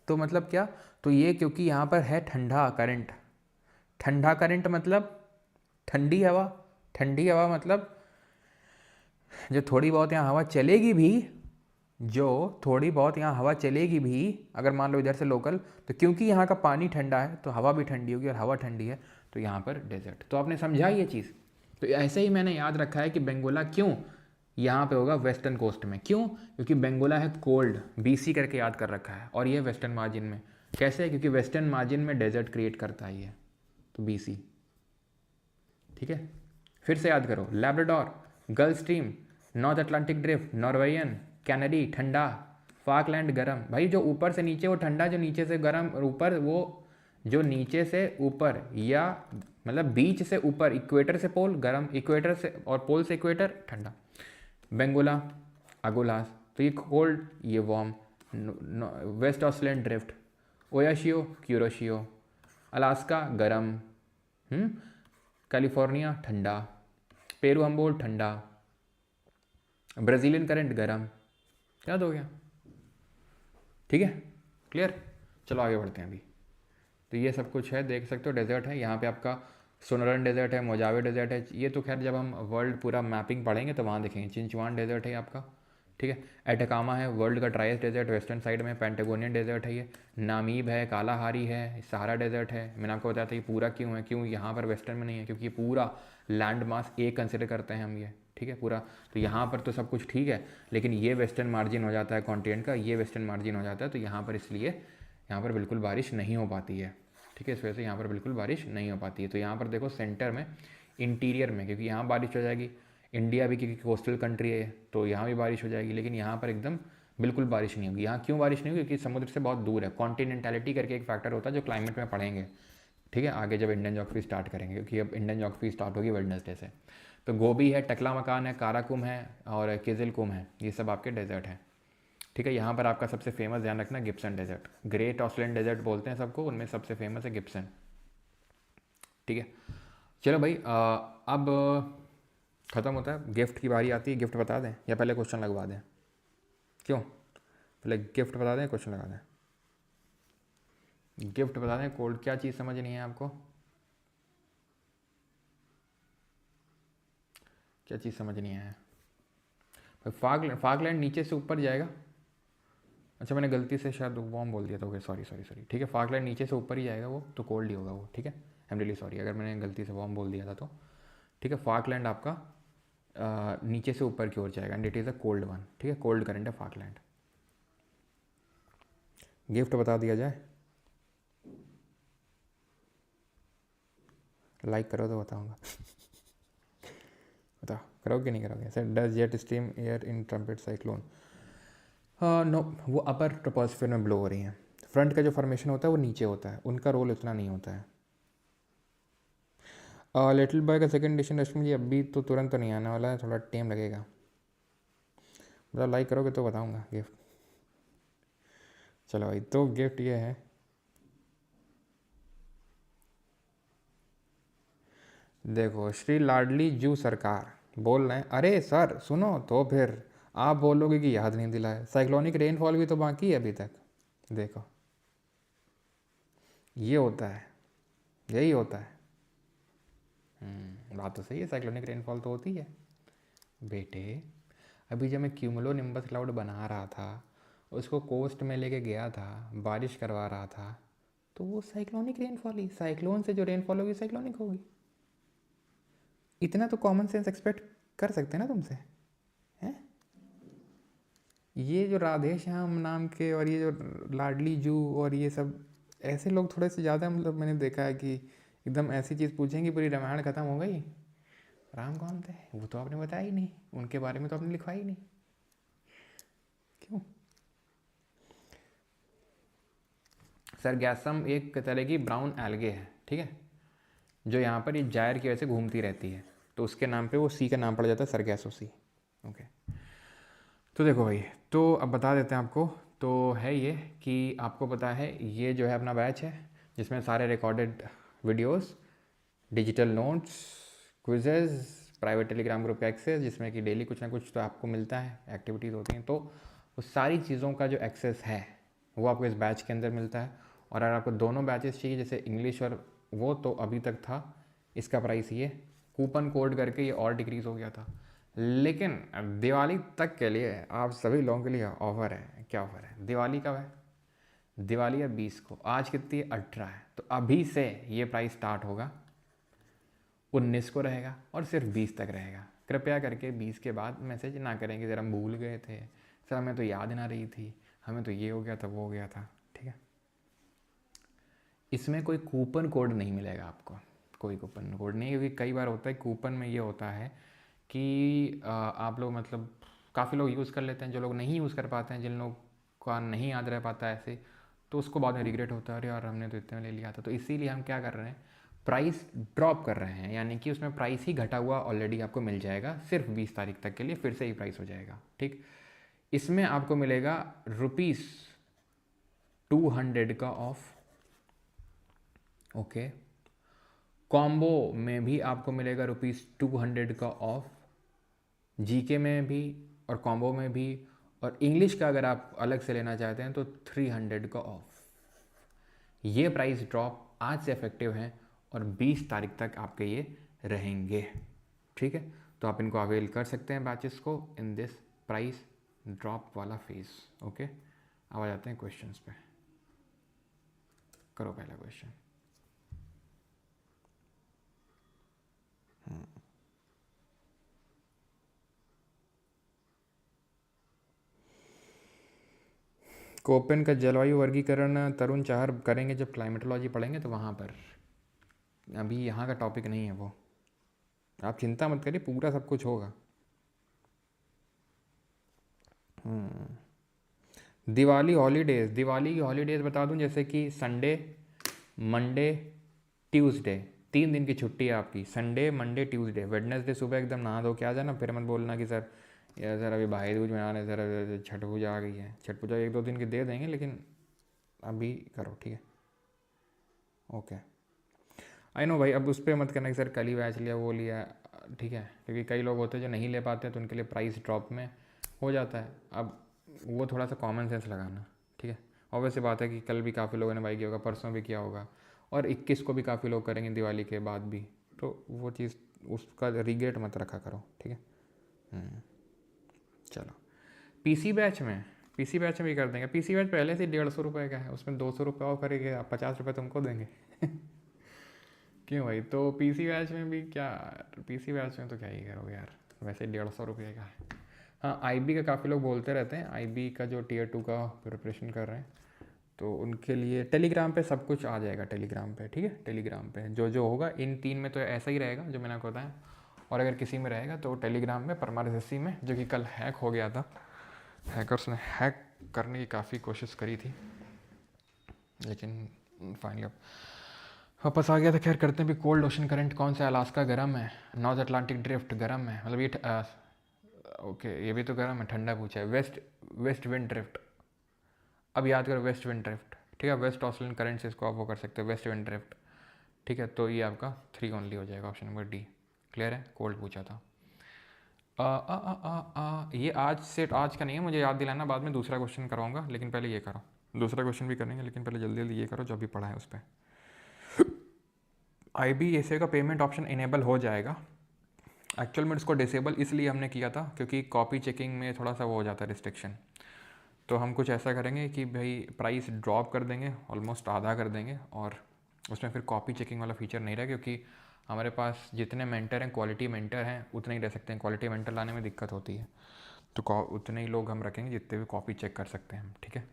मतलब क्या, तो ये क्योंकि यहाँ पर है ठंडा करंट। ठंडा करंट मतलब ठंडी हवा, ठंडी हवा मतलब जो थोड़ी बहुत यहाँ हवा चलेगी भी, जो थोड़ी बहुत यहाँ हवा चलेगी भी, अगर मान लो इधर से लोकल, तो क्योंकि यहाँ का पानी ठंडा है तो हवा भी ठंडी होगी, और हवा ठंडी है तो यहाँ पर डेजर्ट। तो आपने समझा ये चीज़। तो ऐसे ही मैंने याद रखा है कि बेंगोला क्यों यहाँ पे होगा वेस्टर्न कोस्ट में, क्यों, क्योंकि बेंगोला है कोल्ड, BC करके याद कर रखा है, और ये वेस्टर्न मार्जिन में। कैसे, क्योंकि वेस्टर्न मार्जिन में डेजर्ट क्रिएट करता है ये, तो BC। ठीक है, फिर से याद करो, Labrador, Gulf Stream, North Atlantic Drift, Norwegian, कैनेडी ठंडा, फाकलैंड गर्म। भाई जो ऊपर से नीचे वो ठंडा, जो नीचे से गर्म, ऊपर वो जो नीचे से ऊपर, या मतलब बीच से ऊपर, इक्वेटर से पोल गर्म, इक्वेटर से और पोल से इक्वेटर ठंडा। बेंगोला, अगोलास, तो ये कोल्ड, ये warm. Waste Australian drift, Oyashio, Kuroshio, Alaska गर्म, कैलिफोर्निया ठंडा, पेरू हम्बोल्ट ठंडा, ब्राज़ीलियन करंट गर्म। याद हो गया? ठीक है, क्लियर। चलो आगे बढ़ते हैं अभी। तो ये सब कुछ है, देख सकते हो डेजर्ट है यहाँ पे आपका। सोनोरन डेजर्ट है, मोजावे डेजर्ट है, ये तो खैर जब हम वर्ल्ड पूरा मैपिंग पढ़ेंगे तो वहाँ देखेंगे। चिंचवान डेजर्ट है आपका, ठीक है। एटाकामा है, वर्ल्ड का ड्राइस्ट डेजर्ट वेस्टर्न साइड में। पेंटागोनियन डेजर्ट है ये। नामीब है, कालाहारी है, सहारा डेजर्ट है। मैंने आपको बताया था ये पूरा क्यों है, क्यों यहाँ पर वेस्टर्न में नहीं है, क्योंकि ये पूरा लैंड मास एक कंसिडर करते हैं हम ये, ठीक है, पूरा। तो यहाँ पर तो सब कुछ ठीक है, लेकिन ये वेस्टर्न मार्जिन हो जाता है कॉन्टिनेंट का, ये वेस्टर्न मार्जिन हो जाता है, तो यहाँ पर इसलिए यहाँ पर बिल्कुल बारिश नहीं हो पाती है, ठीक है। इस वजह से यहाँ पर बिल्कुल बारिश नहीं हो पाती है। तो यहाँ पर देखो सेंटर में, इंटीरियर में, क्योंकि यहाँ बारिश हो जाएगी। इंडिया भी क्योंकि कोस्टल कंट्री है तो यहाँ भी बारिश हो जाएगी, लेकिन यहाँ पर एकदम बिल्कुल बारिश नहीं होगी। यहाँ क्यों बारिश नहीं होगी, क्योंकि समुद्र से बहुत दूर है। कॉन्टिनेंटैलिटी करके एक फैक्टर होता है जो क्लाइमेट में पढ़ेंगे, ठीक है, आगे जब इंडियन ज्योग्राफी स्टार्ट करेंगे, क्योंकि अब इंडियन ज्योग्राफी स्टार्ट होगी वेडनेसडे से। तो गोबी है, टकला मकान है, काराकुम है और किजिलकुम है, ये सब आपके डेजर्ट हैं, ठीक है। यहाँ पर आपका सबसे फेमस ध्यान रखना Gibson desert, great Australian desert बोलते हैं सबको, उनमें सबसे फेमस है गिब्सन, ठीक है। चलो भाई अब ख़त्म होता है, गिफ्ट की बारी आती है। गिफ्ट बता दें या पहले क्वेश्चन लगवा दें? क्यों, पहले गिफ्ट बता दें, क्वेश्चन लगा दें? गिफ्ट बता दें। कोल्ड क्या चीज़ समझ नहीं है आपको, क्या चीज़ समझ नहीं है? फागलैंड नीचे से ऊपर जाएगा। अच्छा मैंने गलती से शायद वार्म बोल दिया था, ओके सॉरी, ठीक है। फागलैंड नीचे से ऊपर ही जाएगा वो, तो कोल्ड ही होगा वो, ठीक है। आई एम रियली सॉरी अगर मैंने गलती से वार्म बोल दिया था तो, ठीक है। फाकलैंड आपका नीचे से ऊपर की ओर जाएगा and it is a cold one, ठीक है। कोल्ड करंट है फाकलैंड। गिफ्ट बता दिया जाए, लाइक करो तो बताऊंगा। बताओ करोगे नहीं करोगे? Sir does jet stream air in temperate cyclone? No, वो अपर ट्रोपोस्फेयर में ब्लो हो रही हैं। फ्रंट का जो फॉर्मेशन होता है वो नीचे होता है, उनका रोल इतना नहीं होता है। लिटिल बॉय का सेकंड एडिशन रश्मि जी अभी तो तुरंत तो नहीं आने वाला है, थोड़ा टाइम लगेगा। मतलब लाइक करोगे तो बताऊंगा गिफ्ट। चलो भाई, तो गिफ्ट ये है, देखो श्री लाडली जू सरकार बोल रहे हैं, अरे सर सुनो तो फिर आप बोलोगे कि याद नहीं दिलाए, साइक्लोनिक रेनफॉल भी तो बाकी है अभी तक। देखो ये होता है, यही होता है। बात तो सही है, साइक्लोनिक रेनफॉल तो होती है बेटे। अभी जब मैं क्यूमुलो निम्बस क्लाउड बना रहा था, उसको कोस्ट में लेके गया था, बारिश करवा रहा था, तो वो साइक्लोनिक रेनफॉल ही, साइक्लोन से जो रेनफॉल होगी साइक्लोनिक होगी। इतना तो कॉमन सेंस एक्सपेक्ट कर सकते हैं ना तुमसे, हैं? ये जो राधे श्याम नाम के और ये जो लाडली जू और ये सब ऐसे लोग थोड़े से ज़्यादा, मतलब मैंने देखा है कि एकदम ऐसी चीज़ पूछेंगे पूरी रामायण खत्म हो गई, राम कौन थे वो तो आपने बताया ही नहीं, उनके बारे में तो आपने लिखवा ही नहीं, क्यों? सरगैसम एक तरह की ब्राउन एल्गे है, ठीक है, जो यहाँ पर ये जायर की वजह से घूमती रहती है, तो उसके नाम पे वो सी का नाम पड़ जाता है सरगैसो सी। ओके, तो देखो भाई, तो अब बता देते हैं आपको। तो है ये कि आपको पता है ये जो है अपना बैच है, जिसमें सारे recorded videos, digital notes, quizzes, private Telegram group का एक्सेस, जिसमें कि डेली कुछ ना कुछ तो आपको मिलता है, एक्टिविटीज़ होती हैं, तो वो सारी चीज़ों का जो एक्सेस है वो आपको इस बैच के अंदर मिलता है। और अगर आपको दोनों बैचेस चाहिए, जैसे इंग्लिश और वो, तो अभी तक था इसका प्राइस ये, कूपन कोड करके ये और डिक्रीज़ हो गया था, लेकिन दिवाली तक के लिए आप सभी लोगों के लिए ऑफ़र है। क्या ऑफ़र है? दिवाली कब है? दिवाली है 20 को, आज कितनी है? 18 है, तो अभी से ये प्राइस स्टार्ट होगा, 19 को रहेगा और सिर्फ 20 तक रहेगा। कृपया करके 20 के बाद मैसेज ना करेंगे सर हम भूल गए थे, सर हमें तो याद ना रही थी, हमें तो ये हो गया था वो हो गया था, ठीक है? इसमें कोई कूपन कोड नहीं मिलेगा आपको, कोई कूपन कोड नहीं, क्योंकि कई बार होता है कूपन में ये होता है कि आप लोग मतलब काफ़ी लोग यूज़ कर लेते हैं, जो लोग नहीं यूज़ कर पाते हैं, जिन लोग का नहीं याद रह पाता है ऐसे, तो उसको बाद में रिग्रेट होता है, अरे यार हमने तो इतने में ले लिया था। तो इसीलिए हम क्या कर रहे हैं, प्राइस ड्रॉप कर रहे हैं, यानी कि उसमें प्राइस ही घटा हुआ ऑलरेडी आपको मिल जाएगा, सिर्फ 20 तारीख तक के लिए फिर से ही प्राइस हो जाएगा, ठीक? इसमें आपको मिलेगा ₹200 का ऑफ, ओके। कॉम्बो में भी आपको मिलेगा ₹200 का ऑफ, जीके में भी और कॉम्बो में भी, और इंग्लिश का अगर आप अलग से लेना चाहते हैं तो 300 का ऑफ। ये प्राइस ड्रॉप आज से इफेक्टिव हैं और 20 तारीख तक आपके ये रहेंगे, ठीक है? तो आप इनको अवेल कर सकते हैं बैचेस को इन दिस प्राइस ड्रॉप वाला फेज, ओके। अब आ जाते हैं क्वेश्चंस पे, करो पहला क्वेश्चन। कोपेन का जलवायु वर्गीकरण तरुण चाहर करेंगे जब क्लाइमेटोलॉजी पढ़ेंगे, तो वहाँ पर, अभी यहाँ का टॉपिक नहीं है वो, आप चिंता मत करिए, पूरा सब कुछ होगा। दिवाली हॉलीडेज़, दिवाली की हॉलीडेज़ बता दूं, जैसे कि संडे, मंडे, ट्यूसडे, 3 दिन की छुट्टी है आपकी, संडे मंडे ट्यूसडे। वेडनेसडे सुबह एकदम नहा धो के आ जाना, फिर मत बोलना कि सर यार सर अभी भाई दूज मना रहे, सर छठ पूजा आ गई है। छठ पूजा 1-2 दिन की दे देंगे, लेकिन अभी करो, ठीक है? ओके, आई नो भाई, अब उस पर मत करना कि सर कल ही बैच लिया वो लिया, ठीक है? क्योंकि कई लोग होते हैं जो नहीं ले पाते, तो उनके लिए प्राइस ड्रॉप में हो जाता है। अब वो थोड़ा सा कॉमन सेंस लगाना, ठीक है? ऑब्वियस सी बात है कि कल भी काफ़ी लोगों ने बाई किया होगा, परसों भी किया होगा, और 21 को भी काफ़ी लोग करेंगे दिवाली के बाद भी, तो वो चीज़ उसका रिग्रेट मत रखा करो, ठीक है? चलो, पीसी बैच में भी कर देंगे। पीसी बैच पहले से 150 रुपये का है, उसमें 200 रुपये ऑफ करेंगे, आप 50 रुपये तुमको देंगे। क्यों भाई? तो पीसी बैच में भी क्या, पीसी बैच में तो क्या ही करोगे यार, वैसे 150 रुपये का है। हाँ, आईबी का काफ़ी लोग बोलते रहते हैं, आईबी का जो Tier 2 का प्रिपरेशन कर रहे हैं, तो उनके लिए टेलीग्राम पे सब कुछ आ जाएगा, टेलीग्राम पे, ठीक है? टेलीग्राम पे जो जो होगा इन 3 में तो ऐसा ही रहेगा जो मैंने आपको बताया, और अगर किसी में रहेगा तो टेलीग्राम में परमार एसएससी में, जो कि कल हैक हो गया था, हैकर्स ने हैक करने की काफ़ी कोशिश करी थी, लेकिन फाइनली वापस आ गया था। खैर करते हैं भी। कोल्ड ओशन करंट कौन सा है? अलास्का गर्म है, नॉर्थ अटलांटिक ड्रिफ्ट गर्म है, मतलब ये ओके ये भी तो गर्म है, ठंडा पूछा है। वेस्ट वेस्ट विंड ड्रिफ्ट, अब याद करो वेस्ट विंड ड्रिफ्ट, ठीक है। वेस्ट ऑस्ट्रेलियन करंट से इसको आप वो कर सकते हो, वेस्ट विंड ड्रिफ्ट, ठीक है। तो ये आपका 3 ओनली हो जाएगा, ऑप्शन नंबर डी। क्लियर है? कोल्ड पूछा था। ये आज का नहीं है, मुझे याद दिलाना, बाद में दूसरा क्वेश्चन कराऊंगा, लेकिन पहले ये करो। दूसरा क्वेश्चन भी करेंगे, लेकिन पहले जल्दी जल्दी ये करो जो अभी पढ़ा है उस पर। IBASA का पेमेंट ऑप्शन इनेबल हो जाएगा। एक्चुअल में इसको डिसेबल इसलिए हमने किया था क्योंकि कॉपी चेकिंग में थोड़ा सा वो हो जाता है रिस्ट्रिक्शन। तो हम कुछ ऐसा करेंगे कि भाई प्राइस ड्रॉप कर देंगे, ऑलमोस्ट आधा कर देंगे, और उसमें फिर कॉपी चेकिंग वाला फीचर नहीं रहा, क्योंकि हमारे पास जितने मेंटर हैं, क्वालिटी मेंटर हैं, उतने ही रह सकते हैं। क्वालिटी मेंटर लाने में दिक्कत होती है, तो उतने ही लोग हम रखेंगे जितने भी कॉपी चेक कर सकते हैं हम, ठीक है।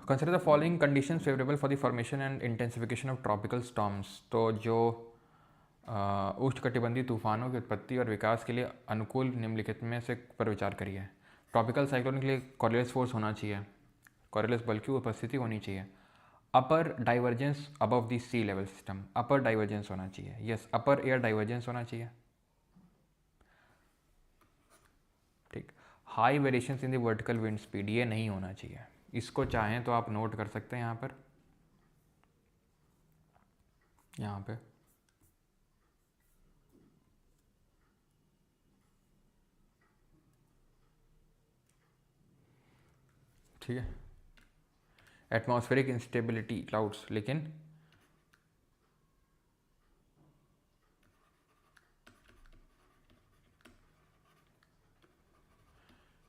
Consider the following condition favourable for the formation and intensification of tropical storms. तो जो उष्णकटिबंधीय तूफानों की उत्पत्ति और विकास के लिए अनुकूल निम्नलिखित में से पर विचार करिए। ट्रॉपिकल साइक्लोन के लिए कॉरियोलिस फोर्स होना चाहिए, कॉरियोलिस बल की उपस्थिति होनी चाहिए। Upper divergence above the sea level system, upper divergence होना चाहिए, यस अपर एयर डाइवर्जेंस होना चाहिए, ठीक। High variations in the vertical wind speed, ये नहीं होना चाहिए। इसको चाहें तो आप नोट कर सकते हैं यहाँ पर, यहाँ पे, ठीक है। एटमॉस्फेरिक इंस्टेबिलिटी क्लाउड्स, लेकिन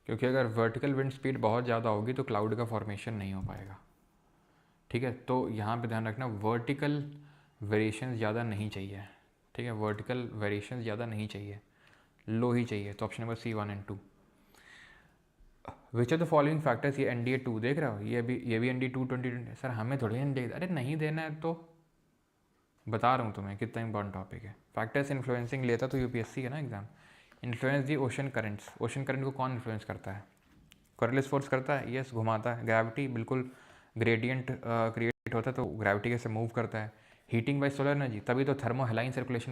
क्योंकि अगर वर्टिकल विंड स्पीड बहुत ज़्यादा होगी तो क्लाउड का फॉर्मेशन नहीं हो पाएगा, ठीक है। तो यहाँ पे ध्यान रखना, वर्टिकल वेरिएशन ज़्यादा नहीं चाहिए, ठीक है। वर्टिकल वेरिएशन ज़्यादा नहीं चाहिए, लो ही चाहिए। तो ऑप्शन नंबर सी 1 और 2। Which of the following factors, ये NDA 2 देख रहे हो, ये भी NDA 2 2020। सर हमें थोड़ी NDA, अरे नहीं देना है तो बता रहा हूँ तुम्हें कितना इंपॉर्टेंट टॉपिक है। फैक्टर्स इन्फ्लुएंसिंग लेता तो UPSC है ना exam. Influence the ocean currents, ocean current को कौन इन्फ्लुएंस करता है? कॉरियोलिस फोर्स करता है, यस घुमाता है। ग्रेविटी, बिल्कुल ग्रेडियंट क्रिएट होता है तो ग्रेविटी कैसे मूव करता है। हीटिंग बाय सोलर एनर्जी, तभी तो थर्मो हेलाइन सर्कुलेशन